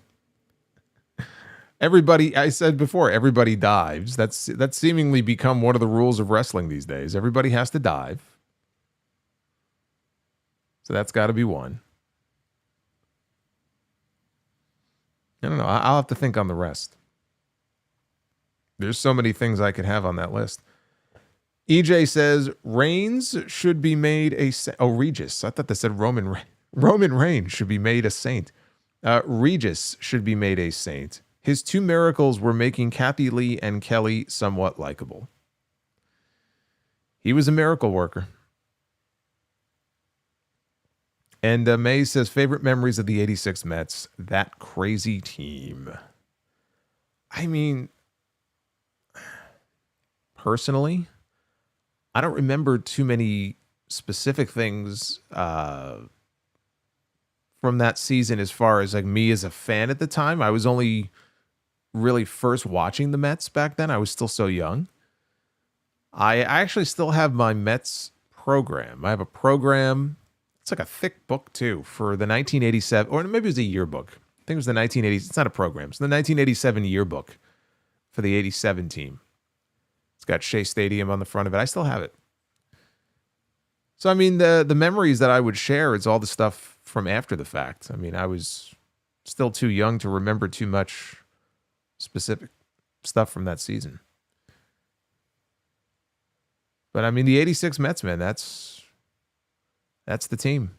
[SPEAKER 1] everybody, I said before, everybody dives. That's seemingly become one of the rules of wrestling these days. Everybody has to dive. So that's got to be one. I don't know. I'll have to think on the rest. There's so many things I could have on that list. EJ says Reigns should be made a saint. Oh, Regis. I thought they said Roman Reigns should be made a saint. Regis should be made a saint. His 2 miracles were making Kathy Lee and Kelly somewhat likable. He was a miracle worker. And May says favorite memories of the 86 Mets. That crazy team. I mean, personally, I don't remember too many specific things from that season as far as like me as a fan at the time. I was only really first watching the Mets back then. I was still so young. I actually still have my Mets program. I have a program. It's like a thick book too for the 1987, or maybe it was a yearbook. I think it was the 1980s. It's not a program. It's the 1987 yearbook for the 87 team. It's got Shea Stadium on the front of it. I still have it. So, I mean, the memories that I would share is all the stuff from after the fact. I mean, I was still too young to remember too much specific stuff from that season. But, I mean, the 86 Mets, man, that's the team.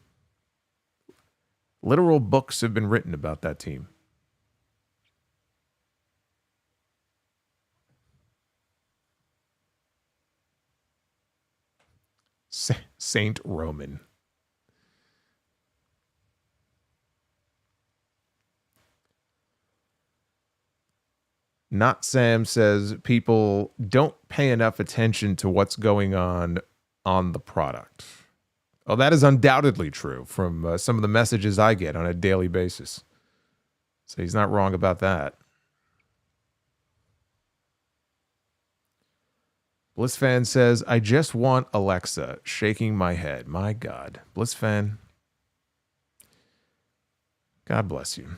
[SPEAKER 1] Literal books have been written about that team. Saint Roman. Not Sam says people don't pay enough attention to what's going on the product. Oh, that is undoubtedly true from some of the messages I get on a daily basis. So he's not wrong about that. BlissFan says, I just want Alexa, shaking my head. My God. BlissFan, God bless you.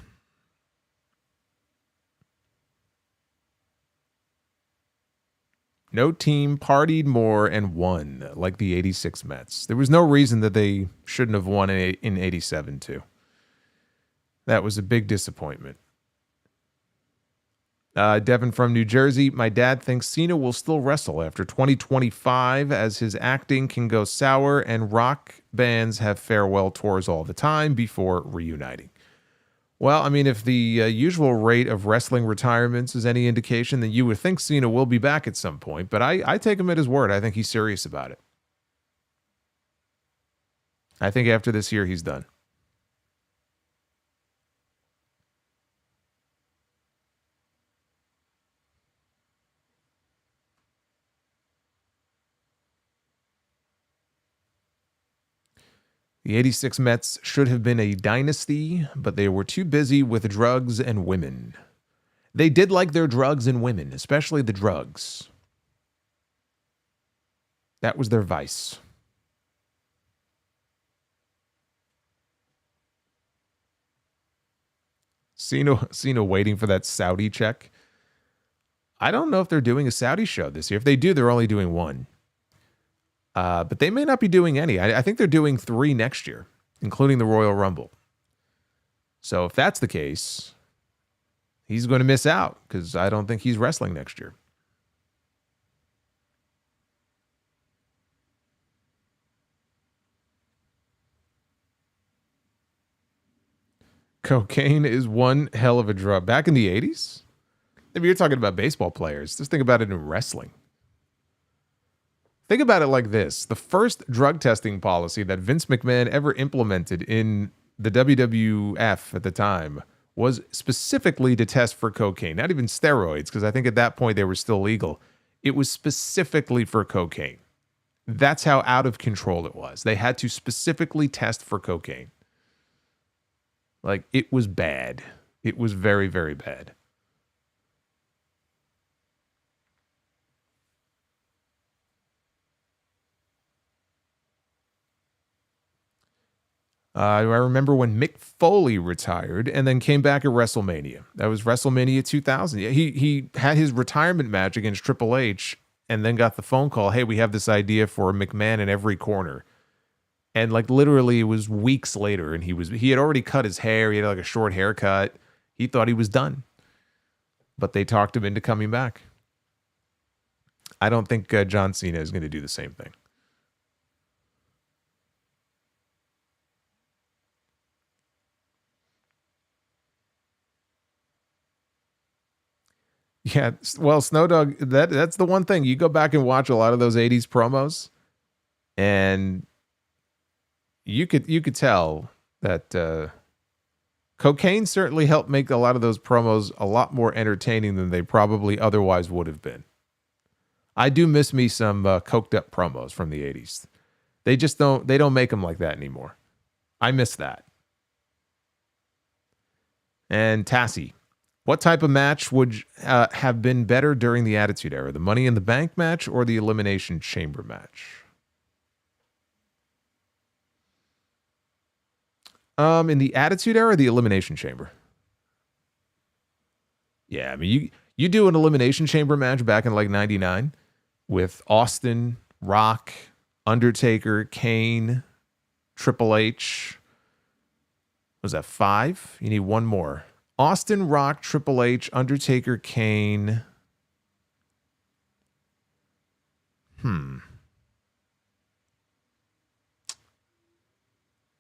[SPEAKER 1] No team partied more and won like the 86 Mets. There was no reason that they shouldn't have won in 87 too. That was a big disappointment. Devin from New Jersey. My dad thinks Cena will still wrestle after 2025 as his acting can go sour and rock bands have farewell tours all the time before reuniting. Well, I mean, if the usual rate of wrestling retirements is any indication, then you would think Cena will be back at some point. But I take him at his word. I think he's serious about it. I think after this year, he's done. The 86 Mets should have been a dynasty, but they were too busy with drugs and women. They did like their drugs and women, especially the drugs. That was their vice. Cena waiting for that Saudi check. I don't know if they're doing a Saudi show this year. If they do, they're only doing one. But they may not be doing any. I think they're doing 3 next year, including the Royal Rumble. So if that's the case, he's going to miss out because I don't think he's wrestling next year. Cocaine is one hell of a drug. Back in the 80s? If you're talking about baseball players, just think about it in wrestling. Think about it like this. The first drug testing policy that Vince McMahon ever implemented in the WWF at the time was specifically to test for cocaine. Not even steroids, because I think at that point they were still legal. It was specifically for cocaine. That's how out of control it was. They had to specifically test for cocaine. Like, it was bad. It was very, very bad. I remember when Mick Foley retired and then came back at WrestleMania. That was WrestleMania 2000. He had his retirement match against Triple H and then got the phone call, hey, we have this idea for McMahon in every corner. And like literally it was weeks later and he had already cut his hair. He had like a short haircut. He thought he was done. But they talked him into coming back. I don't think John Cena is going to do the same thing. Yeah, well, Snow Dog, that's the one thing. You go back and watch a lot of those 80s promos, and you could tell that cocaine certainly helped make a lot of those promos a lot more entertaining than they probably otherwise would have been. I do miss me some coked up promos from the 80s. They don't make them like that anymore. I miss that. And Tassie, what type of match would have been better during the Attitude Era? The Money in the Bank match or the Elimination Chamber match? In the Attitude Era, the Elimination Chamber. Yeah, I mean, you do an Elimination Chamber match back in like 99 with Austin, Rock, Undertaker, Kane, Triple H. Was that 5? You need one more. Austin, Rock, Triple H, Undertaker, Kane.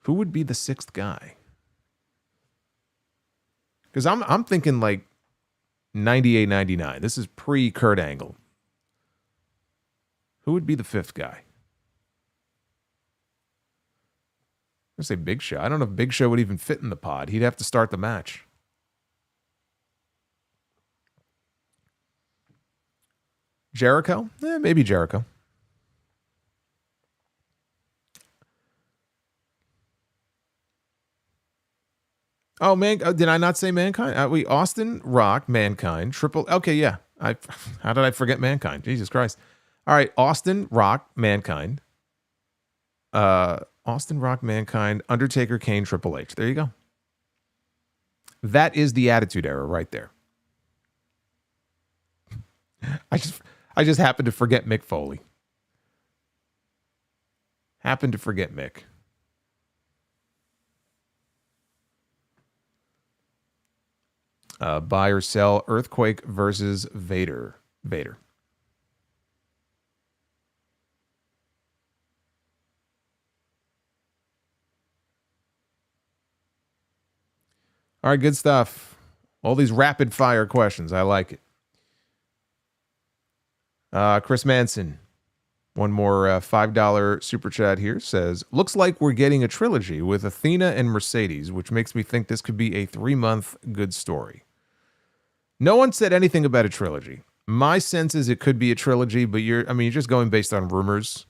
[SPEAKER 1] Who would be the 6th guy? Because I'm thinking like 98, 99. This is pre-Kurt Angle. Who would be the 5th guy? I say Big Show. I don't know if Big Show would even fit in the pod. He'd have to start the match. Jericho? Maybe Jericho. Oh, man, did I not say Mankind? Austin, Rock, Mankind, Triple. Okay, yeah. How did I forget Mankind? Jesus Christ. All right, Austin, Rock, Mankind. Austin, Rock, Mankind, Undertaker, Kane, Triple H. There you go. That is the Attitude Era right there. I just happened to forget Mick Foley. Happened to forget Mick. Buy or sell Earthquake versus Vader. Vader. All right, good stuff. All these rapid fire questions. I like it. Chris Manson. One more $5 super chat here says, looks like we're getting a trilogy with Athena and Mercedes, which makes me think this could be a 3-month good story. No one said anything about a trilogy. My sense is it could be a trilogy, but you're just going based on rumors.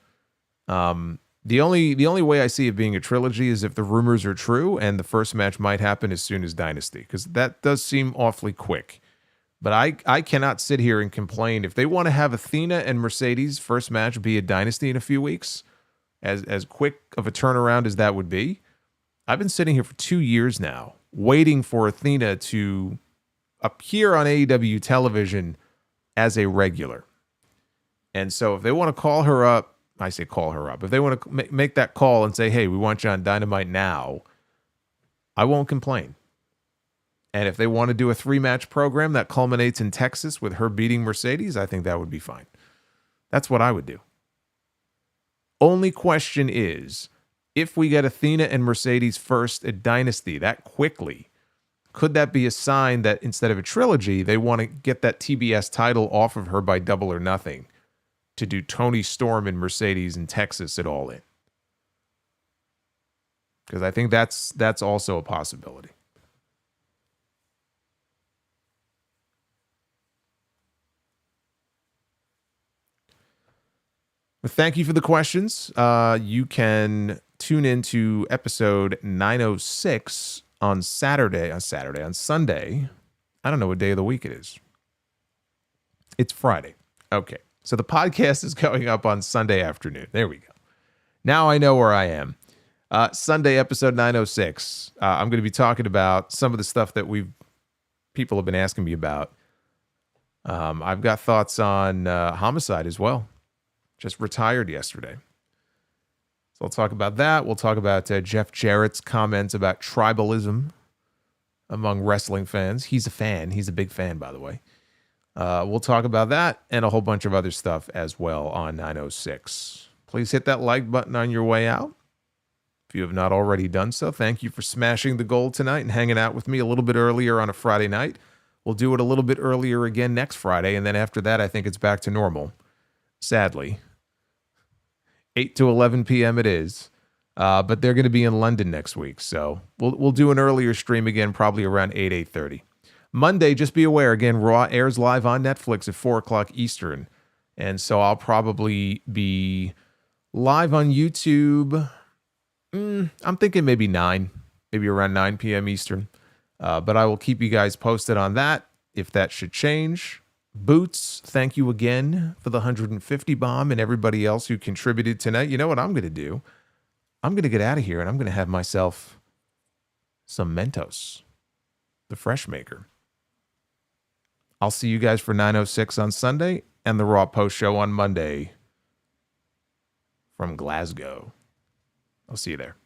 [SPEAKER 1] The only way I see it being a trilogy is if the rumors are true and the first match might happen as soon as Dynasty, because that does seem awfully quick. But I cannot sit here and complain. If they want to have Athena and Mercedes first match be a Dynasty in a few weeks, as quick of a turnaround as that would be, I've been sitting here for 2 years now waiting for Athena to appear on AEW television as a regular. And so if they want to call her up, I say call her up. If they want to make that call and say, hey, we want you on Dynamite now, I won't complain. And if they want to do a 3-match program that culminates in Texas with her beating Mercedes, I think that would be fine. That's what I would do. Only question is, if we get Athena and Mercedes first at Dynasty that quickly, could that be a sign that instead of a trilogy, they want to get that TBS title off of her by Double or Nothing to do Tony Storm and Mercedes in Texas at All In? Because I think that's also a possibility. Well, thank you for the questions. You can tune into episode 906 on Sunday. I don't know what day of the week it is. It's Friday. Okay. So the podcast is going up on Sunday afternoon. There we go. Now I know where I am. Sunday, episode 906. I'm going to be talking about some of the stuff that people have been asking me about. I've got thoughts on Homicide as well. Just retired yesterday. So I'll talk about that. We'll talk about Jeff Jarrett's comments about tribalism among wrestling fans. He's a fan. He's a big fan, by the way. We'll talk about that and a whole bunch of other stuff as well on 906. Please hit that like button on your way out. If you have not already done so, thank you for smashing the goal tonight and hanging out with me a little bit earlier on a Friday night. We'll do it a little bit earlier again next Friday, and then after that, I think it's back to normal. Sadly. 8 to 11 p.m. it is. But they're going to be in London next week, so we'll do an earlier stream again, probably around 8:30. Monday, just be aware, again, Raw airs live on Netflix at 4 o'clock Eastern, and so I'll probably be live on YouTube. I'm thinking maybe around 9 p.m. Eastern, but I will keep you guys posted on that if that should change. Boots, thank you again for the 150 bomb and everybody else who contributed tonight. You know what I'm going to do? I'm going to get out of here and I'm going to have myself some Mentos, the Fresh Maker. I'll see you guys for 906 on Sunday and the Raw Post Show on Monday from Glasgow. I'll see you there.